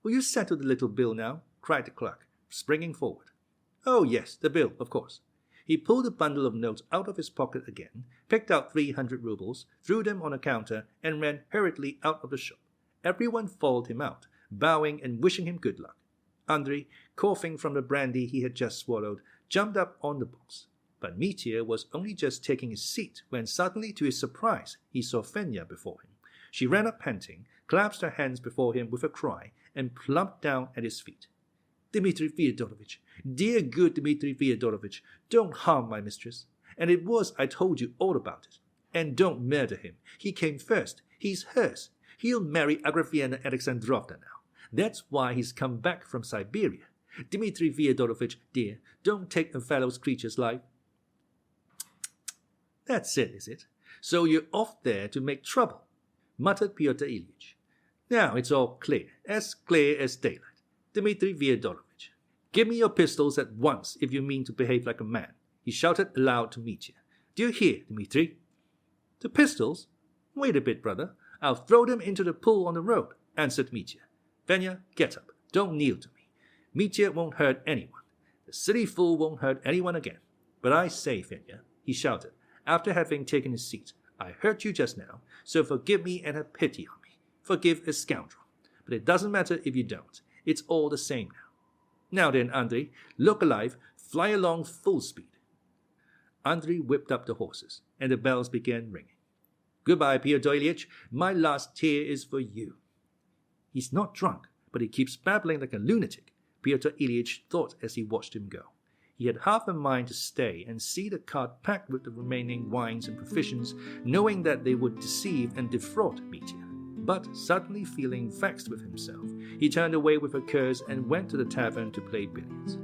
Will you settle the little bill now? Cried the clerk, springing forward. Oh, yes, the bill, of course. He pulled a bundle of notes out of his pocket again, picked out 300 roubles, threw them on a counter, and ran hurriedly out of the shop. Everyone followed him out, bowing and wishing him good luck. Andrei, coughing from the brandy he had just swallowed, jumped up on the box. But Mitya was only just taking his seat when suddenly, to his surprise, he saw Fenya before him. She ran up panting, clasped her hands before him with a cry, and plumped down at his feet. Dmitri Fyodorovich, dear good Dmitri Fyodorovich, don't harm my mistress. And it was I told you all about it. And don't murder him. He came first. He's hers. He'll marry Agrafena Alexandrovna now. That's why he's come back from Siberia. Dmitri Fyodorovich, dear, don't take a fellow creature's life. That's it, is it? So you're off there to make trouble, muttered Pyotr Ilyitch. Now it's all clear as daylight. Dmitri Fyodorovich, give me your pistols at once if you mean to behave like a man, he shouted aloud to Mitya. Do you hear, Dmitri? The pistols? Wait a bit, brother. I'll throw them into the pool on the road, answered Mitya. Fenya, get up. Don't kneel to me. Mitya won't hurt anyone. The silly fool won't hurt anyone again. But I say, Fenya, he shouted, after having taken his seat, I hurt you just now, so forgive me and have pity on me. Forgive a scoundrel. But it doesn't matter if you don't. It's all the same now. Now then, Andrei, look alive, fly along full speed. Andrei whipped up the horses, and the bells began ringing. Goodbye, Pyotr Ilyitch. My last tear is for you. He's not drunk, but he keeps babbling like a lunatic, Pyotr Ilyitch thought as he watched him go. He had half a mind to stay and see the cart packed with the remaining wines and provisions, knowing that they would deceive and defraud Mitya. But suddenly feeling vexed with himself, he turned away with a curse and went to the tavern to play billiards.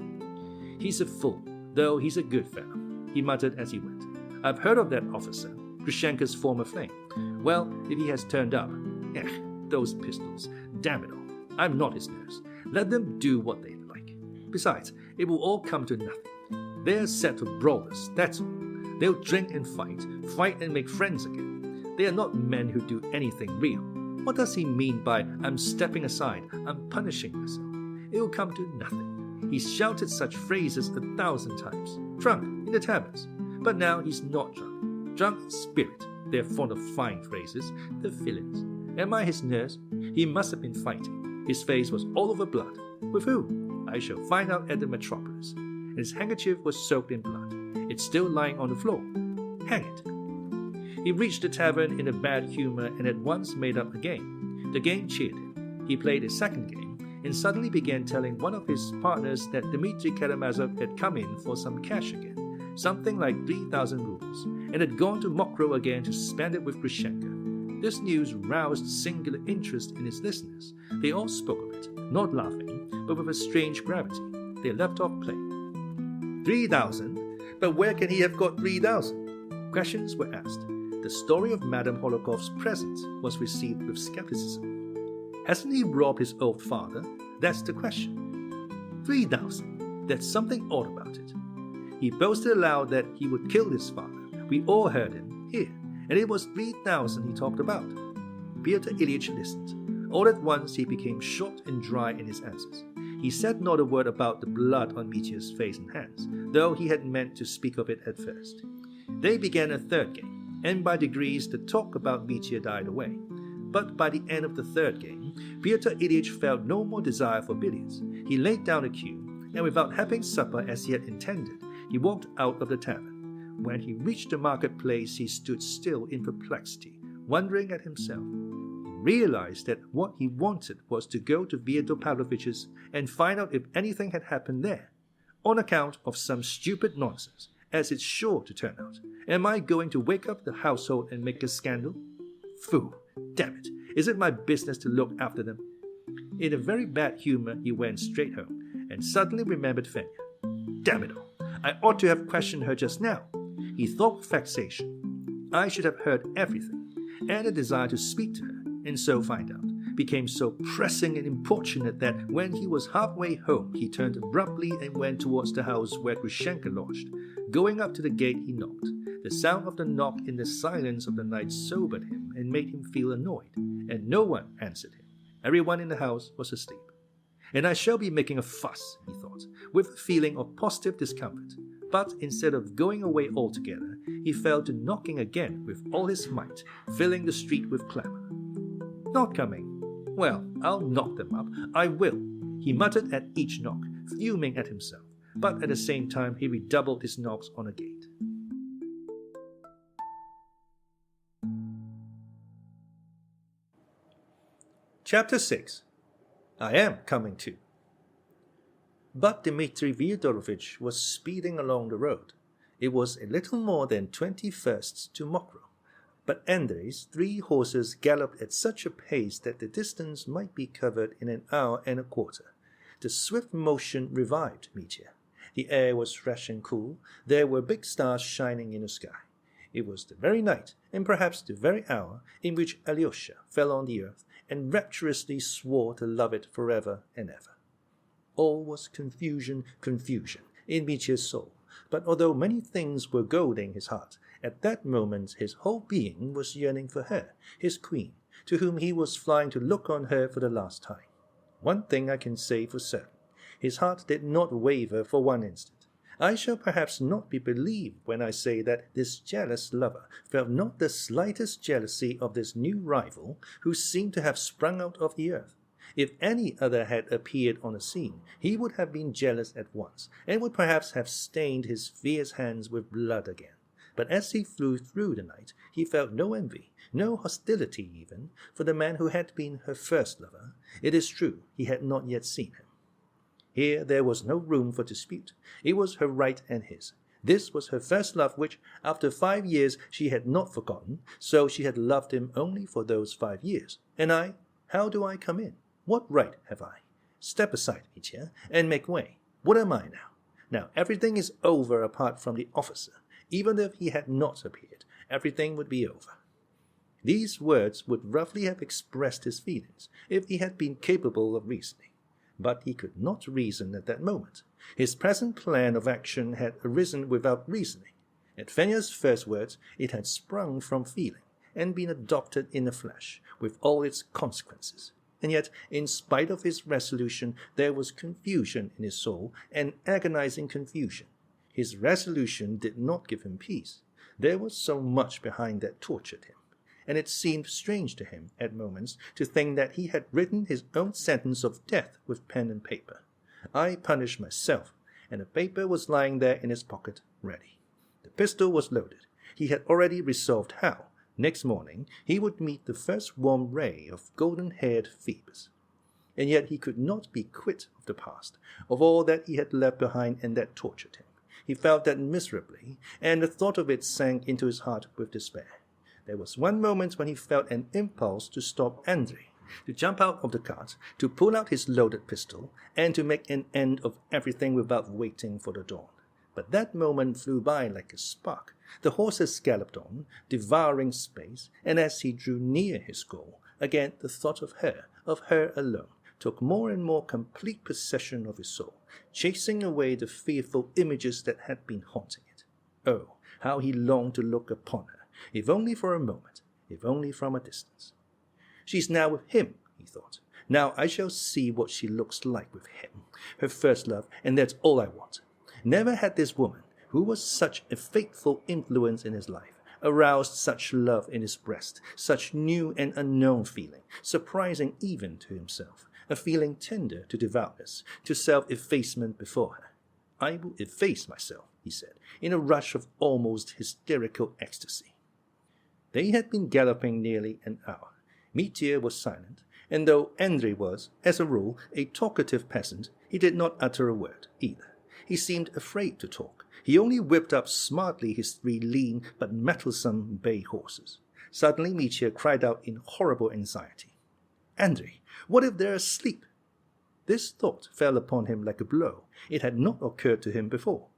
He's a fool, though he's a good fellow, he muttered as he went. I've heard of that officer, Grushenka's former flame. Well, if he has turned up, those pistols, damn it all. I'm not his nurse. Let them do what they like. Besides, it will all come to nothing. They're set of brawlers, that's all. They'll drink and fight and make friends again. They are not men who do anything real. What does he mean by, I'm stepping aside, I'm punishing myself? It will come to nothing. He's shouted such phrases 1,000 times. Drunk, in the taverns. But now he's not drunk. Drunk in spirit. They're fond of fine phrases, the villains. Am I his nurse? He must have been fighting. His face was all over blood. With who? I shall find out at the metropolis. And his handkerchief was soaked in blood. It's still lying on the floor. Hang it. He reached the tavern in a bad humor and at once made up a game. The game cheered him. He played a second game and suddenly began telling one of his partners that Dmitri Karamazov had come in for some cash again, something like 3,000 roubles, and had gone to Mokrow again to spend it with Grushenka. This news roused singular interest in his listeners. They all spoke of it, not laughing, but with a strange gravity. They left off playing. 3,000? But where can he have got 3,000? Questions were asked. The story of Madame Hohlakov's present was received with skepticism. Hasn't he robbed his old father? That's the question. 3,000. There's something odd about it. He boasted aloud that he would kill his father. We all heard him here, and it was 3,000 he talked about. Pyotr Ilyich listened. All at once he became short and dry in his answers. He said not a word about the blood on Mitya's face and hands, though he had meant to speak of it at first. They began a third game, and by degrees the talk about Mitya died away. But by the end of the third game, Pyotr Ilyich felt no more desire for billiards. He laid down a cue, and without having supper as he had intended, he walked out of the tavern. When he reached the marketplace, he stood still in perplexity, wondering at himself. He realized that what he wanted was to go to Fyodor Pavlovich's and find out if anything had happened there. On account of some stupid nonsense, as it's sure to turn out. Am I going to wake up the household and make a scandal? Phoo! Damn it! Is it my business to look after them? In a very bad humor, he went straight home, and suddenly remembered Fenya. Damn it all! I ought to have questioned her just now. He thought with vexation. I should have heard everything, and a desire to speak to her, and so find out, became so pressing and importunate that when he was halfway home, he turned abruptly and went towards the house where Grushenka lodged. Going up to the gate, he knocked. The sound of the knock in the silence of the night sobered him and made him feel annoyed, and no one answered him. Everyone in the house was asleep. And I shall be making a fuss, he thought, with a feeling of positive discomfort. But instead of going away altogether, he fell to knocking again with all his might, filling the street with clamor. Not coming. Well, I'll knock them up. I will, he muttered at each knock, fuming at himself. But at the same time he redoubled his knocks on a gate. Chapter 6. I am coming too. But Dmitri Fyodorovich was speeding along the road. It was a little more than 20 versts to Mokrow, but Andrei's 3 horses galloped at such a pace that the distance might be covered in an hour and a quarter. The swift motion revived Mitya. The air was fresh and cool. There were big stars shining in the sky. It was the very night, and perhaps the very hour, in which Alyosha fell on the earth and rapturously swore to love it forever and ever. All was confusion, confusion, in Mitya's soul. But although many things were goading his heart, at that moment his whole being was yearning for her, his queen, to whom he was flying to look on her for the last time. One thing I can say for certain. His heart did not waver for one instant. I shall perhaps not be believed when I say that this jealous lover felt not the slightest jealousy of this new rival who seemed to have sprung out of the earth. If any other had appeared on the scene, he would have been jealous at once, and would perhaps have stained his fierce hands with blood again. But as he flew through the night, he felt no envy, no hostility even, for the man who had been her first lover. It is true, he had not yet seen him. Here there was no room for dispute. It was her right and his. This was her first love which, after 5 years, she had not forgotten, so she had loved him only for those 5 years. And I, how do I come in? What right have I? Step aside, Mitya, and make way. What am I now? Now everything is over apart from the officer. Even if he had not appeared, everything would be over. These words would roughly have expressed his feelings, if he had been capable of reasoning. But he could not reason at that moment. His present plan of action had arisen without reasoning. At Fenya's first words, it had sprung from feeling, and been adopted in the flesh, with all its consequences. And yet, in spite of his resolution, there was confusion in his soul, an agonizing confusion. His resolution did not give him peace. There was so much behind that tortured him. And it seemed strange to him at moments to think that he had written his own sentence of death with pen and paper. I punished myself, and the paper was lying there in his pocket, ready. The pistol was loaded. He had already resolved how, next morning, he would meet the first warm ray of golden-haired Phoebus. And yet he could not be quit of the past, of all that he had left behind and that tortured him. He felt that miserably, and the thought of it sank into his heart with despair. There was one moment when he felt an impulse to stop Andrei, to jump out of the cart, to pull out his loaded pistol, and to make an end of everything without waiting for the dawn. But that moment flew by like a spark. The horses galloped on, devouring space, and as he drew near his goal, again the thought of her alone, took more and more complete possession of his soul, chasing away the fearful images that had been haunting it. Oh, how he longed to look upon her, if only for a moment, if only from a distance. She's now with him, he thought. Now I shall see what she looks like with him, her first love, and that's all I want. Never had this woman, who was such a fateful influence in his life, aroused such love in his breast, such new and unknown feeling, surprising even to himself, a feeling tender to devoutness, to self-effacement before her. I will efface myself, he said, in a rush of almost hysterical ecstasy. They had been galloping nearly an hour. Mitya was silent, and though Andrei was, as a rule, a talkative peasant, he did not utter a word either. He seemed afraid to talk. He only whipped up smartly his 3 lean but mettlesome bay horses. Suddenly Mitya cried out in horrible anxiety, "Andrei, what if they're asleep?" This thought fell upon him like a blow. It had not occurred to him before.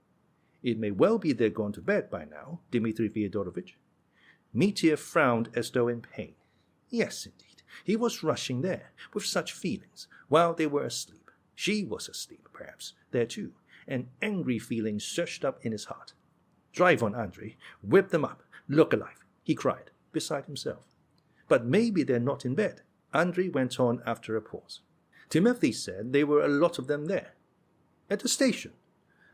"It may well be they're gone to bed by now, Dmitri Fyodorovitch." Mitya frowned as though in pain. Yes, indeed, he was rushing there, with such feelings, while they were asleep. She was asleep, perhaps, there too. An angry feeling surged up in his heart. "Drive on, Andrei. Whip them up. Look alive," he cried, beside himself. "But maybe they're not in bed," Andrei went on after a pause. "Timothy said there were a lot of them there." "At the station?"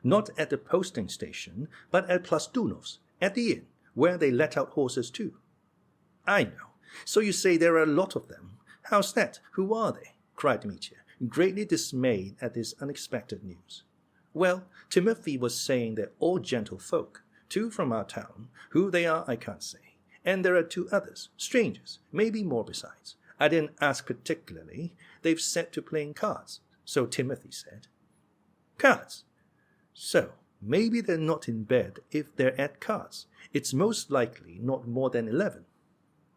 "Not at the posting station, but at Plastunov's, at the inn, where they let out horses too." "I know. So you say there are a lot of them. How's that? Who are they?" cried Mitya, greatly dismayed at this unexpected news. "Well, Timothy was saying they're all gentlefolk, 2 from our town. Who they are I can't say. And there are 2 others, strangers, maybe more besides. I didn't ask particularly. They've set to playing cards, so Timothy said." "Cards? So, maybe they're not in bed if they're at cards. It's most likely not more than 11.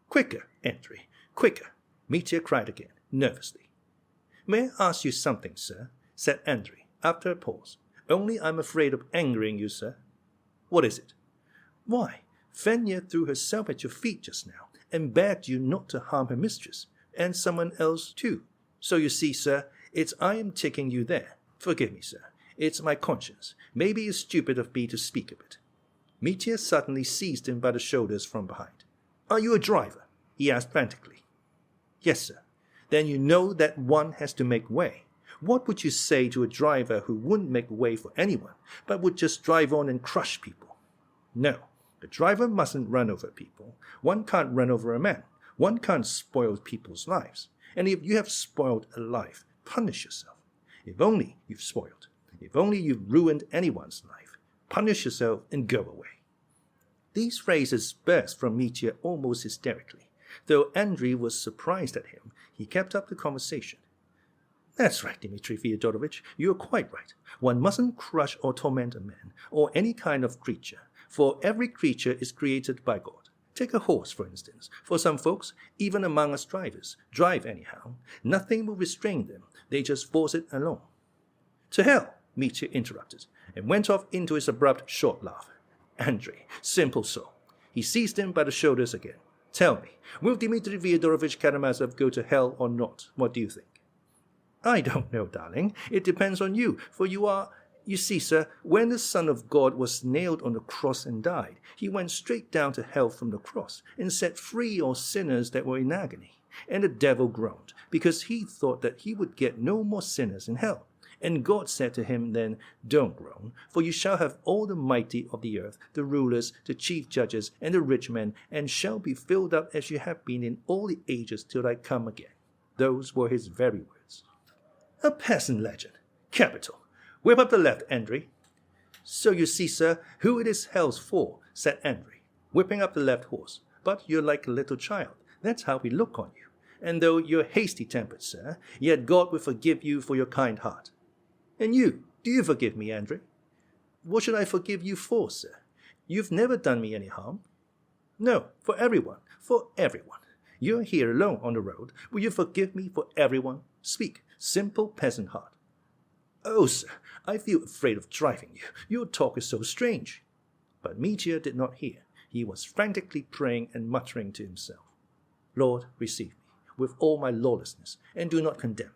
"Quicker, Andrei, quicker," Mitya cried again, nervously. "May I ask you something, sir?" said Andrei, after a pause. "Only I'm afraid of angering you, sir." "What is it?" "Why, Fenya threw herself at your feet just now, and begged you not to harm her mistress, and someone else too. So you see, sir, it's I am taking you there. Forgive me, sir. It's my conscience. Maybe it's stupid of me to speak of it." Mitya suddenly seized him by the shoulders from behind. "Are you a driver?" he asked frantically. "Yes, sir." "Then you know that one has to make way. What would you say to a driver who wouldn't make way for anyone, but would just drive on and crush people?" "No, a driver mustn't run over people. One can't run over a man. One can't spoil people's lives. And if you have spoiled a life, punish yourself. If only you've spoiled, if only you've ruined anyone's life, punish yourself and go away." These phrases burst from Mitya almost hysterically. Though Andrei was surprised at him, he kept up the conversation. "That's right, Dmitri Fyodorovitch, you're quite right. One mustn't crush or torment a man, or any kind of creature, for every creature is created by God. Take a horse, for instance. For some folks, even among us drivers, drive anyhow. Nothing will restrain them. They just force it along." "To hell," Mitya interrupted, and went off into his abrupt, short laugh. Andrei, simple soul. He seized him by the shoulders again. "Tell me, will Dmitri Fyodorovitch Karamazov go to hell or not? What do you think?" "I don't know, darling. It depends on you, for you see, sir, when the Son of God was nailed on the cross and died, he went straight down to hell from the cross and set free all sinners that were in agony. And the devil groaned, because he thought that he would get no more sinners in hell. And God said to him then, 'Don't groan, for you shall have all the mighty of the earth, the rulers, the chief judges, and the rich men, and shall be filled up as you have been in all the ages till I come again.' Those were his very words." "A peasant legend. Capital. Whip up the left, Andrei." "So you see, sir, who it is hell's for," said Andrei, whipping up the left horse. "But you're like a little child. That's how we look on you. And though you're hasty-tempered, sir, yet God will forgive you for your kind heart." "And you, do you forgive me, Andrei?" "What should I forgive you for, sir? You've never done me any harm." "No, for everyone, for everyone. You're here alone on the road. Will you forgive me for everyone? Speak, simple peasant heart." "Oh, sir, I feel afraid of driving you. Your talk is so strange." But Mitya did not hear. He was frantically praying and muttering to himself, "Lord, receive me with all my lawlessness, and do not condemn me.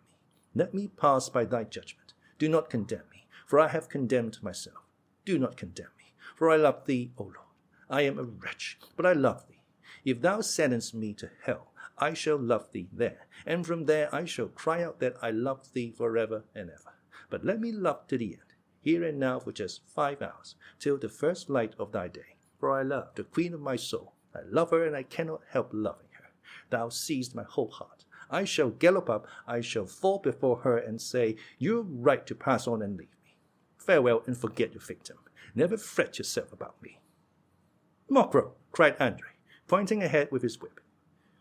Let me pass by thy judgment. Do not condemn me, for I have condemned myself. Do not condemn me, for I love thee, O Lord. I am a wretch, but I love thee. If thou sentence me to hell, I shall love thee there, and from there I shall cry out that I love thee forever and ever. But let me love to the end, here and now for just 5 hours, till the first light of thy day. For I love the queen of my soul. I love her, and I cannot help loving her. Thou seest my whole heart. I shall gallop up, I shall fall before her and say, you're right to pass on and leave me. Farewell, and forget your victim. Never fret yourself about me. Mokro, cried Andrei, pointing ahead with his whip.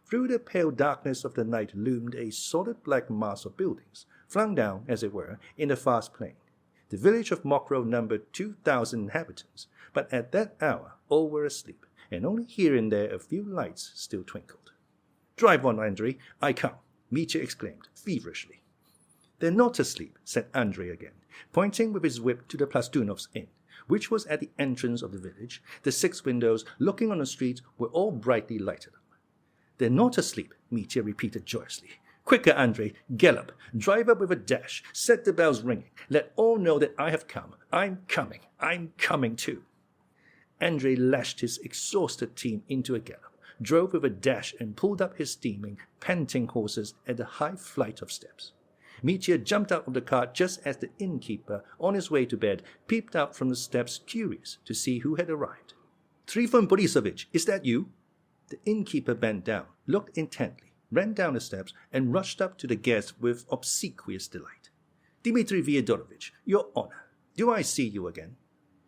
Through the pale darkness of the night loomed a solid black mass of buildings, flung down, as it were, in the vast plain. The village of Mokro numbered 2,000 inhabitants, but at that hour all were asleep, and only here and there a few lights still twinkled. Drive on, Andrei, I come, Mitya exclaimed, feverishly. They're not asleep, said Andrei again, pointing with his whip to the Plastunov's inn, which was at the entrance of the village. The 6 windows looking on the street were all brightly lighted up. They're not asleep, Mitya repeated joyously. Quicker, Andrei, gallop, drive up with a dash, set the bells ringing, let all know that I have come. I'm coming too. Andrei lashed his exhausted team into a gallop, drove with a dash, and pulled up his steaming, panting horses at a high flight of steps. Mitya jumped out of the cart just as the innkeeper, on his way to bed, peeped out from the steps, curious to see who had arrived. Trifon Borisovich, is that you? The innkeeper bent down, looked intently, ran down the steps, and rushed up to the guest with obsequious delight. Dmitri Fyodorovich, your honor, do I see you again?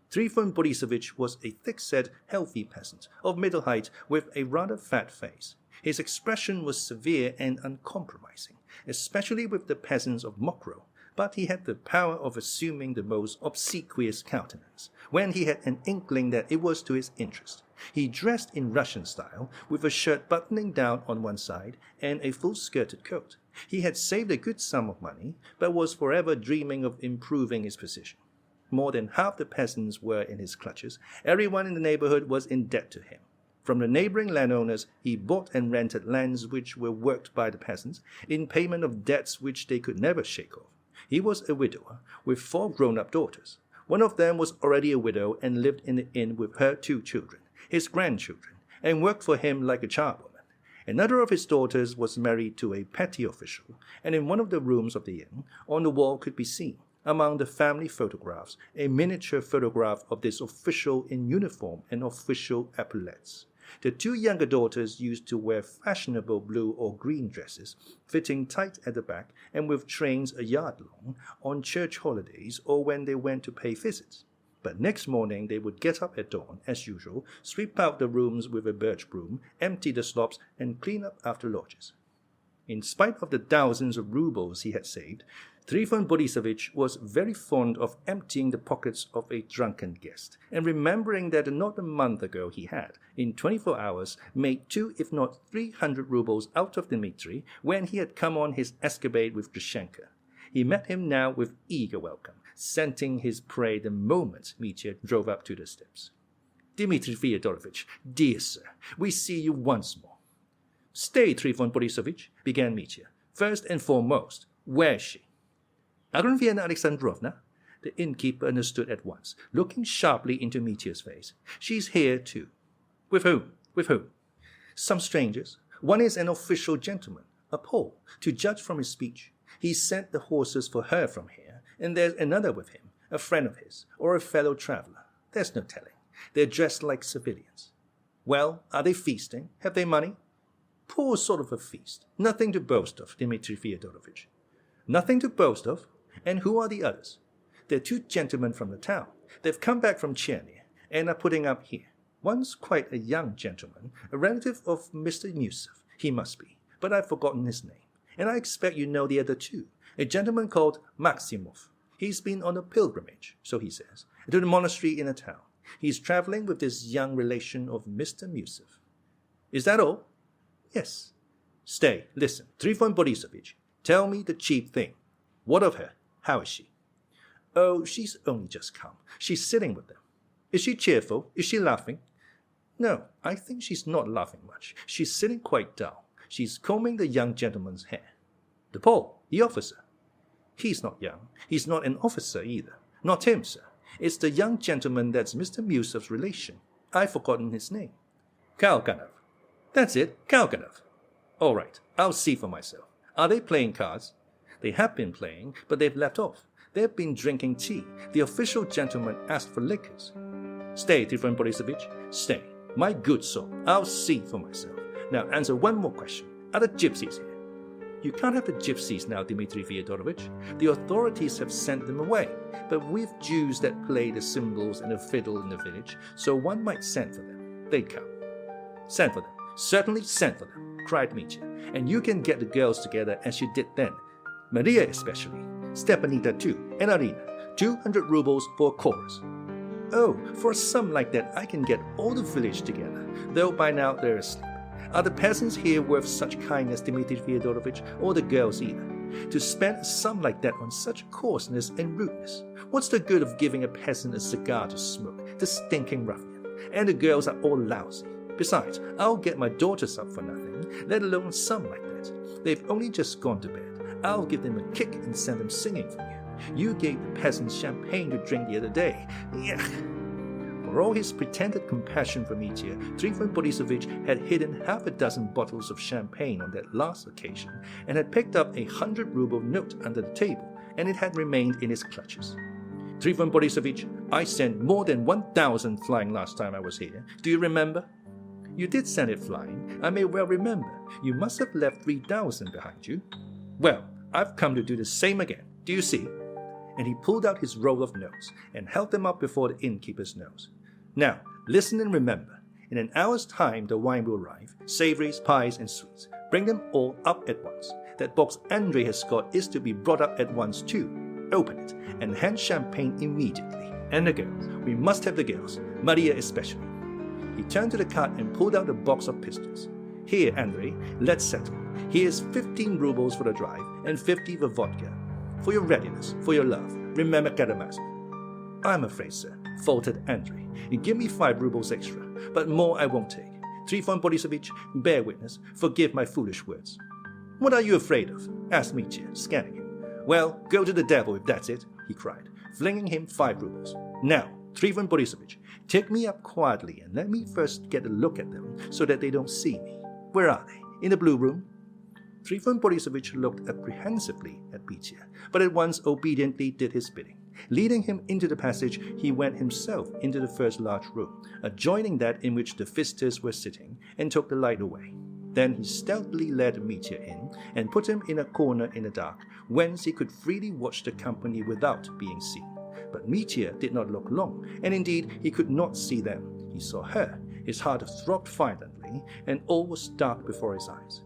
Trifon Borisovich was a thick-set, healthy peasant, of middle height, with a rather fat face. His expression was severe and uncompromising, especially with the peasants of Mokro, but he had the power of assuming the most obsequious countenance, when he had an inkling that it was to his interest. He dressed in Russian style, with a shirt buttoning down on one side and a full-skirted coat. He had saved a good sum of money, but was forever dreaming of improving his position. More than half the peasants were in his clutches. Everyone in the neighborhood was in debt to him. From the neighboring landowners, he bought and rented lands which were worked by the peasants, in payment of debts which they could never shake off. He was a widower, with 4 grown-up daughters. One of them was already a widow and lived in the inn with her 2 children, his grandchildren, and worked for him like a charwoman. Another of his daughters was married to a petty official, and in one of the rooms of the inn, on the wall could be seen, among the family photographs, a miniature photograph of this official in uniform and official epaulettes. The 2 younger daughters used to wear fashionable blue or green dresses, fitting tight at the back and with trains a yard long, on church holidays or when they went to pay visits. But next morning they would get up at dawn, as usual, sweep out the rooms with a birch broom, empty the slops, and clean up after lodgers. In spite of the thousands of roubles he had saved, Trifon Borisovich was very fond of emptying the pockets of a drunken guest, and remembering that not a month ago he had, in 24 hours, made 2 if not 300 roubles out of Dmitri when he had come on his escapade with Grushenka. He met him now with eager welcome, scenting his prey the moment Mitya drove up to the steps. Dmitri Fyodorovich, dear sir, we see you once more. Stay, Trifon Borisovich, began Mitya. First and foremost, where's she? Agrafena Alexandrovna? The innkeeper understood at once, looking sharply into Mitya's face. She's here, too. With whom? With whom? Some strangers. One is an official gentleman, a Pole, to judge from his speech. He sent the horses for her from here, and there's another with him, a friend of his, or a fellow traveler. There's no telling. They're dressed like civilians. Well, are they feasting? Have they money? Poor sort of a feast. Nothing to boast of, Dmitri Fyodorovich. Nothing to boast of? And who are the others? They're 2 gentlemen from the town. They've come back from Cherny and are putting up here. One's quite a young gentleman, a relative of Mr. Yusuf, he must be, but I've forgotten his name. And I expect you know the other 2, a gentleman called Maximov. He's been on a pilgrimage, so he says, to the monastery in the town. He's traveling with this young relation of Mr. Yusuf. Is that all? Yes. Stay, listen, Trifon Borisovich, tell me the chief thing. What of her? How is she? Oh, she's only just come. She's sitting with them. Is she cheerful? Is she laughing? No, I think she's not laughing much. She's sitting quite dull. She's combing the young gentleman's hair. The Pole, the officer. He's not young. He's not an officer either. Not him, sir. It's the young gentleman that's Mr. Musov's relation. I've forgotten his name. Kalganov. That's it, Kalganov. All right, I'll see for myself. Are they playing cards? They have been playing, but they've left off. They've been drinking tea. The official gentleman asked for liquors. Stay, Trifon Borisovich, stay. My good soul, I'll see for myself. Now answer one more question. Are the gypsies here? You can't have the gypsies now, Dmitri Fyodorovich. The authorities have sent them away. But we've Jews that play the cymbals and the fiddle in the village, so one might send for them. They'd come. Send for them. Certainly send for them, cried Mitya. And you can get the girls together as you did then. Maria especially. Stepanida too, and Arina. 200 roubles for a chorus. Oh, for a sum like that I can get all the village together, though by now they're asleep. Are the peasants here worth such kindness, Dmitri Fyodorovich, or the girls either? To spend a sum like that on such coarseness and rudeness? What's the good of giving a peasant a cigar to smoke, the stinking ruffian? And the girls are all lousy. Besides, I'll get my daughters up for nothing, let alone a sum like that. They've only just gone to bed. I'll give them a kick and send them singing for you. You gave the peasants champagne to drink the other day. Yuck! For all his pretended compassion for Mitya, Trifon Borisovich had hidden half a dozen bottles of champagne on that last occasion and had picked up a 100-ruble note under the table, and it had remained in his clutches. Trifon Borisovich, I sent more than 1,000 flying last time I was here. Do you remember? You did send it flying, I may well remember. You must have left 3,000 behind you. Well, I've come to do the same again. Do you see? And he pulled out his roll of notes and held them up before the innkeeper's nose. Now, listen and remember. In an hour's time the wine will arrive, savories, pies, and sweets. Bring them all up at once. That box Andrei has got is to be brought up at once too. Open it, and hand champagne immediately. And the girls. We must have the girls, Maria especially. He turned to the cart and pulled out a box of pistols. Here, Andrei, let's settle. Here's 15 roubles for the drive, and 50 for vodka. For your readiness, for your love. Remember Karamazov. I'm afraid, sir, faltered Andrei. You give me 5 roubles extra, but more I won't take. Trifon Borisovich, bear witness, forgive my foolish words. What are you afraid of? Asked Mitya, scanning him. Well, go to the devil if that's it, he cried, flinging him 5 roubles. Now, Trifon Borisovich, take me up quietly and let me first get a look at them so that they don't see me. Where are they? In the blue room? Trifon Borisovich looked apprehensively at Mitya, but at once obediently did his bidding. Leading him into the passage, he went himself into the first large room, adjoining that in which the visitors were sitting, and took the light away. Then he stealthily led Mitya in, and put him in a corner in the dark, whence he could freely watch the company without being seen. But Mitya did not look long, and indeed he could not see them. He saw her. His heart throbbed violently, and all was dark before his eyes.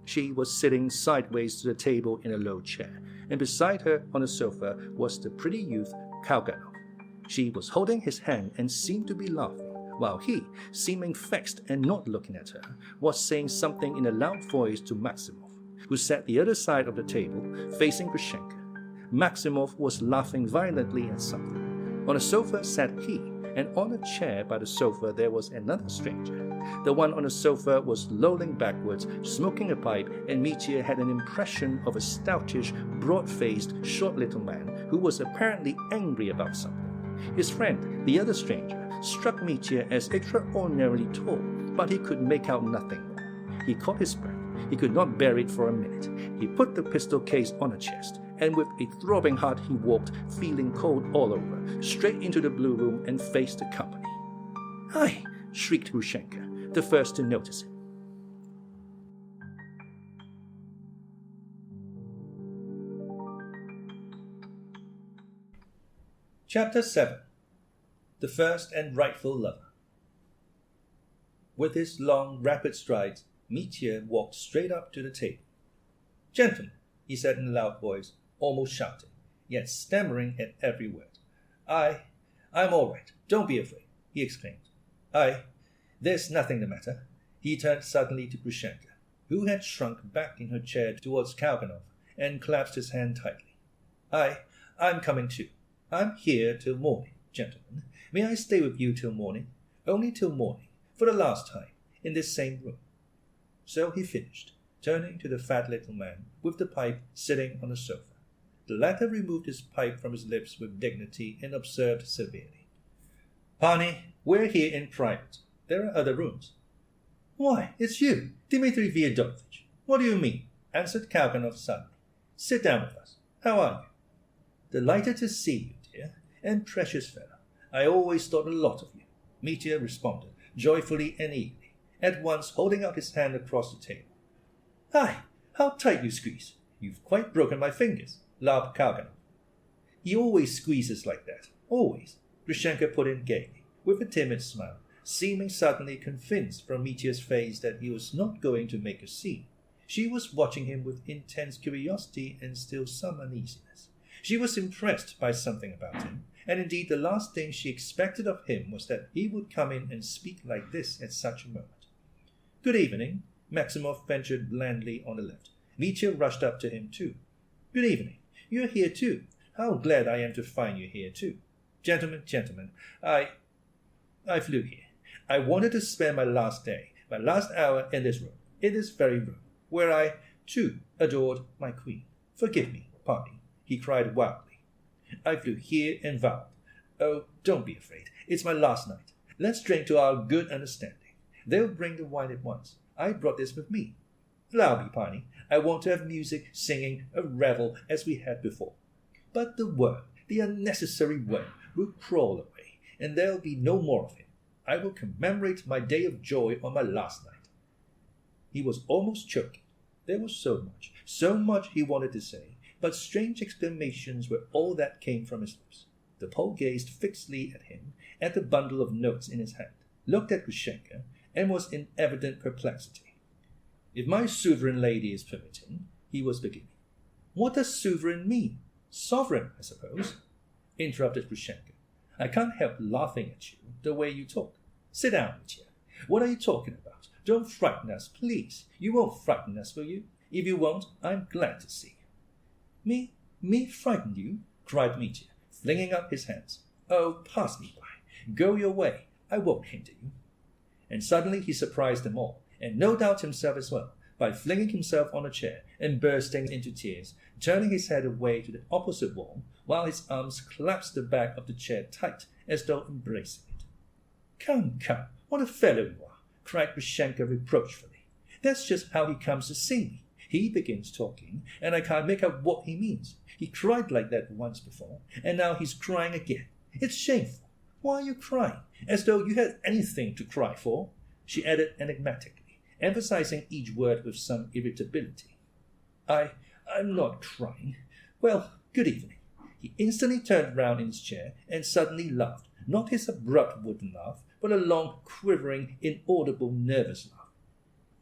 She was sitting sideways to the table in a low chair, and beside her on a sofa was the pretty youth Kalganov. She was holding his hand and seemed to be laughing, while he, seeming vexed and not looking at her, was saying something in a loud voice to Maximov, who sat the other side of the table, facing Grushenka. Maximov was laughing violently at something. On a sofa sat he, and on a chair by the sofa there was another stranger. The one on the sofa was lolling backwards, smoking a pipe, and Mitya had an impression of a stoutish, broad-faced, short little man who was apparently angry about something. His friend, the other stranger, struck Mitya as extraordinarily tall, but he could make out nothing more. He caught his breath. He could not bear it for a minute. He put the pistol case on a chest, and with a throbbing heart he walked, feeling cold all over, straight into the blue room and faced the company. "Hi!" shrieked Grushenka, the first to notice him. Chapter 7. The First and Rightful Lover. With his long, rapid strides, Mitya walked straight up to the table. "Gentlemen," he said in a loud voice, almost shouting, yet stammering at every word. I'm all right. Don't be afraid," he exclaimed. There's nothing the matter." He turned suddenly to Grushenka, who had shrunk back in her chair towards Kalganov and clasped his hand tightly. I'm coming too. I'm here till morning, gentlemen. May I stay with you till morning? Only till morning, for the last time, in this same room." So he finished, turning to the fat little man with the pipe sitting on the sofa. The latter removed his pipe from his lips with dignity and observed severely, "Pani, we're here in private. There are other rooms." "Why, it's you, Dmitri Fyodorovich. What do you mean?" answered Kalganov suddenly. "Sit down with us. How are you?" "Delighted to see you, dear, and precious fellow. I always thought a lot of you," Mitya responded, joyfully and eagerly, at once holding out his hand across the table. "Hi, how tight you squeeze. You've quite broken my fingers," laughed Kalganov. "He always squeezes like that, always," Grushenka put in gaily, with a timid smile, seeming suddenly convinced from Mitya's face that he was not going to make a scene. She was watching him with intense curiosity and still some uneasiness. She was impressed by something about him, and indeed the last thing she expected of him was that he would come in and speak like this at such a moment. "Good evening," Maximov ventured blandly on the left. Mitya rushed up to him too. "Good evening. You're here too. How glad I am to find you here too. Gentlemen, I flew here. I wanted to spend my last hour in this very room, where I, too, adored my queen. Forgive me, pardon," he cried wildly. "I flew here and vowed. Oh, don't be afraid. It's my last night. Let's drink to our good understanding. They'll bring the wine at once. I brought this with me. Allow me, Pani. I want to have music, singing, a revel as we had before. But the worm, the unnecessary worm, will crawl away, and there'll be no more of him. I will commemorate my day of joy on my last night." He was almost choking. There was so much he wanted to say, but strange exclamations were all that came from his lips. The Pole gazed fixedly at him, at the bundle of notes in his hand, looked at Grushenka, and was in evident perplexity. "If my sovereign lady is permitting," he was beginning. "What does sovereign mean? Sovereign, I suppose," interrupted Grushenka. "I can't help laughing at you, the way you talk. Sit down, Mitya. What are you talking about? Don't frighten us, please. You won't frighten us, will you? If you won't, I'm glad to see you." Me frighten you?" cried Mitya, flinging up his hands. "Oh, pass me by. Go your way. I won't hinder you." And suddenly he surprised them all, and no doubt himself as well, by flinging himself on a chair and bursting into tears, turning his head away to the opposite wall, while his arms clasped the back of the chair tight, as though embracing it. Come, what a fellow you are," cried Grushenka reproachfully. "That's just how he comes to see me. He begins talking, and I can't make out what he means. He cried like that once before, and now he's crying again. It's shameful. Why are you crying? As though you had anything to cry for," she added enigmatically, emphasizing each word with some irritability. I'm not crying. Well, good evening." He instantly turned round in his chair and suddenly laughed, not his abrupt wooden laugh, but a long, quivering, inaudible, nervous laugh.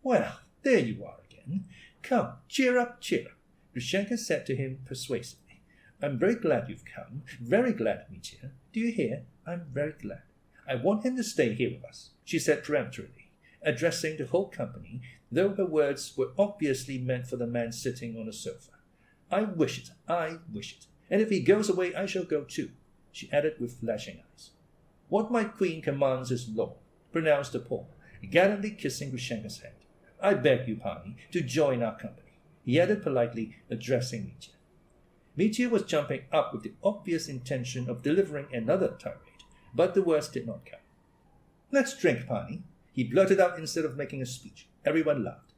"Well, there you are again. Come, cheer up, Grushenka said to him persuasively. "I'm very glad you've come. Very glad, Mitya. Do you hear? I'm very glad. I want him to stay here with us," she said peremptorily, addressing the whole company, though her words were obviously meant for the man sitting on the sofa. I wish it. And if he goes away, I shall go too," she added with flashing eyes. "What my queen commands is law," pronounced the Pole, gallantly kissing Grushenka's hand. "I beg you, Pani, to join our company," he added politely, addressing Mitya. Mitya was jumping up with the obvious intention of delivering another tirade, but the words did not come. "Let's drink, Pani," he blurted out instead of making a speech. Everyone laughed.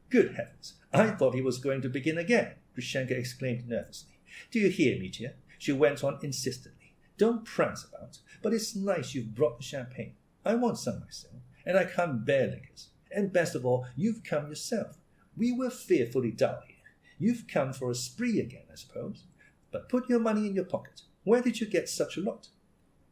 "Good heavens, I thought he was going to begin again," Grushenka exclaimed nervously. "Do you hear, Mitya?" she went on insistently. "Don't prance about, but it's nice you've brought the champagne. I want some myself, and I can't bear liquors. And best of all, you've come yourself. We were fearfully dull here. You've come for a spree again, I suppose. But put your money in your pocket. Where did you get such a lot?"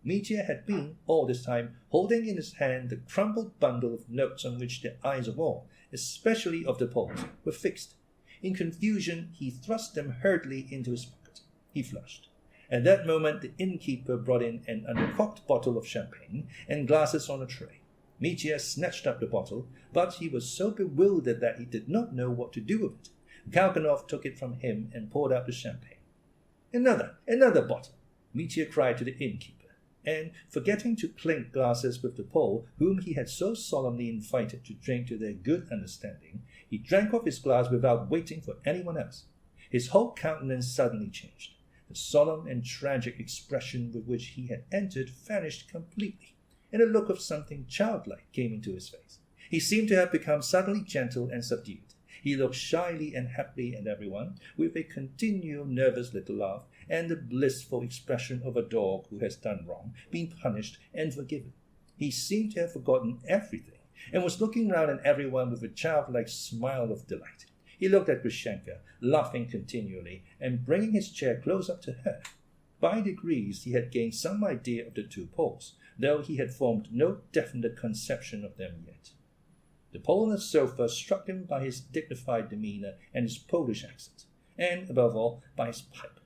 Mitya had been, all this time, holding in his hand the crumpled bundle of notes on which the eyes of all, especially of the Poles, were fixed. In confusion, he thrust them hurriedly into his pocket. He flushed. At that moment, the innkeeper brought in an uncorked bottle of champagne and glasses on a tray. Mitya snatched up the bottle, but he was so bewildered that he did not know what to do with it. Kalganov took it from him and poured out the champagne. Another bottle," Mitya cried to the innkeeper, and, forgetting to clink glasses with the Pole, whom he had so solemnly invited to drink to their good understanding, he drank off his glass without waiting for anyone else. His whole countenance suddenly changed. The solemn and tragic expression with which he had entered vanished completely, and a look of something childlike came into his face. He seemed to have become suddenly gentle and subdued. He looked shyly and happily at everyone, with a continual nervous little laugh, and the blissful expression of a dog who has done wrong, been punished, and forgiven. He seemed to have forgotten everything, and was looking round at everyone with a childlike smile of delight. He looked at Grushenka, laughing continually, and bringing his chair close up to her. By degrees he had gained some idea of the two Poles, though he had formed no definite conception of them yet. The Pole on the sofa struck him by his dignified demeanour and his Polish accent, and, above all, by his pipe.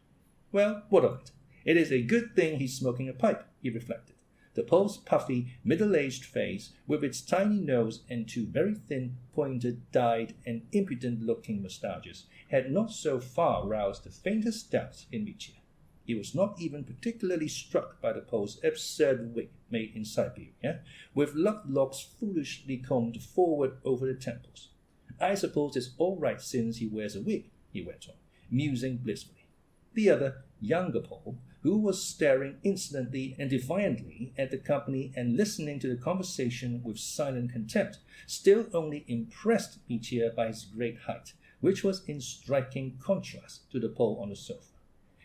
Well, what of it? It is a good thing he's smoking a pipe, he reflected. The Pole's puffy, middle-aged face, with its tiny nose and two very thin, pointed, dyed, and impudent-looking moustaches, had not so far roused the faintest doubt in Mitya. He was not even particularly struck by the Pole's absurd wig made in Siberia, with loved locks foolishly combed forward over the temples. I suppose it's all right since he wears a wig, he went on, musing blissfully. The other, younger Pole, who was staring insolently and defiantly at the company and listening to the conversation with silent contempt, still only impressed Mitya by his great height, which was in striking contrast to the Pole on the sofa.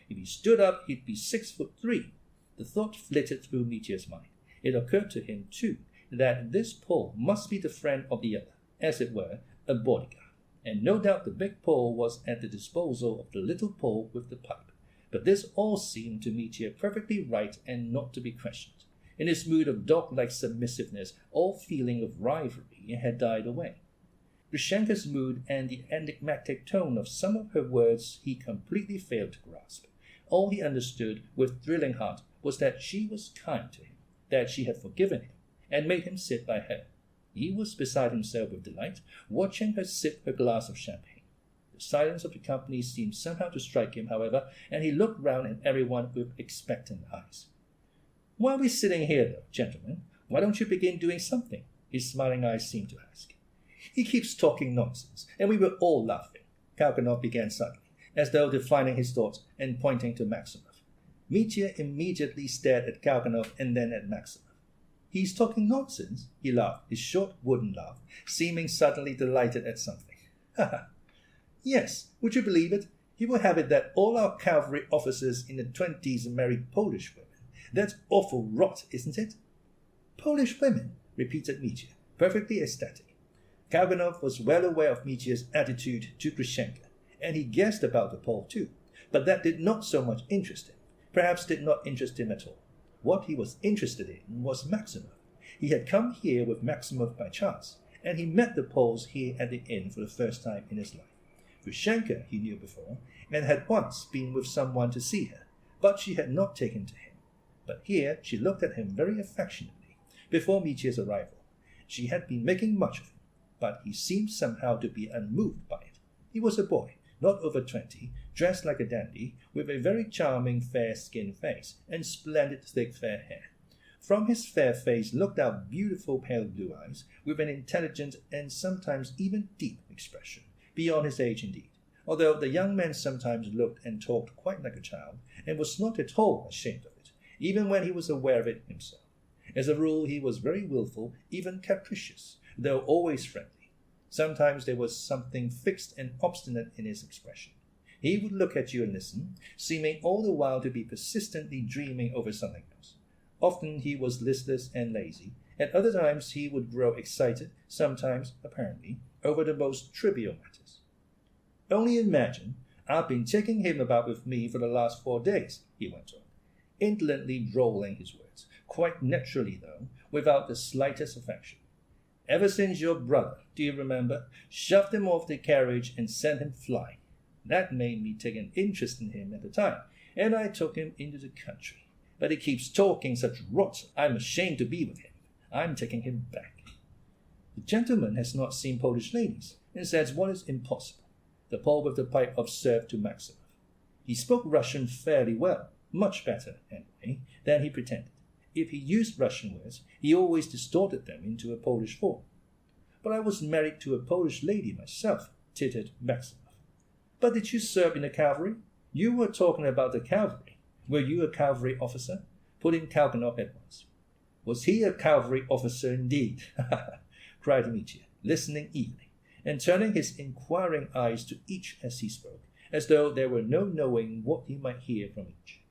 If he stood up, he'd be 6'3". The thought flitted through Mitya's mind. It occurred to him, too, that this Pole must be the friend of the other, as it were, a bodyguard. And no doubt the big Pole was at the disposal of the little Pole with the pipe. But this all seemed to Mitya perfectly right and not to be questioned. In his mood of dog-like submissiveness, all feeling of rivalry had died away. Grushenka's mood and the enigmatic tone of some of her words he completely failed to grasp. All he understood with thrilling heart was that she was kind to him, that she had forgiven him, and made him sit by her. He was beside himself with delight, watching her sip her glass of champagne. The silence of the company seemed somehow to strike him, however, and he looked round at everyone with expectant eyes. "Why are we sitting here, though, gentlemen? Why don't you begin doing something?" his smiling eyes seemed to ask. "He keeps talking nonsense, and we were all laughing," Kalganov began suddenly, as though defining his thoughts and pointing to Maximov. Mitya immediately stared at Kalganov and then at Maximov. "He's talking nonsense?" he laughed, his short wooden laugh, seeming suddenly delighted at something. "Ha ha! Yes, would you believe it? He will have it that all our cavalry officers in the 20s marry Polish women. That's awful rot, isn't it?" "Polish women?" repeated Mitya, perfectly ecstatic. Kalganov was well aware of Mitya's attitude to Grushenka, and he guessed about the Pole too, but that did not so much interest him, perhaps did not interest him at all. What he was interested in was Maximov. He had come here with Maximov by chance, and he met the Poles here at the inn for the first time in his life. Grushenka he knew before, and had once been with someone to see her, but she had not taken to him. But here she looked at him very affectionately, before Mitya's arrival. She had been making much of him, but he seemed somehow to be unmoved by it. He was a boy, not over 20, dressed like a dandy, with a very charming fair-skinned face, and splendid thick fair hair. From his fair face looked out beautiful pale blue eyes, with an intelligent and sometimes even deep expression, beyond his age indeed, although the young man sometimes looked and talked quite like a child, and was not at all ashamed of it, even when he was aware of it himself. As a rule, he was very wilful, even capricious, though always friendly. Sometimes there was something fixed and obstinate in his expression. He would look at you and listen, seeming all the while to be persistently dreaming over something else. Often he was listless and lazy. At other times he would grow excited, sometimes, apparently, over the most trivial matters. "Only imagine, I've been taking him about with me for the last 4 days, he went on, indolently rolling his words, quite naturally though, without the slightest affection. "Ever since your brother, do you remember, shoved him off the carriage and sent him flying. That made me take an interest in him at the time, and I took him into the country. But he keeps talking such rot, I'm ashamed to be with him. I'm taking him back." "The gentleman has not seen Polish ladies, and says what is impossible," the Pole with the pipe observed to Maximov. He spoke Russian fairly well, much better, anyway, than he pretended. If he used Russian words, he always distorted them into a Polish form. "But I was married to a Polish lady myself," tittered Maximov. But did you serve in the cavalry? You were talking about the cavalry. Were you a cavalry officer? Put in Kalganov at once. Was he a cavalry officer indeed? cried Dmitri, listening eagerly, and turning his inquiring eyes to each as he spoke, as though there were no knowing what he might hear from each.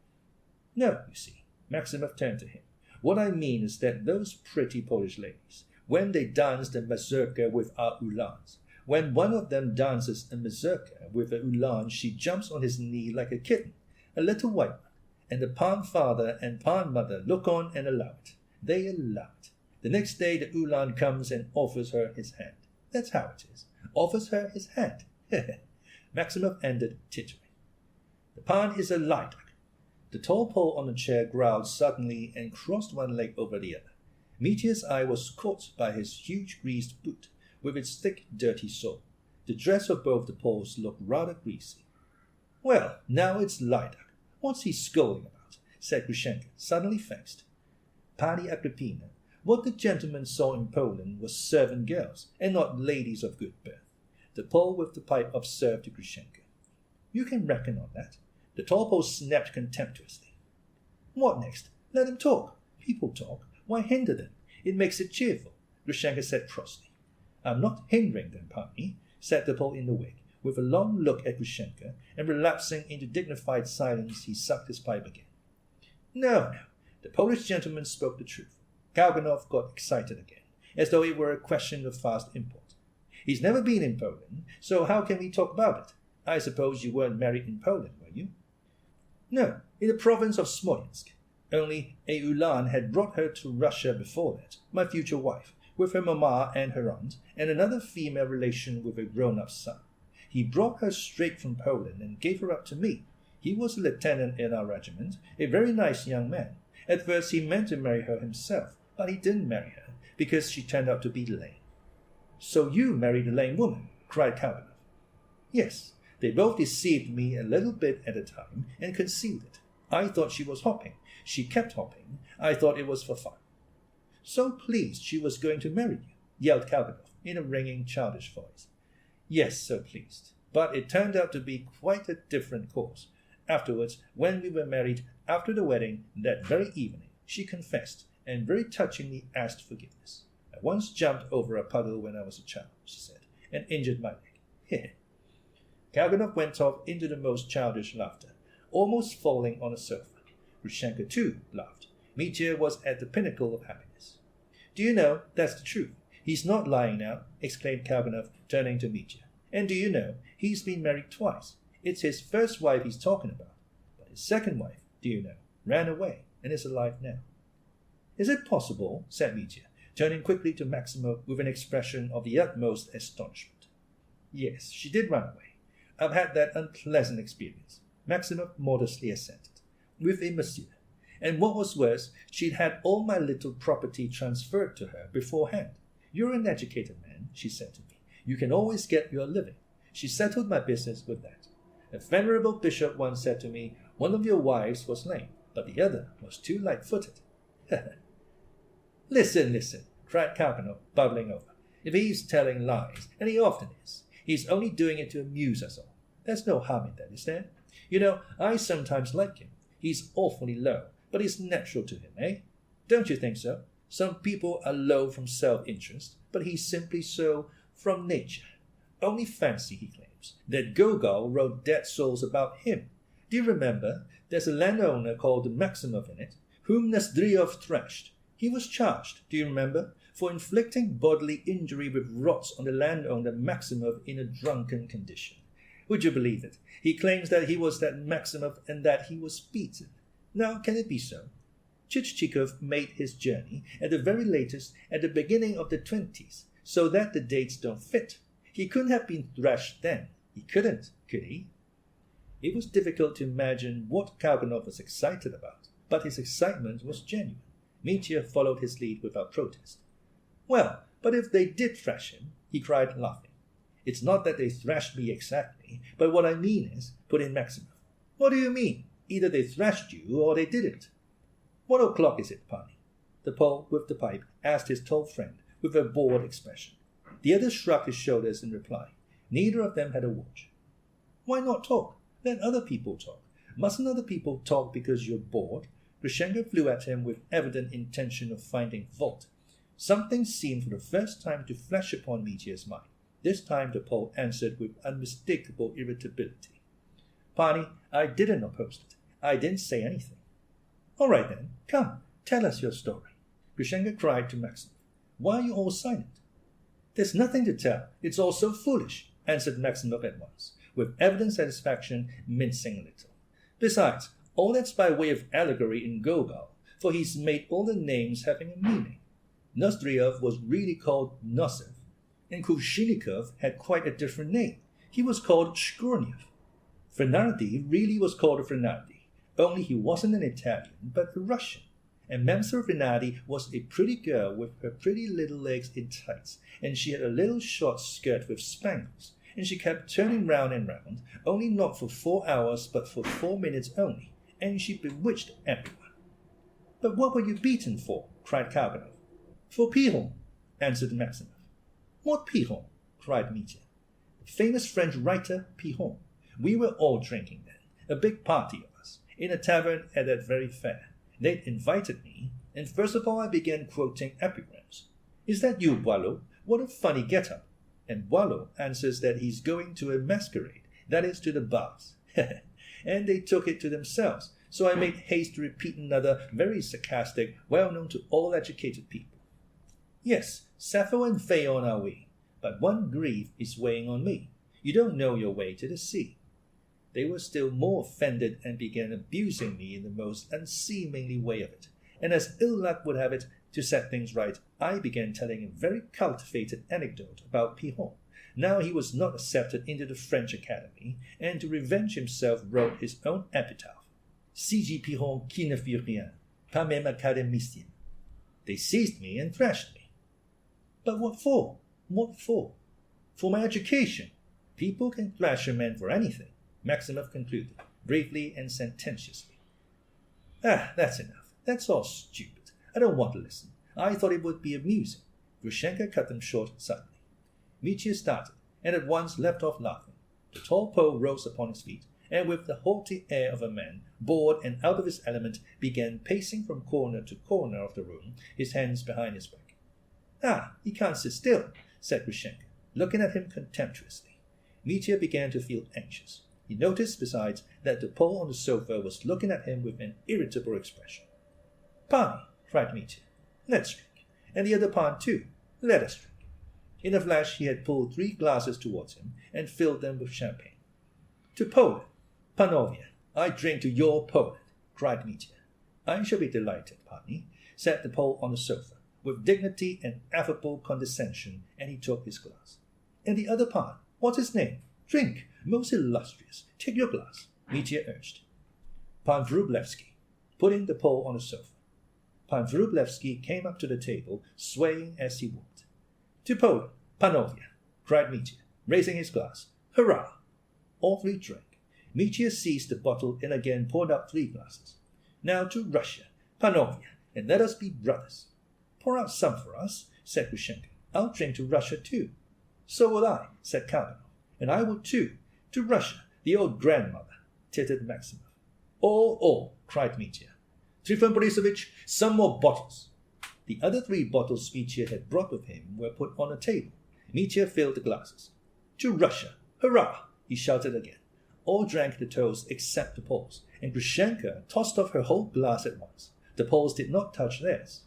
No, you see, Maximov turned to him. What I mean is that those pretty Polish ladies, when they dance the mazurka with our Uhlans, when one of them dances a mazurka with a Uhlan, she jumps on his knee like a kitten, a little white one, and the Pan father and Pan mother look on and allow it. They allow it. The next day the Uhlan comes and offers her his hand. That's how it is. Offers her his hand. Maximov ended tittering. The Pan is a lilac. The tall Pole on the chair growled suddenly and crossed one leg over the other. Mitya's eye was caught by his huge greased boot, with its thick, dirty sole. The dress of both the Poles looked rather greasy. Well, now it's lilac. What's he scolding about? Said Grushenka, suddenly vexed. Pani Agrippina, what the gentleman saw in Poland was servant girls, and not ladies of good birth. The Pole with the pipe observed to Grushenka. You can reckon on that. The tall Pole snapped contemptuously. What next? Let them talk. People talk. Why hinder them? It makes it cheerful, Grushenka said crossly. I'm not hindering them, Pani, said the Pole in the wig, with a long look at Grushenka, and relapsing into dignified silence, he sucked his pipe again. No, the Polish gentleman spoke the truth. Kalganov got excited again, as though it were a question of vast import. He's never been in Poland, so how can we talk about it? I suppose you weren't married in Poland, were you? No, in the province of Smolensk. Only a Uhlan had brought her to Russia before that, my future wife, with her mamma and her aunt, and another female relation with a grown-up son. He brought her straight from Poland and gave her up to me. He was a lieutenant in our regiment, a very nice young man. At first he meant to marry her himself, but he didn't marry her, because she turned out to be lame. So you married a lame woman, cried Kalganov. Yes, they both deceived me a little bit at a time and concealed it. I thought she was hopping. She kept hopping. I thought it was for fun. So pleased she was going to marry you, yelled Kalganov in a ringing, childish voice. Yes, so pleased. But it turned out to be quite a different course. Afterwards, when we were married, after the wedding, that very evening, she confessed and very touchingly asked forgiveness. I once jumped over a puddle when I was a child, she said, and injured my leg. Kalganov went off into the most childish laughter, almost falling on a sofa. Grushenka, too, laughed. Mitya was at the pinnacle of happiness. Do you know, that's the truth. He's not lying now, exclaimed Kalganov, turning to Mitya. And do you know, he's been married twice. It's his first wife he's talking about. But his second wife, do you know, ran away and is alive now. Is it possible? Said Mitya, turning quickly to Maximov with an expression of the utmost astonishment. Yes, she did run away. I've had that unpleasant experience. Maximov modestly assented. With a monsieur. And what was worse, she'd had all my little property transferred to her beforehand. You're an educated man, she said to me. You can always get your living. She settled my business with that. A venerable bishop once said to me, one of your wives was lame, but the other was too light-footed. Listen, cried Kalganov, bubbling over. If he's telling lies, and he often is, he's only doing it to amuse us all. There's no harm in that, is there? You know, I sometimes like him. He's awfully low, but it's natural to him, eh? Don't you think so? Some people are low from self-interest, but he's simply so from nature. Only fancy, he claims, that Gogol wrote Dead Souls about him. Do you remember? There's a landowner called Maximov in it, whom Nozdryov thrashed. He was charged, do you remember, for inflicting bodily injury with rods on the landowner Maximov in a drunken condition. Would you believe it? He claims that he was that Maximov and that he was beaten. Now, can it be so? Chichikov made his journey, at the very latest, at the beginning of the 20s, so that the dates don't fit. He couldn't have been thrashed then. He couldn't, could he? It was difficult to imagine what Kalganov was excited about, but his excitement was genuine. Mitya followed his lead without protest. Well, but if they did thrash him, he cried, laughing. It's not that they thrashed me exactly, but what I mean is, put in Maximov. What do you mean? Either they thrashed you or they didn't. What o'clock is it, Pani? The Pole with the pipe asked his tall friend with a bored expression. The other shrugged his shoulders in reply. Neither of them had a watch. Why not talk? Let other people talk. Mustn't other people talk because you're bored? Grushenka flew at him with evident intention of finding fault. Something seemed for the first time to flash upon Mitya's mind. This time the Pole answered with unmistakable irritability. Pani, I didn't oppose it. I didn't say anything. All right then, come, tell us your story. Grushenka cried to Maximov. Why are you all silent? There's nothing to tell. It's all so foolish, answered Maximov at once, with evident satisfaction, mincing a little. Besides, all that's by way of allegory in Gogol, for he's made all the names having a meaning. Nozdryov was really called Nossev, and Kushnikov had quite a different name. He was called Shkurnev. Frenardi really was called Frenardi, only he wasn't an Italian, but a Russian. And Mamselle Frenardi was a pretty girl with her pretty little legs in tights, and she had a little short skirt with spangles, and she kept turning round and round, only not for 4 hours, but for 4 minutes only, and she bewitched everyone. But what were you beaten for? Cried Karaganov. For Piron, answered Maximov. What Piron? Cried Mitya. The famous French writer Piron. We were all drinking then, a big party of us, in a tavern at that very fair. They'd invited me, and first of all I began quoting epigrams. Is that you, Boileau? What a funny get-up! And Boileau answers that he's going to a masquerade, that is, to the bars. And they took it to themselves, so I made haste to repeat another very sarcastic, well-known to all educated people. Yes, Sappho and Phaon are we, but one grief is weighing on me. You don't know your way to the sea. They were still more offended and began abusing me in the most unseemly way of it. And as ill luck would have it, to set things right, I began telling a very cultivated anecdote about Piron. Now he was not accepted into the French Academy, and to revenge himself wrote his own epitaph. C.G. Piron qui ne fit rien, pas même académicien. They seized me and thrashed me. But what for? What for? For my education. People can thrash a man for anything, Maximov concluded, briefly and sententiously. That's enough. That's all stupid. I don't want to listen. I thought it would be amusing. Grushenka cut them short suddenly. Mitya started, and at once left off laughing. The tall Pole rose upon his feet, and with the haughty air of a man, bored and out of his element, began pacing from corner to corner of the room, his hands behind his back. He can't sit still, said Grushenka, looking at him contemptuously. Mitya began to feel anxious. He noticed, besides, that the Pole on the sofa was looking at him with an irritable expression. Pani, cried Mitya, let's drink. And the other Pan, too. Let us drink. In a flash he had pulled 3 glasses towards him and filled them with champagne. To Poland, Panovia, I drink to your Poland, cried Mitya. I shall be delighted, Pani, said the Pole on the sofa, with dignity and affable condescension, and he took his glass. And the other Pan, what's his name? Drink, most illustrious. Take your glass, Mitya urged. Pan Wróblewski, putting the Pole on the sofa. Pan Wróblewski came up to the table, swaying as he walked. To Poland, Panovia, cried Mitya, raising his glass. Hurrah! All 3 drank. Mitya seized the bottle and again poured out 3 glasses. Now to Russia, Panovia, and let us be brothers. Pour out some for us, said Grushenka. I'll drink to Russia too. So will I, said Karaganov. And I will too. To Russia, the old grandmother, tittered Maximov. All, cried Mitya. Trifon Borisovich, some more bottles. The other 3 bottles Mitya had brought with him were put on a table. Mitya filled the glasses. To Russia, hurrah! He shouted again. All drank the toast except the Poles, and Grushenka tossed off her whole glass at once. The Poles did not touch theirs.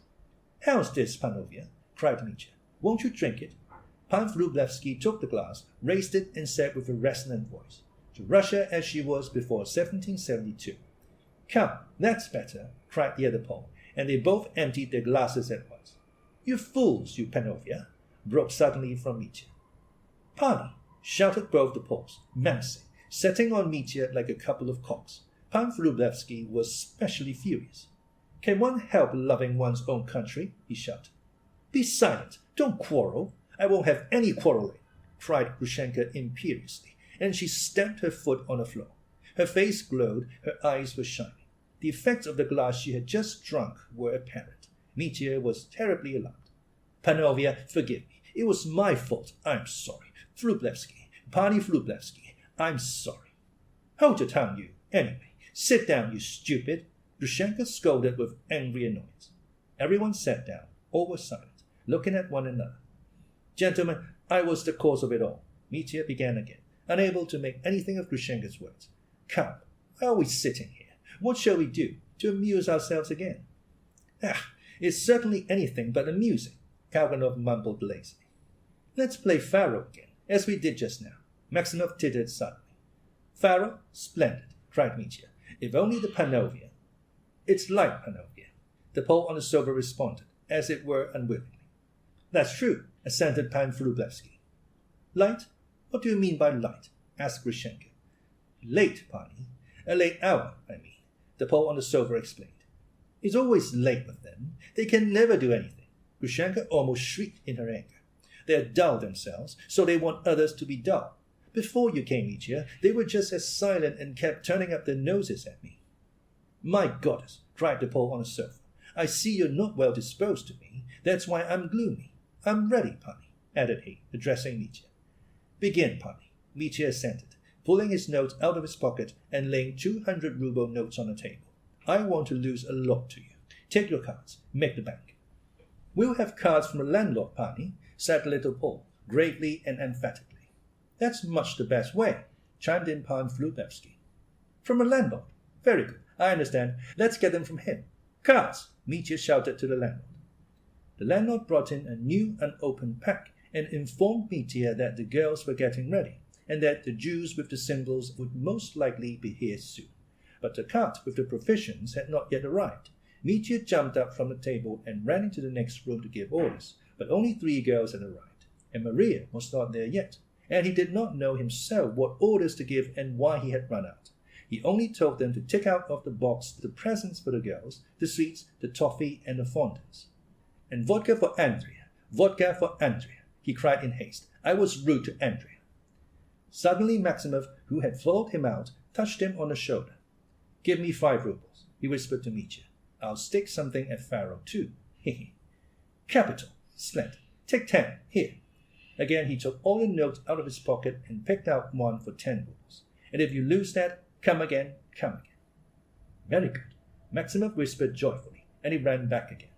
How's this, Panovia? Cried Mitya. Won't you drink it? Pan Wróblewski took the glass, raised it, and said with a resonant voice, To Russia as she was before 1772. Come, that's better, cried the other Pole, and they both emptied their glasses at once. You fools, you Panovia, broke suddenly from Mitya. Pani, shouted both the Poles, menacing, setting on Mitya like a couple of cocks. Pan Wróblewski was specially furious. Can one help loving one's own country? He shouted. Be silent, don't quarrel. I won't have any quarreling, cried Grushenka imperiously, and she stamped her foot on the floor. Her face glowed, her eyes were shining. The effects of the glass she had just drunk were apparent. Mitya was terribly alarmed. Panovia, forgive me. It was my fault. I'm sorry. Wróblewski, Pani Wróblewski, I'm sorry. Hold your tongue, you. Anyway, sit down, you stupid. Grushenka scolded with angry annoyance. Everyone sat down. All were silent, looking at one another. Gentlemen, I was the cause of it all. Mitya began again, unable to make anything of Grushenka's words. Come, why are we sitting here? What shall we do to amuse ourselves again? It's certainly anything but amusing, Kalganov mumbled lazily. Let's play faro again, as we did just now. Maximov tittered suddenly. Faro? Splendid, cried Mitya. If only the Panovian. It's like Panovian, the Pole on the sofa responded, as it were unwillingly. That's true, assented Pan Vrublevsky. Light? What do you mean by light? Asked Grushenka. Late, Pani. A late hour, I mean, the Pole on the sofa explained. It's always late with them. They can never do anything. Grushenka almost shrieked in her anger. They're dull themselves, so they want others to be dull. Before you came, Mitya, they were just as silent and kept turning up their noses at me. My goddess, cried the Pole on the sofa. I see you're not well disposed to me. That's why I'm gloomy. I'm ready, Pani, added he, addressing Mitya. Begin, Pani, Mitya assented, pulling his notes out of his pocket and laying 200-ruble notes on the table. I want to lose a lot to you. Take your cards. Make the bank. We'll have cards from the landlord, Pani, said the little Pole, gravely and emphatically. That's much the best way, chimed in Pan Vrublevsky. From a landlord? Very good. I understand. Let's get them from him. Cards! Mitya shouted to the landlord. The landlord brought in a new unopened pack and informed Mitya that the girls were getting ready, and that the Jews with the symbols would most likely be here soon. But the cart with the provisions had not yet arrived. Mitya jumped up from the table and ran into the next room to give orders, but only 3 girls had arrived, and Maria was not there yet, and he did not know himself what orders to give and why he had run out. He only told them to take out of the box the presents for the girls, the sweets, the toffee, and the fondants. And vodka for Andrea, vodka for Andrea, he cried in haste. I was rude to Andrea. Suddenly Maximov, who had followed him out, touched him on the shoulder. Give me 5 rubles, he whispered to Mitya. I'll stick something at faro too. He. Capital. Splendid. Take 10. Here. Again he took all the notes out of his pocket and picked out one for 10 rubles. And if you lose that, come again, come again. Very good, Maximov whispered joyfully, and he ran back again.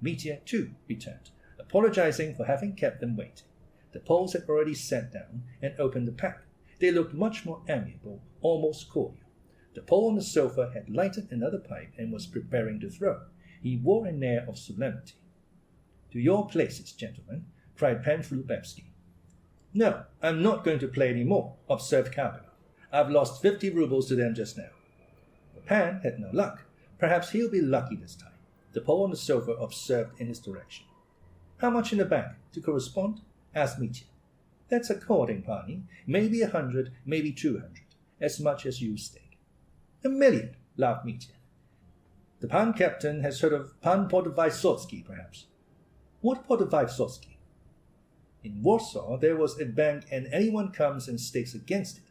Mitya, too, returned, apologizing for having kept them waiting. The Poles had already sat down and opened the pack. They looked much more amiable, almost cordial. The Pole on the sofa had lighted another pipe and was preparing to throw. He wore an air of solemnity. To your places, gentlemen, cried Pan Vrublevsky. No, I'm not going to play any more, observed Kalganov. I've lost 50 rubles to them just now. But Pan had no luck. Perhaps he'll be lucky this time, the Pole on the sofa observed in his direction. How much in the bank, to correspond? Asked Mitya. That's according, Pani. Maybe 100, maybe 200, as much as you stake. 1 million, laughed Mitya. The Pan captain has heard of Pan Podvysotsky, perhaps. What Podvysotsky? In Warsaw there was a bank, and anyone comes and stakes against it.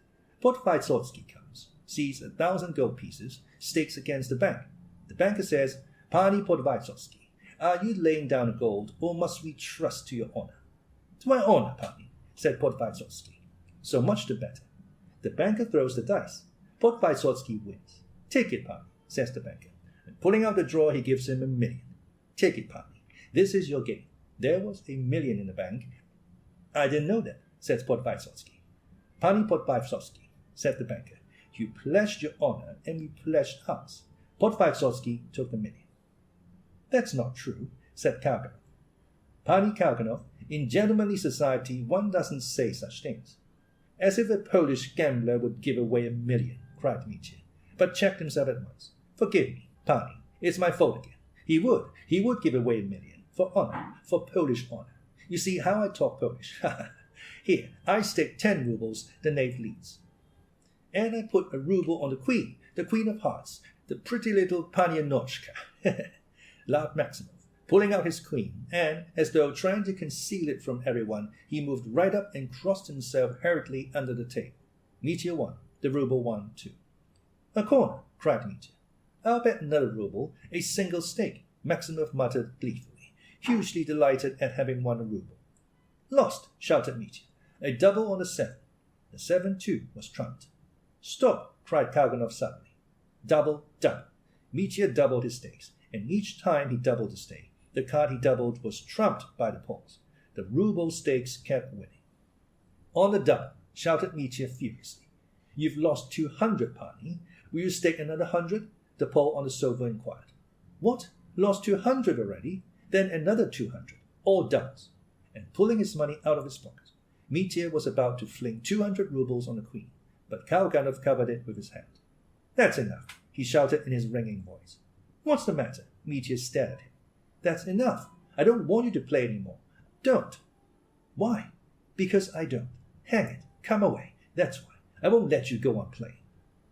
Podvysotsky comes, sees 1,000 gold pieces, stakes against the bank. The banker says, Pani Podvysotsky, are you laying down the gold, or must we trust to your honor? To my honor, Pani, said Podvysotsky. So much the better. The banker throws the dice. Podvysotsky wins. Take it, Pani, says the banker. And pulling out the drawer, he gives him 1 million. Take it, Pani. This is your game. There was 1 million in the bank. I didn't know that, says Podvysotsky. Pani Podvysotsky, said the banker. You pledged your honor, and we pledged ours. Podvysotsky took the 1 million. That's not true, said Kalganov. Pani Kalganov, in gentlemanly society one doesn't say such things. As if a Polish gambler would give away 1 million, cried Mitya, but checked himself at once. Forgive me, Pani, it's my fault again. He would give away 1 million, for honor, for Polish honor. You see how I talk Polish. Here, I stake 10 rubles, the knave leads. And I put 1 ruble on the Queen of Hearts, the pretty little Panianochka, laughed Maximov, pulling out his queen, and, as though trying to conceal it from everyone, he moved right up and crossed himself hurriedly under the table. Mitya won, the ruble won too. A corner, cried Mitya. I'll bet another ruble, a single stake, Maximov muttered gleefully, hugely delighted at having won 1 ruble. Lost, shouted Mitya. A double on the 7. The 7 too was trumped. "Stop!" cried Kalganov suddenly. "Double, double." Mitya doubled his stakes, and each time he doubled the stake, the card he doubled was trumped by the Poles. The ruble stakes kept winning. "On the double," shouted Mitya furiously. "You've lost 200, Pani. Will you stake another 100? The Pole on the sofa inquired. "What? Lost 200 already? Then another 200, all doubles." And pulling his money out of his pocket, Mitya was about to fling 200 rubles on the queen, but Kalganov covered it with his hand. "That's enough," he shouted in his ringing voice. "What's the matter?" Mitya stared at him. "That's enough. I don't want you to play any more. Don't." "Why?" "Because I don't. Hang it. Come away. That's why. I won't let you go on playing."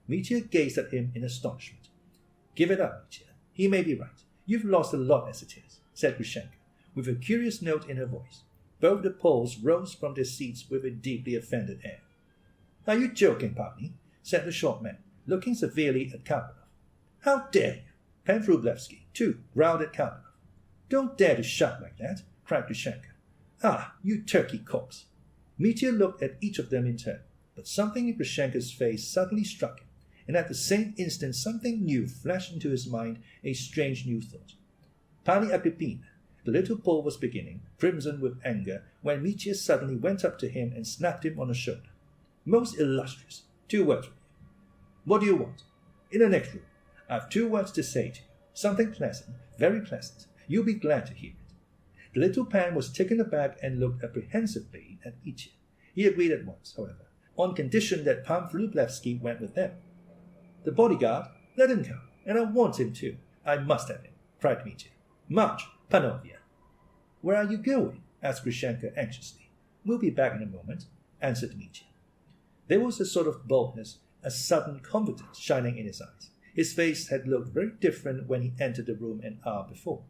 Mitya gazed at him in astonishment. "Give it up, Mitya. He may be right. You've lost a lot as it is," said Grushenka, with a curious note in her voice. Both the Poles rose from their seats with a deeply offended air. "Are you joking, Pani?" said the short man, looking severely at Kalganov. "How dare you?" Pan Vrublevsky, too, growled at Kalganov. "Don't dare to shout like that," cried Grushenka. "Ah, you turkey cocks." Mitya looked at each of them in turn, but something in Grushenka's face suddenly struck him, and at the same instant something new flashed into his mind, a strange new thought. "Pani Agrippina," the little Pole was beginning, crimson with anger, when Mitya suddenly went up to him and snapped him on the shoulder. "Most illustrious, 2 words with you." "What do you want?" "In the next room. I've 2 words to say to you. Something pleasant, very pleasant. You'll be glad to hear it." The little Pan was taken aback and looked apprehensively at Mitya. He agreed at once, however, on condition that Pan Vrublevsky went with them. "The bodyguard? Let him come, and I want him too. I must have him," cried Mitya. "March, Panovia." "Where are you going?" asked Grushenka anxiously. "We'll be back in a moment," answered Mitya. There was a sort of boldness, a sudden confidence shining in his eyes. His face had looked very different when he entered the room an hour before.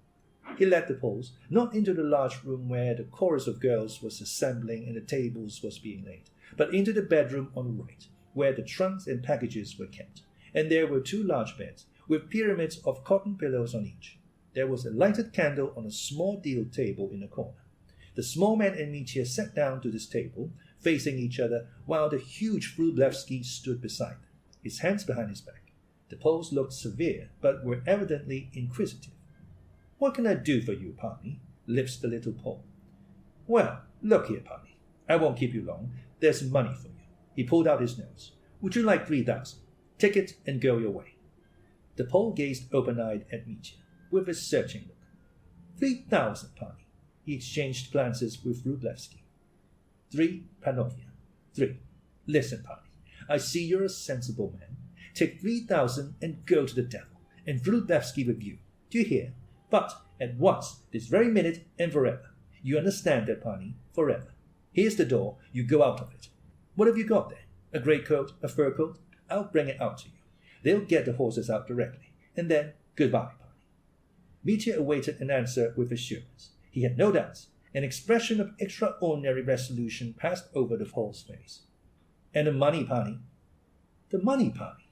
He led the Poles, not into the large room where the chorus of girls was assembling and the tables was being laid, but into the bedroom on the right, where the trunks and packages were kept, and there were 2 large beds, with pyramids of cotton pillows on each. There was a lighted candle on a small deal table in a corner. The small man and Mitya sat down to this table, facing each other, while the huge Vrublevsky stood beside them, his hands behind his back. The Poles looked severe, but were evidently inquisitive. "What can I do for you, Pani?" lisped the little Pole. "Well, look here, Pani. I won't keep you long. There's money for you." He pulled out his notes. "Would you like 3,000? Take it and go your way." The Pole gazed open-eyed at Mitya, with a searching look. 3,000, Pani. He exchanged glances with Vrublevsky. 3, Panovia. 3. Listen, Pani. I see you're a sensible man. Take 3,000 and go to the devil, and Vrublevsky with you. Do you hear? But at once, this very minute, and forever. You understand that, Pani? Forever. Here's the door. You go out of it. What have you got there? A grey coat? A fur coat? I'll bring it out to you. They'll get the horses out directly. And then, goodbye, Pani. Mitya awaited an answer with assurance. He had no doubts. An expression of extraordinary resolution passed over the Pole's face. "And the money, Pani?" "The money, Pani?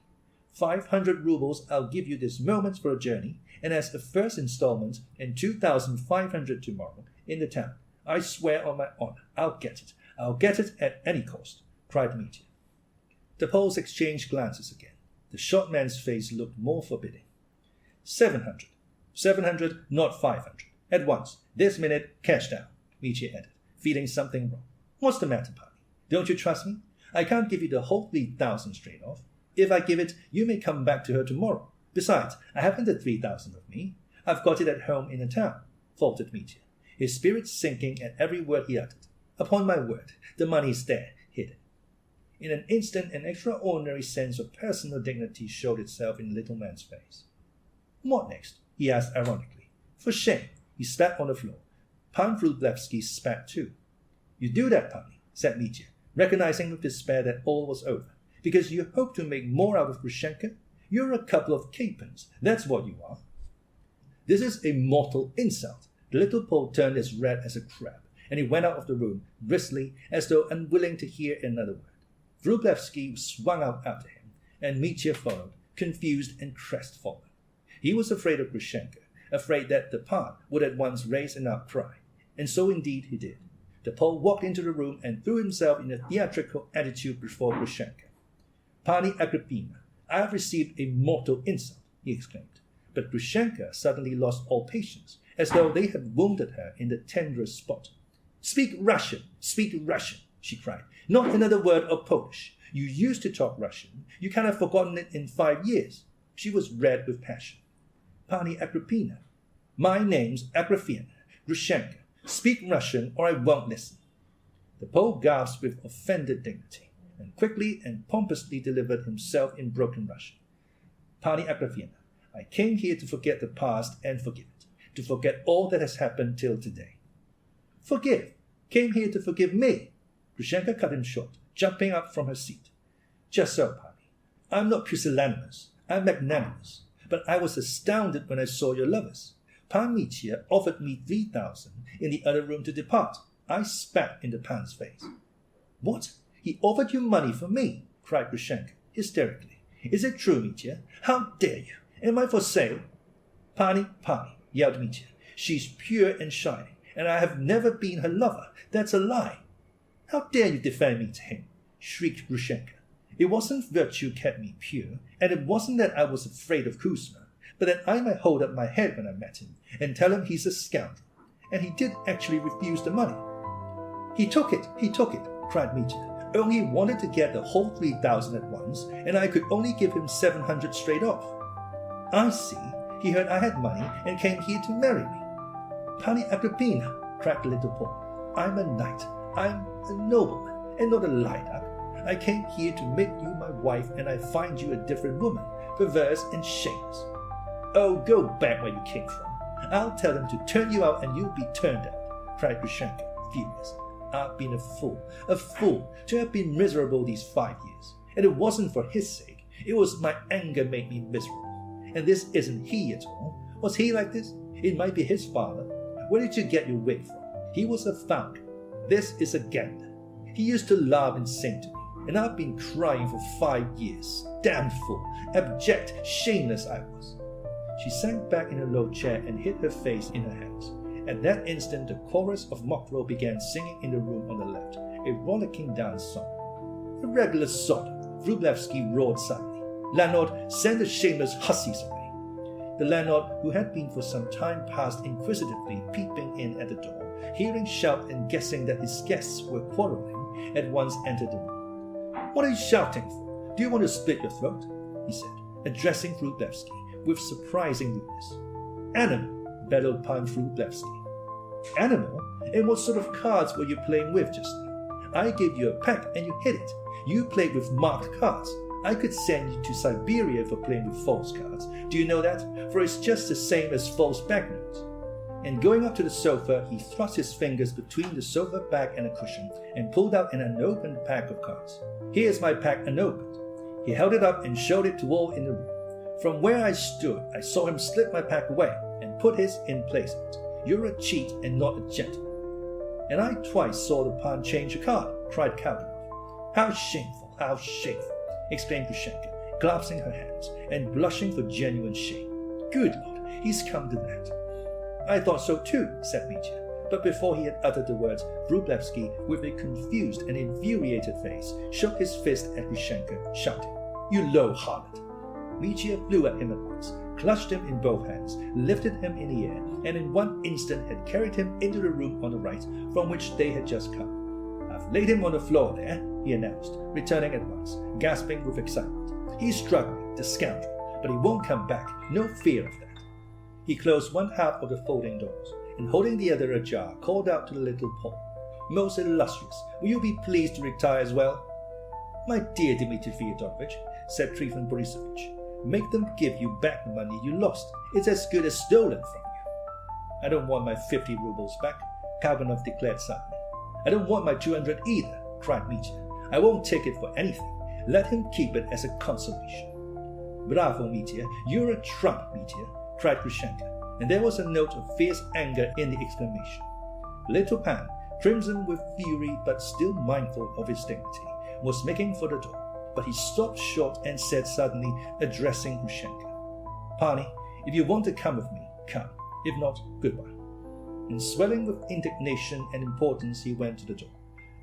500 rubles I'll give you this moment for a journey, and as the first installment, and 2,500 tomorrow, in the town. I swear on my honor, I'll get it. I'll get it at any cost," cried Mitya. The Poles exchanged glances again. The short man's face looked more forbidding. 700. 700, not 500. At once. This minute, cash down, Mitya added, feeling something wrong. "What's the matter, Pani? Don't you trust me? I can't give you the whole 3,000 straight off. If I give it, you may come back to her tomorrow. Besides, I haven't the 3,000 with me. I've got it at home in the town," faltered Mitya, his spirits sinking at every word he uttered. "Upon my word, the money's there, hidden." In an instant, an extraordinary sense of personal dignity showed itself in the little man's face. "What next?" he asked ironically. "For shame!" He spat on the floor. Pan Vrublevsky spat too. "You do that, Pani," said Mitya, recognizing with despair that all was over, "because you hope to make more out of Grushenka? You're a couple of capons, that's what you are." "This is a mortal insult." The little Pole turned as red as a crab, and he went out of the room, briskly, as though unwilling to hear another word. Vrublevsky swung out after him, and Mitya followed, confused and crestfallen. He was afraid of Grushenka, afraid that the Pan would at once raise an outcry, and so indeed he did. The The Pole walked into the room and threw himself in a theatrical attitude before Grushenka. "Pani Agrippina, I have received a mortal insult," he exclaimed. But Grushenka suddenly lost all patience, as though they had wounded her in the tenderest spot. Speak Russian, she cried. "Not another word of Polish. You used to talk Russian. You can't have forgotten it in 5 years. She was red with passion. "Pani Agrippina, my name's Agrippina, Grushenka. Speak Russian or I won't listen." The Pole gasped with offended dignity, and quickly and pompously delivered himself in broken Russian. "Pani Agrippina, I came here to forget the past and forgive it, to forget all that has happened till today." "Forgive? Came here to forgive me?" Grushenka cut him short, jumping up from her seat. "Just so, Pani. I'm not pusillanimous, I'm magnanimous, but I was astounded when I saw your lovers. Pan Mitya offered me 3,000 in the other room to depart. I spat in the Pan's face." "What? He offered you money for me?" cried Grushenka, hysterically. "Is it true, Mitya? How dare you? Am I for sale?" "Pani, yelled Mitya. "She's pure and shining, and I have never been her lover. That's a lie." "How dare you defend me to him?" shrieked Grushenka. "It wasn't virtue kept me pure, and it wasn't that I was afraid of Kuzma, but that I might hold up my head when I met him and tell him he's a scoundrel. And he did actually refuse the money." He took it, cried Mitya. "Only he wanted to get the whole 3,000 at once, and I could only give him 700 straight off." "I see. He heard I had money and came here to marry me." "Pani Agrippina," cried the little Pole, "I'm a knight. I'm a nobleman, and not a light-up. I came here to make you my wife, and I find you a different woman, perverse and shameless." "Oh, go back where you came from. I'll tell them to turn you out and you'll be turned out," cried Grushenka, furious. "I've been a fool to have been miserable these 5 years. And it wasn't for his sake. It was my anger made me miserable. And this isn't he at all. Was he like this? It might be his father. Where did you get your wig from? He was a falcon. This is a gander. He used to laugh and sing to me, and I've been crying for 5 years. Damned fool, abject, shameless I was." She sank back in a low chair and hid her face in her hands. At that instant, the chorus of Mokro began singing in the room on the left, a rollicking dance song. "A regular sort," Vrublevsky roared suddenly. "Landlord, send the shameless hussies away." The landlord, who had been for some time past inquisitively peeping in at the door, hearing shout and guessing that his guests were quarreling, at once entered the room. "What are you shouting for? Do you want to split your throat?" he said, addressing Vrublevsky with surprising rudeness. "Animal," bellowed Pan Vrublevsky. "Animal? And what sort of cards were you playing with just now? I gave you a pack and you hid it. You played with marked cards. I could send you to Siberia for playing with false cards. Do you know that? For it's just the same as false banknotes." And going up to the sofa, he thrust his fingers between the sofa back and a cushion and pulled out an unopened pack of cards. "Here's my pack unopened." He held it up and showed it to all in the room. From where I stood, I saw him slip my pack away and put his in place of it. "You're a cheat and not a gentleman." "And I twice saw the Pan change a card," cried Katerina. How shameful, exclaimed Grushenka, clasping her hands and blushing for genuine shame. "Good Lord, he's come to that." "I thought so too," said Mitya, but before he had uttered the words, Vrublevsky, with a confused and infuriated face, shook his fist at Grushenka, shouting, "You low harlot!" Mitya flew at him at once, clutched him in both hands, lifted him in the air, and in one instant had carried him into the room on the right, from which they had just come. "I've laid him on the floor there," he announced, returning at once, gasping with excitement. "He's struggling, the scoundrel, but he won't come back, no fear of that." He closed one half of the folding doors, and holding the other ajar, called out to the little Pole, "Most illustrious, will you be pleased to retire as well?" "My dear Dmitri Fyodorovich," said Trifon Borisovich, "make them give you back the money you lost. It's as good as stolen from you." "I don't want my 50 rubles back," Kalganov declared suddenly. "I don't want my 200 either," cried Mitya. "I won't take it for anything. Let him keep it as a consolation." "Bravo, Mitya! You're a trump, Mitya!" cried Grushenka, and there was a note of fierce anger in the exclamation. Little Pan, crimson with fury but still mindful of his dignity, was making for the door, but he stopped short and said suddenly, addressing Grushenka, "Pani, if you want to come with me, come. If not, goodbye." and swelling with indignation and importance he went to the door.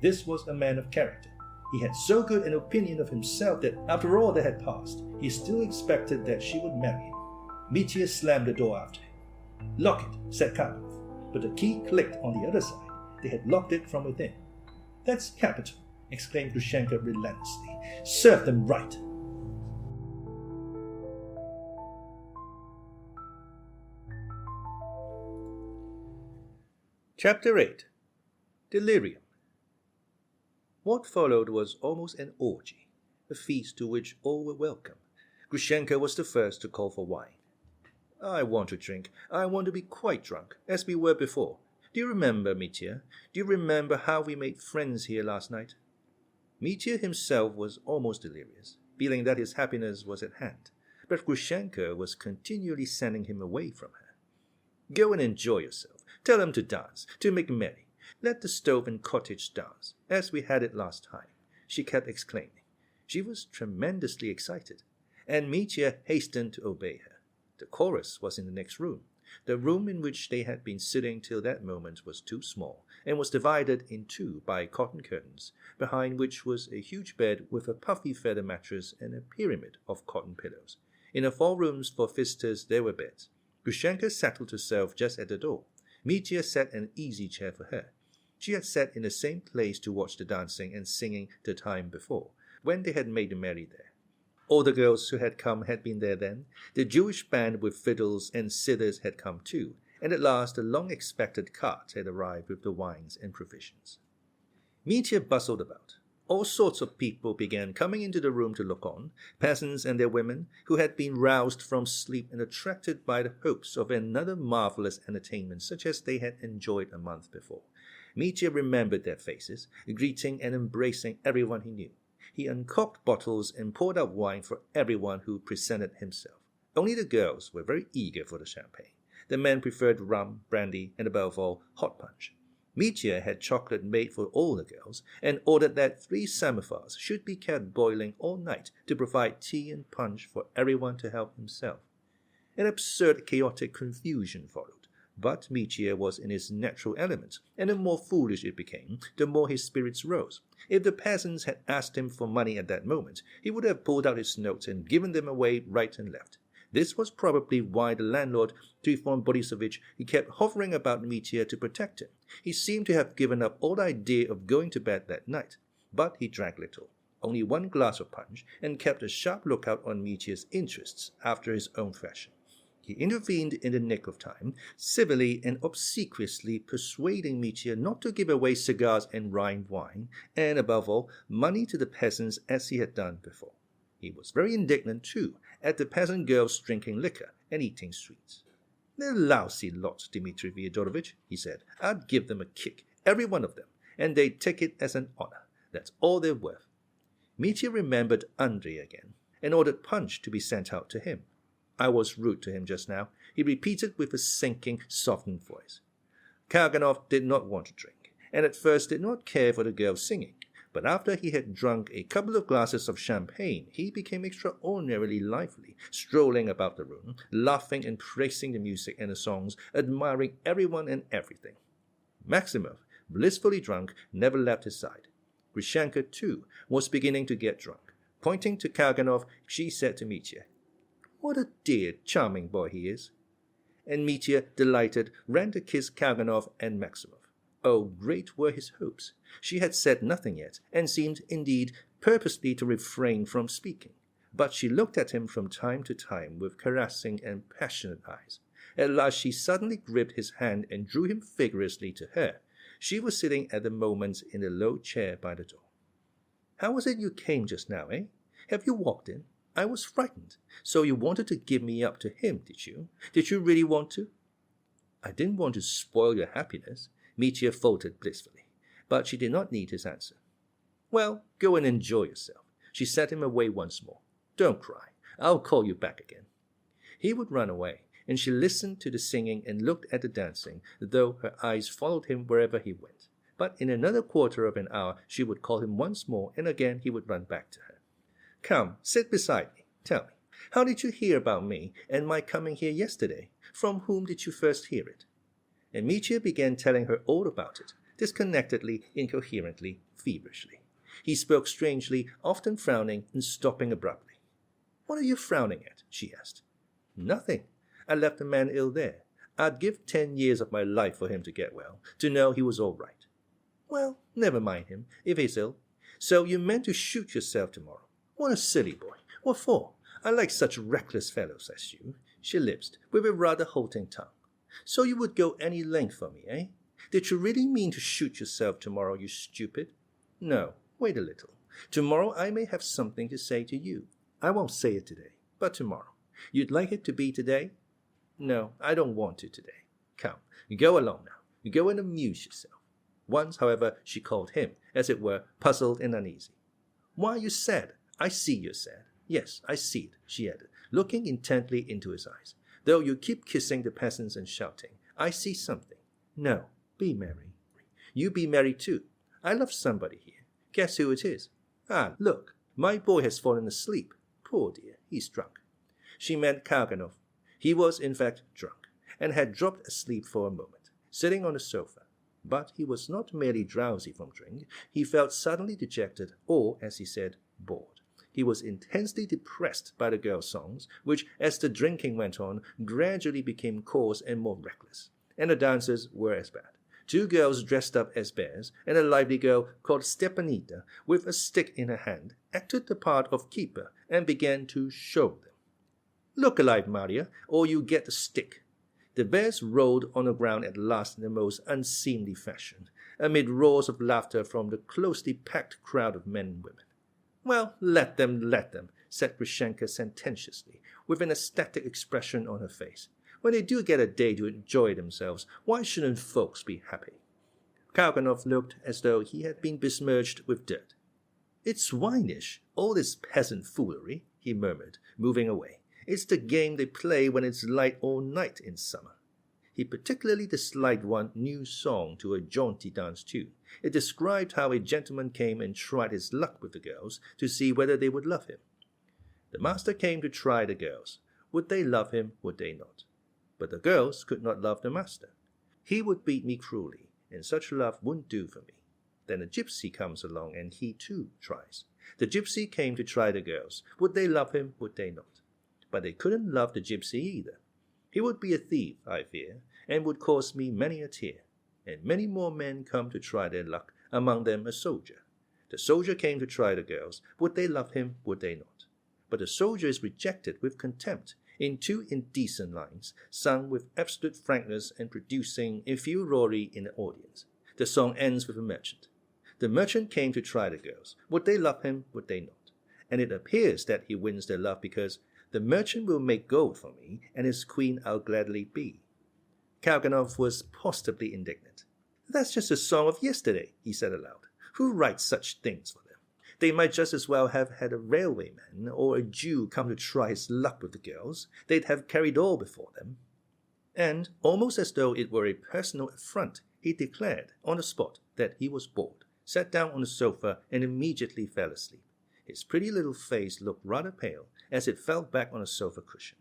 This was a man of character. He had so good an opinion of himself that after all that had passed, he still expected that she would marry him. Mitya slammed the door after him. "Lock it," said Karpov, but the key clicked on the other side. They had locked it from within. "That's capital," exclaimed Grushenka relentlessly. "Serve them right." Chapter 8. Delirium. What followed was almost an orgy, a feast to which all were welcome. Grushenka was the first to call for wine. "I want to drink. I want to be quite drunk, as we were before. Do you remember, Mitya? Do you remember how we made friends here last night?" Mitya himself was almost delirious, feeling that his happiness was at hand, but Grushenka was continually sending him away from her. "Go and enjoy yourself. Tell them to dance, to make merry. Let the stove and cottage dance, as we had it last time," she kept exclaiming. She was tremendously excited, and Mitya hastened to obey her. The chorus was in the next room. The room in which they had been sitting till that moment was too small, and was divided in two by cotton curtains, behind which was a huge bed with a puffy feather mattress and a pyramid of cotton pillows. In the 4 rooms for visitors there were beds. Grushenka settled herself just at the door. Mitya set an easy chair for her. She had sat in the same place to watch the dancing and singing the time before, when they had made merry there. All the girls who had come had been there then. The Jewish band with fiddles and cithers had come too, and at last the long-expected cart had arrived with the wines and provisions. Mitya bustled about. All sorts of people began coming into the room to look on, peasants and their women, who had been roused from sleep and attracted by the hopes of another marvelous entertainment such as they had enjoyed a month before. Mitya remembered their faces, greeting and embracing everyone he knew. He uncorked bottles and poured out wine for everyone who presented himself. Only the girls were very eager for the champagne. The men preferred rum, brandy, and above all, hot punch. Mitya had chocolate made for all the girls, and ordered that 3 samovars should be kept boiling all night to provide tea and punch for everyone to help himself. An absurd chaotic confusion followed. But Mitya was in his natural element, and the more foolish it became, the more his spirits rose. If the peasants had asked him for money at that moment, he would have pulled out his notes and given them away right and left. This was probably why the landlord, Trifon Borisovich, kept hovering about Mitya to protect him. He seemed to have given up all idea of going to bed that night, but he drank little, only 1 glass of punch, and kept a sharp lookout on Mitya's interests after his own fashion. He intervened in the nick of time, civilly and obsequiously persuading Mitya not to give away cigars and Rhine wine, and above all, money to the peasants as he had done before. He was very indignant, too, at the peasant girls drinking liquor and eating sweets. "They're lousy lots, Dmitri Fyodorovich," he said. "I'd give them a kick, every one of them, and they'd take it as an honor. That's all they're worth." Mitya remembered Andrei again, and ordered punch to be sent out to him. "I was rude to him just now," he repeated with a sinking, softened voice. Karganov did not want to drink, and at first did not care for the girls singing. But after he had drunk a couple of glasses of champagne, he became extraordinarily lively, strolling about the room, laughing and praising the music and the songs, admiring everyone and everything. Maximov, blissfully drunk, never left his side. Grushenka, too, was beginning to get drunk. Pointing to Karganov, she said to Mitya, "What a dear, charming boy he is." And Mitya, delighted, ran to kiss Karganov and Maximov. Oh, great were his hopes. She had said nothing yet, and seemed, indeed, purposely to refrain from speaking. But she looked at him from time to time with caressing and passionate eyes. At last she suddenly gripped his hand and drew him vigorously to her. She was sitting at the moment in the low chair by the door. "How was it you came just now, eh? Have you walked in? I was frightened. So you wanted to give me up to him, did you? Did you really want to?" "I didn't want to spoil your happiness," Mitya faltered blissfully, but she did not need his answer. "Well, go and enjoy yourself." She sent him away once more. "Don't cry. I'll call you back again." He would run away, and she listened to the singing and looked at the dancing, though her eyes followed him wherever he went. But in another quarter of an hour she would call him once more, and again he would run back to her. "Come, sit beside me. Tell me, how did you hear about me and my coming here yesterday? From whom did you first hear it?" and Mitya began telling her all about it, disconnectedly, incoherently, feverishly. He spoke strangely, often frowning and stopping abruptly. "What are you frowning at?" she asked. "Nothing. I left the man ill there. I'd give 10 years of my life for him to get well, to know he was all right." "Well, never mind him, if he's ill. So you meant to shoot yourself tomorrow. What a silly boy. What for? I like such reckless fellows as you," she lisped, with a rather halting tongue. "So you would go any length for me, eh? Did you really mean to shoot yourself tomorrow, you stupid?" "No, wait a little. Tomorrow I may have something to say to you. I won't say it today, but tomorrow. You'd like it to be today?" "No, I don't want to today. Come, go along now. Go and amuse yourself." Once, however, she called him, as it were, puzzled and uneasy. "Why are you sad? I see you're sad. Yes, I see it," she added, looking intently into his eyes. "Though you keep kissing the peasants and shouting, I see something. No, be merry. You be merry too. I love somebody here. Guess who it is? Ah, look, my boy has fallen asleep. Poor dear, he's drunk." She meant Karganov. He was, in fact, drunk, and had dropped asleep for a moment, sitting on the sofa. But he was not merely drowsy from drink. He felt suddenly dejected, or, as he said, bored. He was intensely depressed by the girls' songs, which, as the drinking went on, gradually became coarse and more reckless. And the dancers were as bad. 2 girls dressed up as bears, and a lively girl called Stepanida, with a stick in her hand, acted the part of keeper and began to show them. "Look alive, Maria, or you get the stick." The bears rolled on the ground at last in the most unseemly fashion, amid roars of laughter from the closely packed crowd of men and women. "Well, let them, said Grushenka sententiously, with an ecstatic expression on her face. "When they do get a day to enjoy themselves, why shouldn't folks be happy?" Karganov looked as though he had been besmirched with dirt. "It's swinish, all this peasant foolery," he murmured, moving away. "It's the game they play when it's light all night in summer." He particularly disliked one new song to a jaunty dance tune. It described how a gentleman came and tried his luck with the girls to see whether they would love him. The master came to try the girls. Would they love him, would they not? But the girls could not love the master. He would beat me cruelly, and such love wouldn't do for me. Then a gypsy comes along, and he too tries. The gypsy came to try the girls. Would they love him, would they not? But they couldn't love the gypsy either. He would be a thief, I fear, and would cost me many a tear. And many more men come to try their luck, among them a soldier. The soldier came to try the girls. Would they love him, would they not? But the soldier is rejected with contempt, in 2 indecent lines, sung with absolute frankness and producing a furore in the audience. The song ends with a merchant. The merchant came to try the girls. Would they love him, would they not? And it appears that he wins their love because the merchant will make gold for me, and his queen I'll gladly be. Karganov was positively indignant. "That's just a song of yesterday," he said aloud. "Who writes such things for them? They might just as well have had a railwayman or a Jew come to try his luck with the girls. They'd have carried all before them." And, almost as though it were a personal affront, he declared on the spot that he was bored, sat down on the sofa, and immediately fell asleep. His pretty little face looked rather pale as it fell back on the sofa cushion.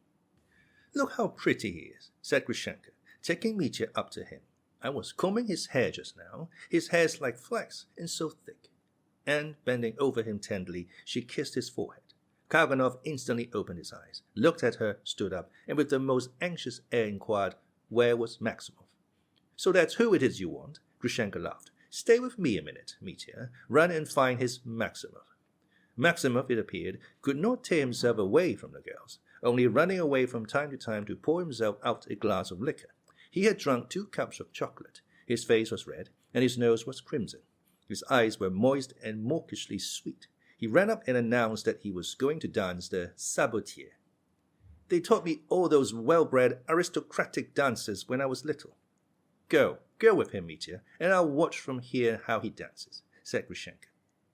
"Look how pretty he is," said Grushenka, taking Mitya up to him. "I was combing his hair just now. His hair's like flax, and so thick." And, bending over him tenderly, she kissed his forehead. Karganov instantly opened his eyes, looked at her, stood up, and with the most anxious air inquired, where was Maximov? "So that's who it is you want?" Grushenka laughed. "Stay with me a minute, Mitya. Run and find his Maximov." Maximov, it appeared, could not tear himself away from the girls, only running away from time to time to pour himself out a glass of liquor. He had drunk 2 cups of chocolate. His face was red, and his nose was crimson. His eyes were moist and mawkishly sweet. He ran up and announced that he was going to dance the sabotier. "They taught me all those well-bred aristocratic dances when I was little." Go with him, Mitya, and I'll watch from here how he dances," said Grushenka.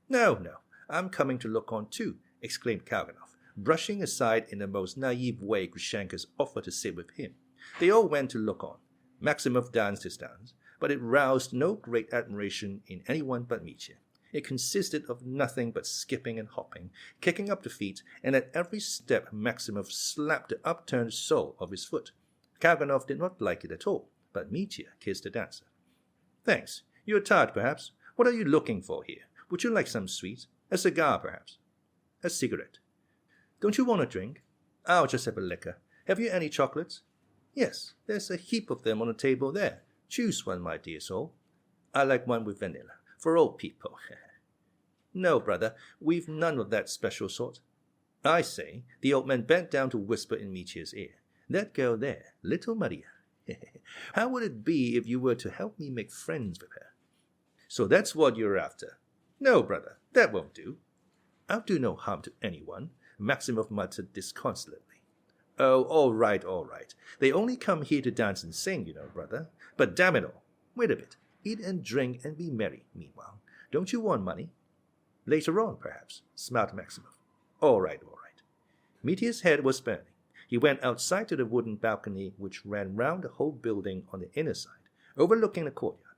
No, I'm coming to look on too," exclaimed Karganov, brushing aside in the most naive way Grushenka's offer to sit with him. They all went to look on. Maximov danced his dance, but it roused no great admiration in anyone but Mitya. It consisted of nothing but skipping and hopping, kicking up the feet, and at every step Maximov slapped the upturned sole of his foot. Karganov did not like it at all, but Mitya kissed the dancer. Thanks. You're tired, perhaps. What are you looking for here? Would you like some sweets? A cigar, perhaps? A cigarette. Don't you want a drink? I'll just have a liquor. Have you any chocolates? Yes, there's a heap of them on the table there. Choose one, my dear soul. I like one with vanilla, for old people. No, brother, we've none of that special sort. I say, the old man bent down to whisper in Mitya's ear. That girl there, little Maria. How would it be if you were to help me make friends with her? So that's what you're after. No, brother, that won't do. I'll do no harm to anyone, Maximov muttered disconsolately. Oh, all right. They only come here to dance and sing, you know, brother. But damn it all, wait a bit. Eat and drink and be merry, meanwhile. Don't you want money? Later on, perhaps, smiled Maximov. All right. Mitya's head was burning. He went outside to the wooden balcony which ran round the whole building on the inner side, overlooking the courtyard.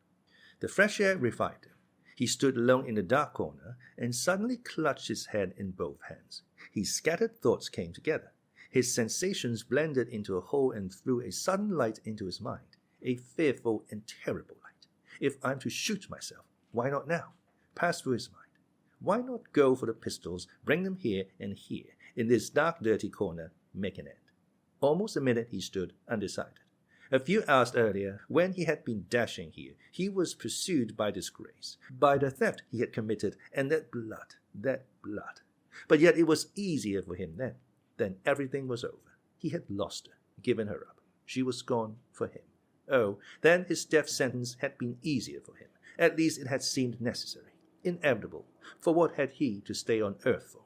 The fresh air revived him. He stood alone in the dark corner and suddenly clutched his head in both hands. His scattered thoughts came together. His sensations blended into a whole and threw a sudden light into his mind, a fearful and terrible light. If I'm to shoot myself, why not now? Passed through his mind. Why not go for the pistols, bring them here and here, in this dark, dirty corner, make an end? Almost a minute he stood undecided. A few hours earlier, when he had been dashing here, he was pursued by disgrace, by the theft he had committed, and that blood. But yet it was easier for him then. Then everything was over. He had lost her, given her up. She was gone for him. Oh, then his death sentence had been easier for him. At least it had seemed necessary, inevitable, for what had he to stay on earth for?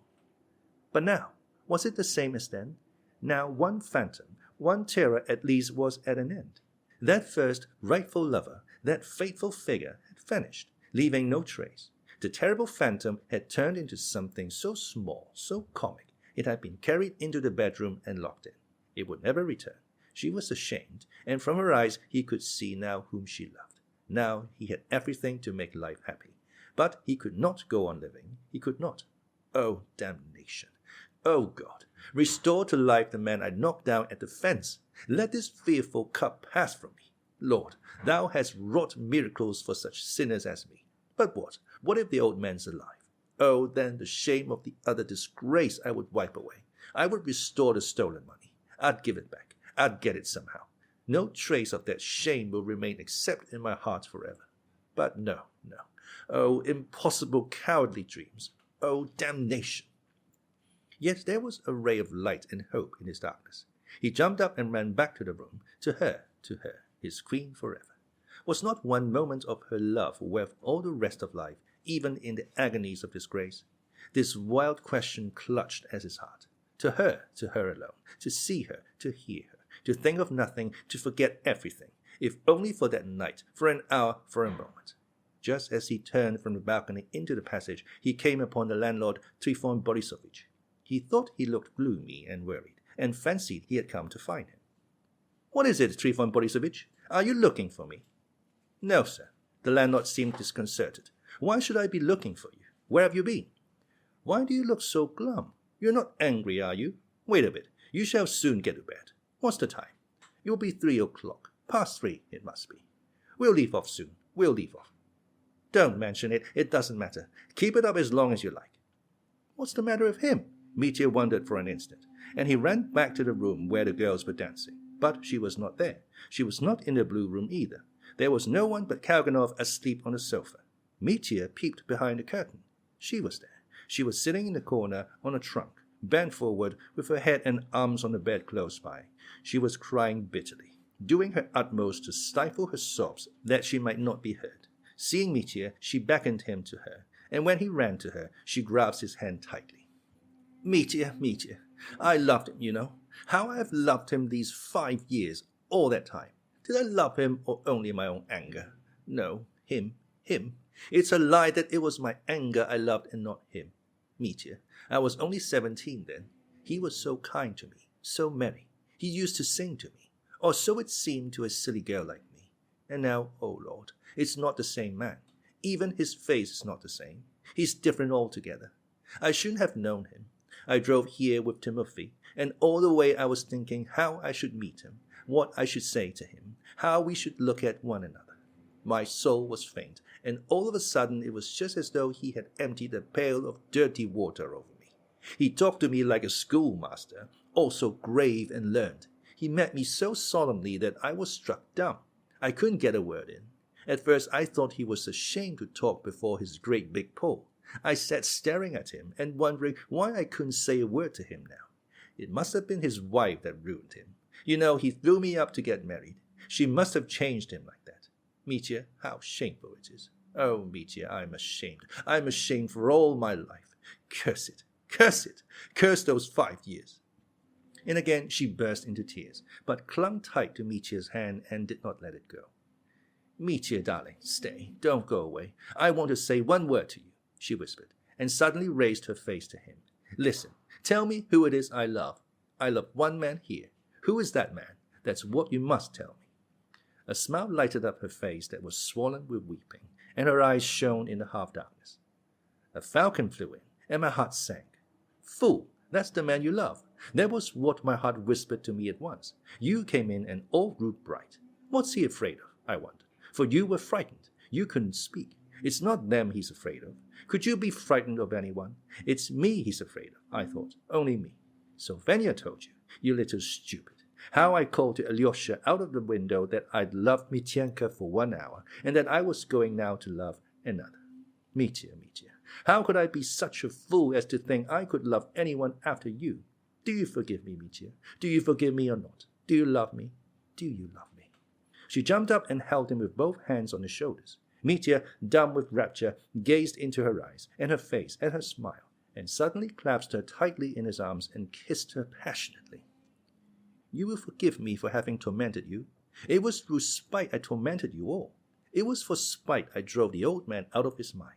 But now, was it the same as then? Now one phantom, one terror at least was at an end. That first rightful lover, that fateful figure had vanished, leaving no trace. The terrible phantom had turned into something so small, so comic, it had been carried into the bedroom and locked in. It would never return. She was ashamed, and from her eyes he could see now whom she loved. Now he had everything to make life happy. But he could not go on living. He could not. Oh, damnation. Oh, God, restore to life the man I knocked down at the fence. Let this fearful cup pass from me. Lord, thou hast wrought miracles for such sinners as me. But what? What if the old man's alive? Oh, then the shame of the utter disgrace I would wipe away. I would restore the stolen money. I'd give it back. I'd get it somehow. No trace of that shame will remain except in my heart forever. But no. Oh, impossible, cowardly dreams. Oh, damnation. Yet there was a ray of light and hope in his darkness. He jumped up and ran back to the room, to her, his queen forever. Was not one moment of her love worth all the rest of life, even in the agonies of disgrace? This wild question clutched at his heart. To her alone, to see her, to hear her, to think of nothing, to forget everything, if only for that night, for an hour, for a moment. Just as he turned from the balcony into the passage, he came upon the landlord, Trifon Borisovich. He thought he looked gloomy and worried, and fancied he had come to find him. "What is it, Trifon Borisovich? Are you looking for me?" "No, sir." The landlord seemed disconcerted. "Why should I be looking for you? Where have you been?" "Why do you look so glum? You're not angry, are you? Wait a bit. You shall soon get to bed. What's the time? It will be 3 o'clock. Past 3, it must be. We'll leave off soon. We'll leave off." "Don't mention it. It doesn't matter. Keep it up as long as you like." "What's the matter with him?" Mitya wondered for an instant, and he ran back to the room where the girls were dancing. But she was not there. She was not in the blue room either. There was no one but Kalganov asleep on the sofa. Mitya peeped behind the curtain. She was there. She was sitting in the corner on a trunk, bent forward, with her head and arms on the bed close by. She was crying bitterly, doing her utmost to stifle her sobs that she might not be heard. Seeing Mitya, she beckoned him to her, and when he ran to her, she grasped his hand tightly. Mitya, I loved him, you know. How I have loved him these 5 years, all that time. Did I love him or only my own anger? No, him. It's a lie that it was my anger I loved and not him. Mitya, I was only 17 then. He was so kind to me, so merry. He used to sing to me, or so it seemed to a silly girl like me. And now, oh Lord, it's not the same man. Even his face is not the same. He's different altogether. I shouldn't have known him. I drove here with Timothy, and all the way I was thinking how I should meet him, what I should say to him, how we should look at one another. My soul was faint, and all of a sudden it was just as though he had emptied a pail of dirty water over me. He talked to me like a schoolmaster, also grave and learned. He met me so solemnly that I was struck dumb. I couldn't get a word in. At first I thought he was ashamed to talk before his great big pole. I sat staring at him and wondering why I couldn't say a word to him now. It must have been his wife that ruined him. You know, he threw me up to get married. She must have changed him like that. Mitya, how shameful it is. Oh, Mitya, I'm ashamed. I'm ashamed for all my life. Curse it. Curse it. Curse those 5 years. And again she burst into tears, but clung tight to Mitya's hand and did not let it go. Mitya, darling, stay. Don't go away. I want to say one word to you, she whispered, and suddenly raised her face to him. Listen, tell me who it is I love. I love one man here. Who is that man? That's what you must tell me. A smile lighted up her face that was swollen with weeping, and her eyes shone in the half-darkness. A falcon flew in, and my heart sank. Fool, that's the man you love. That was what my heart whispered to me at once. You came in and all grew bright. What's he afraid of, I wondered, for you were frightened. You couldn't speak. It's not them he's afraid of. Could you be frightened of anyone? It's me he's afraid of, I thought, only me. So Venya told you, you little stupid. How I called to Alyosha out of the window that I'd loved Mityenka for 1 hour, and that I was going now to love another. Mitya, how could I be such a fool as to think I could love anyone after you? Do you forgive me, Mitya? Do you forgive me or not? Do you love me? Do you love me? She jumped up and held him with both hands on his shoulders. Mitya, dumb with rapture, gazed into her eyes and her face and her smile, and suddenly clasped her tightly in his arms and kissed her passionately. You will forgive me for having tormented you. It was through spite I tormented you all. It was for spite I drove the old man out of his mind.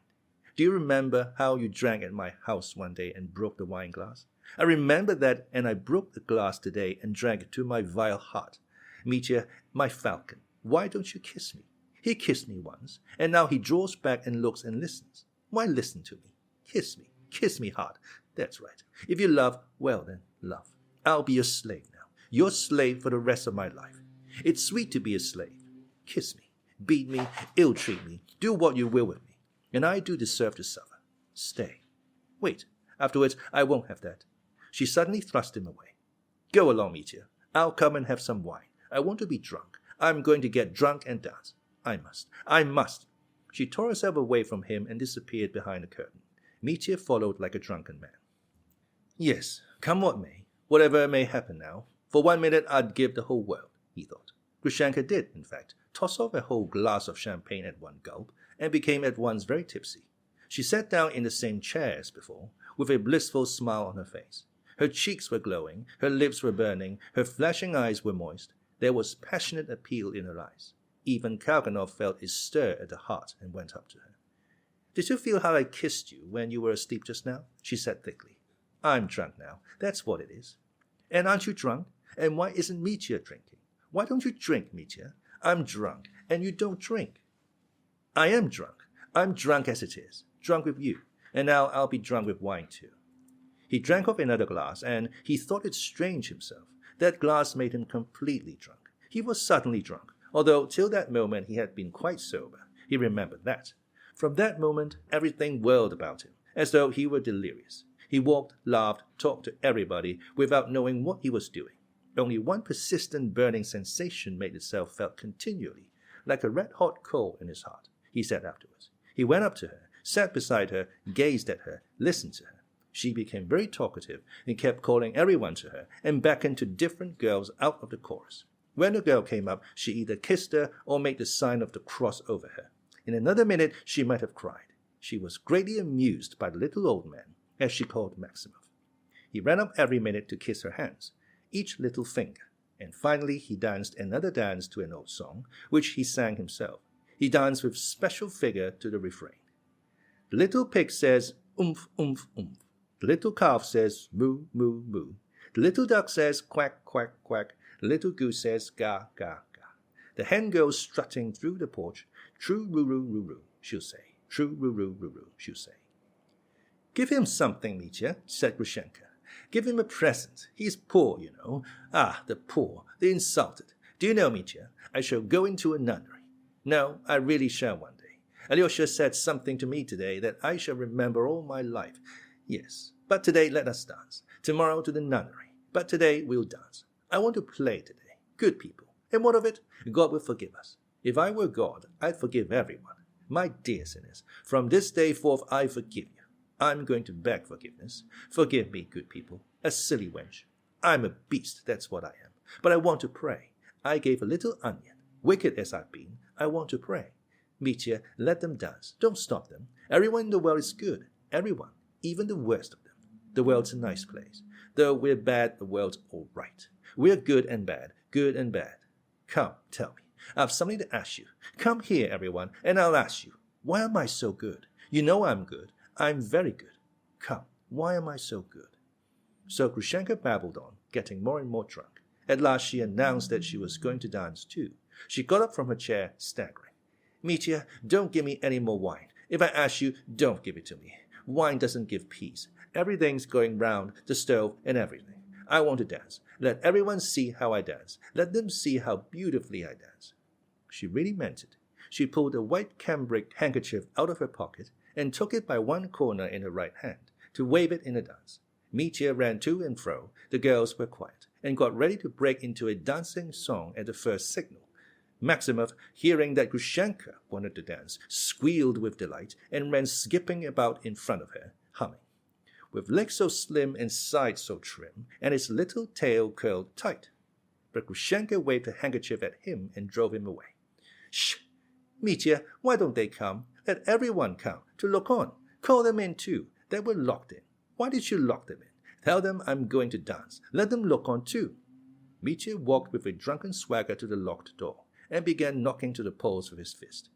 Do you remember how you drank at my house one day and broke the wine glass? I remember that, and I broke the glass today and drank it to my vile heart. Mitya, my falcon, why don't you kiss me? He kissed me once, and now he draws back and looks and listens. Why listen to me? Kiss me hard. That's right. If you love, well then, love. I'll be your slave now, your slave for the rest of my life. It's sweet to be a slave. Kiss me, beat me, ill-treat me, do what you will with me, and I do deserve to suffer. Stay. Wait, afterwards I won't have that. She suddenly thrust him away. Go along, Mitya. I'll come and have some wine. I want to be drunk. I'm going to get drunk and dance. I must. She tore herself away from him and disappeared behind the curtain. Mitya followed like a drunken man. Yes, come what may, whatever may happen now, for 1 minute I'd give the whole world, he thought. Grushenka did, in fact, toss off a whole glass of champagne at one gulp, and became at once very tipsy. She sat down in the same chair as before, with a blissful smile on her face. Her cheeks were glowing, her lips were burning, her flashing eyes were moist. There was passionate appeal in her eyes. Even Kalganov felt a stir at the heart and went up to her. Did you feel how I kissed you when you were asleep just now? She said thickly. I'm drunk now, that's what it is. And aren't you drunk? And why isn't Mitya drinking? Why don't you drink, Mitya? I'm drunk, and you don't drink. I am drunk. I'm drunk as it is, drunk with you, and now I'll be drunk with wine too. He drank off another glass, and he thought it strange himself. That glass made him completely drunk. He was suddenly drunk, although till that moment he had been quite sober. He remembered that. From that moment, everything whirled about him, as though he were delirious. He walked, laughed, talked to everybody, without knowing what he was doing. Only one persistent burning sensation made itself felt continually, like a red-hot coal in his heart, he said afterwards. He went up to her, sat beside her, gazed at her, listened to her. She became very talkative and kept calling everyone to her and beckoned to different girls out of the chorus. When the girl came up, she either kissed her or made the sign of the cross over her. In another minute, she might have cried. She was greatly amused by the little old man, as she called Maximov. He ran up every minute to kiss her hands, each little finger, and finally he danced another dance to an old song, which he sang himself. He danced with special vigor to the refrain. The little pig says, "Oomph, oomph, oomph." The little calf says, "Moo, moo, moo." The little duck says, "Quack, quack, quack." The little goose says, "Ga, ga, ga." The hen goes strutting through the porch. "True-roo-roo-roo-roo," she'll say. "True-roo-roo-roo-roo," she'll say. Give him something, Mitya, said Grushenka. Give him a present. He's poor, you know. Ah, the poor, the insulted. Do you know, Mitya, I shall go into a nunnery. No, I really shall one day. Alyosha said something to me today that I shall remember all my life. Yes, but today let us dance. Tomorrow to the nunnery. But today we'll dance. I want to play today. Good people. And what of it? God will forgive us. If I were God, I'd forgive everyone. My dear sinners, from this day forth I forgive you. I'm going to beg forgiveness. Forgive me, good people. A silly wench. I'm a beast, that's what I am. But I want to pray. I gave a little onion. Wicked as I've been, I want to pray. Mitya, let them dance. Don't stop them. Everyone in the world is good. Everyone. Even the worst of them. The world's a nice place. Though we're bad, the world's all right. We're good and bad. Good and bad. Come, tell me. I've something to ask you. Come here, everyone, and I'll ask you. Why am I so good? You know I'm good. I'm very good. Come, why am I so good? So Grushenka babbled on, getting more and more drunk. At last she announced that she was going to dance too. She got up from her chair, staggering. Mitya, don't give me any more wine. If I ask you, don't give it to me. Wine doesn't give peace. Everything's going round the stove and everything. I want to dance. Let everyone see how I dance. Let them see how beautifully I dance. She really meant it. She pulled a white cambric handkerchief out of her pocket and took it by one corner in her right hand to wave it in a dance. Mitya ran to and fro. The girls were quiet and got ready to break into a dancing song at the first signal. Maximov, hearing that Grushenka wanted to dance, squealed with delight and ran skipping about in front of her, humming. With legs so slim and sides so trim, and his little tail curled tight. But Grushenka waved her handkerchief at him and drove him away. Shh! Mitya, why don't they come? Let everyone come, to look on. Call them in too. They were locked in. Why did you lock them in? Tell them I'm going to dance. Let them look on too. Mitya walked with a drunken swagger to the locked door, and began knocking to the poles with his fist.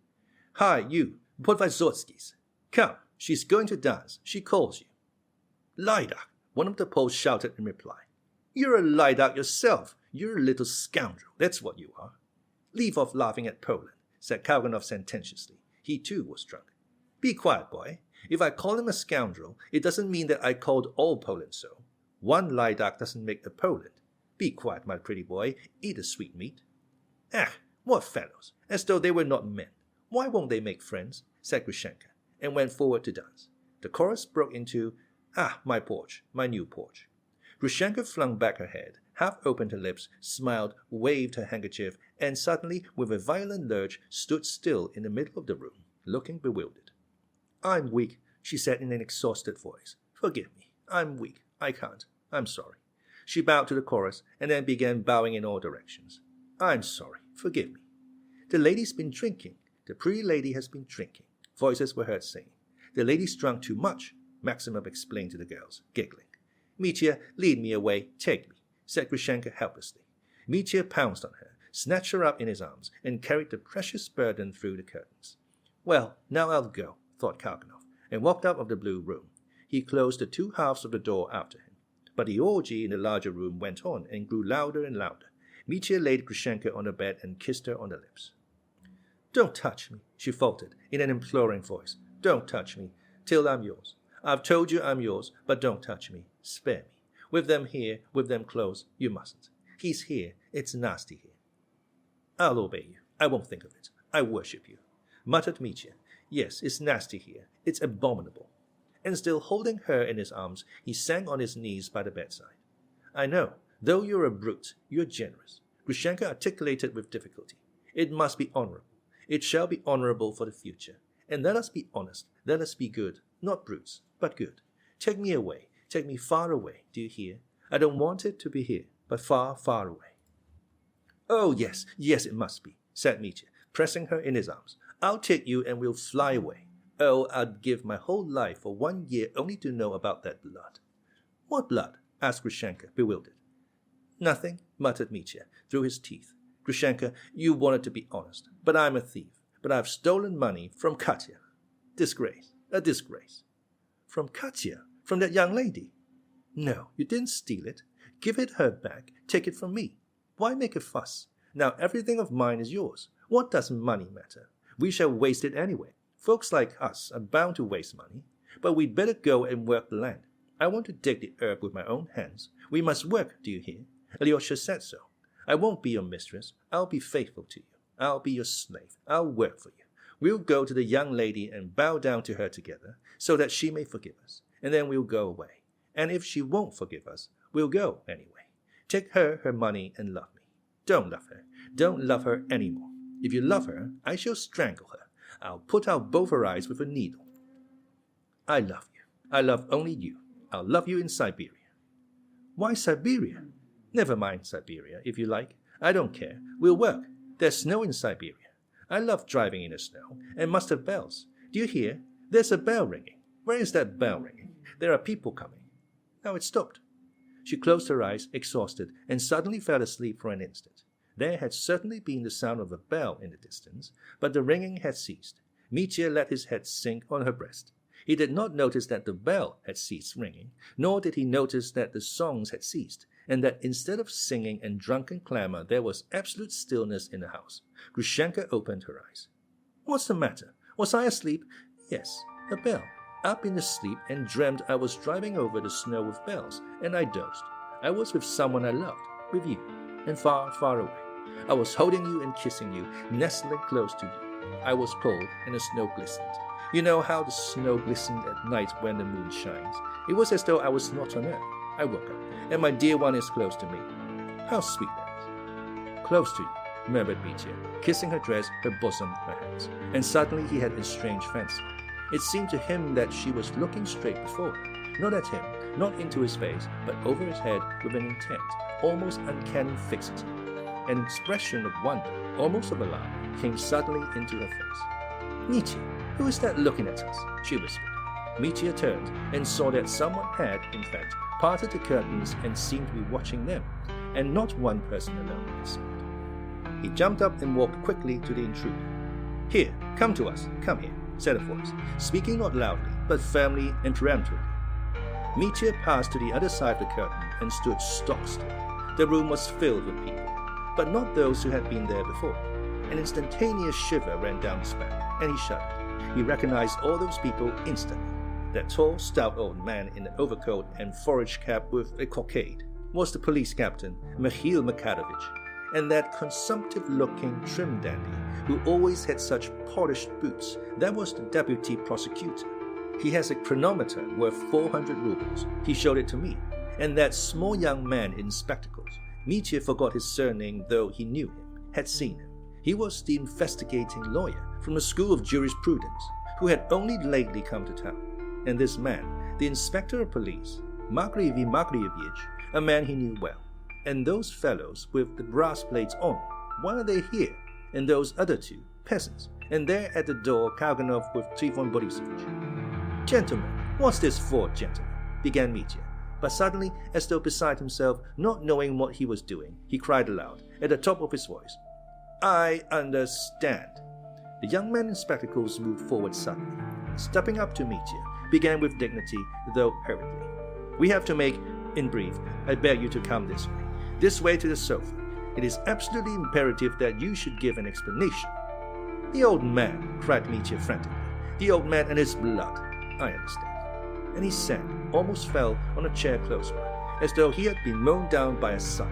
Hi, you, Podvazotskis. Come, she's going to dance. She calls you. Lydak, one of the Poles shouted in reply. You're a Lydak yourself. You're a little scoundrel. That's what you are. Leave off laughing at Poland, said Kalganov sententiously. He too was drunk. Be quiet, boy. If I call him a scoundrel, it doesn't mean that I called all Poland so. One Lydak doesn't make a Poland. Be quiet, my pretty boy. Eat the sweetmeat. Ah, what fellows, as though they were not men. Why won't they make friends? Said Grushenka, and went forward to dance. The chorus broke into, Ah, my porch, my new porch. Grushenka flung back her head, half opened her lips, smiled, waved her handkerchief, and suddenly, with a violent lurch, stood still in the middle of the room, looking bewildered. I'm weak, she said in an exhausted voice. Forgive me. I'm weak. I can't. I'm sorry. She bowed to the chorus, and then began bowing in all directions. I'm sorry. Forgive me. The lady's been drinking. The pretty lady has been drinking. Voices were heard saying. The lady's drunk too much, Maximov explained to the girls, giggling. Mitya, lead me away, take me, said Grushenka helplessly. Mitya pounced on her, snatched her up in his arms, and carried the precious burden through the curtains. Well, now I'll go, thought Kalganov, and walked out of the blue room. He closed the two halves of the door after him. But the orgy in the larger room went on and grew louder and louder. Mitya laid Grushenka on the bed and kissed her on the lips. Don't touch me, she faltered in an imploring voice. Don't touch me, till I'm yours. I've told you I'm yours, but don't touch me. Spare me. With them here, with them close, you mustn't. He's here. It's nasty here. I'll obey you. I won't think of it. I worship you, muttered Mitya. Yes, it's nasty here. It's abominable. And still holding her in his arms, he sank on his knees by the bedside. I know. Though you're a brute, you're generous. Grushenka articulated with difficulty. It must be honorable. It shall be honorable for the future. And let us be honest. Let us be good. Not brutes, but good. Take me away. Take me far away. Do you hear? I don't want it to be here, but far, far away. Oh, yes, yes, it must be, said Mitya, pressing her in his arms. I'll take you and we'll fly away. Oh, I'd give my whole life for 1 year only to know about that blood. What blood? Asked Grushenka, bewildered. Nothing, muttered Mitya through his teeth. Grushenka, you wanted to be honest, but I'm a thief. But I've stolen money from Katya. Disgrace, a disgrace. From Katya? From that young lady? No, you didn't steal it. Give it her back. Take it from me. Why make a fuss? Now everything of mine is yours. What does money matter? We shall waste it anyway. Folks like us are bound to waste money. But we'd better go and work the land. I want to dig the herb with my own hands. We must work, do you hear? Alyosha said so. I won't be your mistress. I'll be faithful to you. I'll be your slave. I'll work for you. We'll go to the young lady and bow down to her together so that she may forgive us, and then we'll go away. And if she won't forgive us, we'll go anyway. Take her money and love me. Don't love her. Don't love her anymore. If you love her, I shall strangle her. I'll put out both her eyes with a needle. I love you. I love only you. I'll love you in Siberia. Why Siberia? Never mind Siberia, if you like. I don't care. We'll work. There's snow in Siberia. I love driving in the snow, and must have bells. Do you hear? There's a bell ringing. Where is that bell ringing? There are people coming. Now it stopped. She closed her eyes, exhausted, and suddenly fell asleep for an instant. There had certainly been the sound of a bell in the distance, but the ringing had ceased. Mitya let his head sink on her breast. He did not notice that the bell had ceased ringing, nor did he notice that the songs had ceased, and that instead of singing and drunken clamor, there was absolute stillness in the house. Grushenka opened her eyes. What's the matter? Was I asleep? Yes, a bell. Up in the sleep and dreamt I was driving over the snow with bells, and I dozed. I was with someone I loved, with you, and far, far away. I was holding you and kissing you, nestling close to you. I was cold, and the snow glistened. You know how the snow glistened at night when the moon shines. It was as though I was not on earth. I woke up, and my dear one is close to me. How sweet that is. Close to you, murmured Mitya, kissing her dress, her bosom, her hands. And suddenly he had a strange fancy. It seemed to him that she was looking straight before her, not at him, not into his face, but over his head with an intent, almost uncanny fixity. An expression of wonder, almost of alarm, came suddenly into her face. Mitya, who is that looking at us? She whispered. Mitya turned and saw that someone had, in fact, parted the curtains and seemed to be watching them, and not one person alone, it seemed. He jumped up and walked quickly to the intruder. Here, come to us, come here, said a voice, speaking not loudly, but firmly and peremptorily. Mitya passed to the other side of the curtain and stood stock still. The room was filled with people, but not those who had been there before. An instantaneous shiver ran down his back, and he shuddered. He recognized all those people instantly. That tall, stout old man in an overcoat and forage cap with a cockade was the police captain, Mikhail Makarovich, and that consumptive-looking trim dandy who always had such polished boots, that was the deputy prosecutor. He has a chronometer worth 400 roubles. He showed it to me. And that small young man in spectacles, Mitya forgot his surname though he knew him, had seen him. He was the investigating lawyer from the School of Jurisprudence, who had only lately come to town. And this man, the inspector of police, Makarievich, a man he knew well. And those fellows with the brass plates on, why are they here? And those other two, peasants, and there at the door Kalganov with Trifon Borisovich. Gentlemen, what's this for, gentlemen? Began Mitya. But suddenly, as though beside himself, not knowing what he was doing, he cried aloud, at the top of his voice, I understand. The young man in spectacles moved forward suddenly. Stepping up to Mitya, began with dignity, though hurriedly. We have to make, in brief, I beg you to come this way to the sofa. It is absolutely imperative that you should give an explanation. The old man, cried Mitya frantically. The old man and his blood. I understand. And he sank, almost fell on a chair close by, as though he had been mown down by a scythe.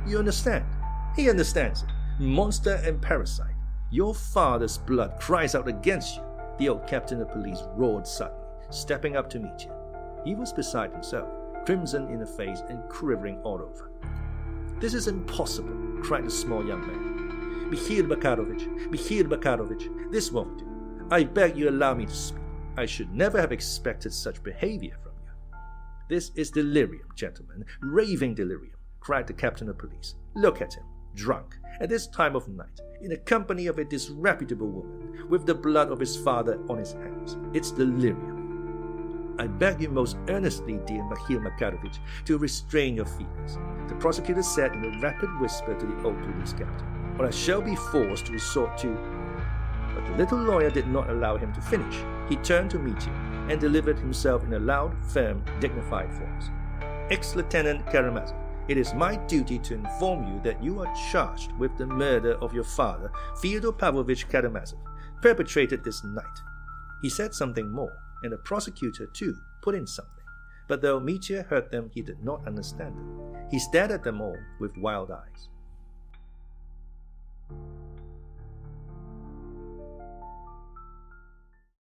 You understand? He understands it. Monster and parasite. Your father's blood cries out against you, the old captain of police roared suddenly, stepping up to Mitya. He was beside himself, crimson in the face and quivering all over. This is impossible, cried the small young man. Mikhail Makarovich, this won't do. I beg you allow me to speak. I should never have expected such behavior from you. This is delirium, gentlemen, raving delirium, cried the captain of police. Look at him, drunk, at this time of night, in the company of a disreputable woman, with the blood of his father on his hands. It's delirium. I beg you most earnestly, dear Mikhail Makarovich, to restrain your feelings, the prosecutor said in a rapid whisper to the old police captain, or I shall be forced to resort to... But the little lawyer did not allow him to finish. He turned to Mitya and delivered himself in a loud, firm, dignified voice. Ex-Lieutenant Karamazov, it is my duty to inform you that you are charged with the murder of your father, Fyodor Pavlovich Karamazov, perpetrated this night. He said something more, and the prosecutor, too, put in something. But though Mitya heard them, he did not understand them. He stared at them all with wild eyes.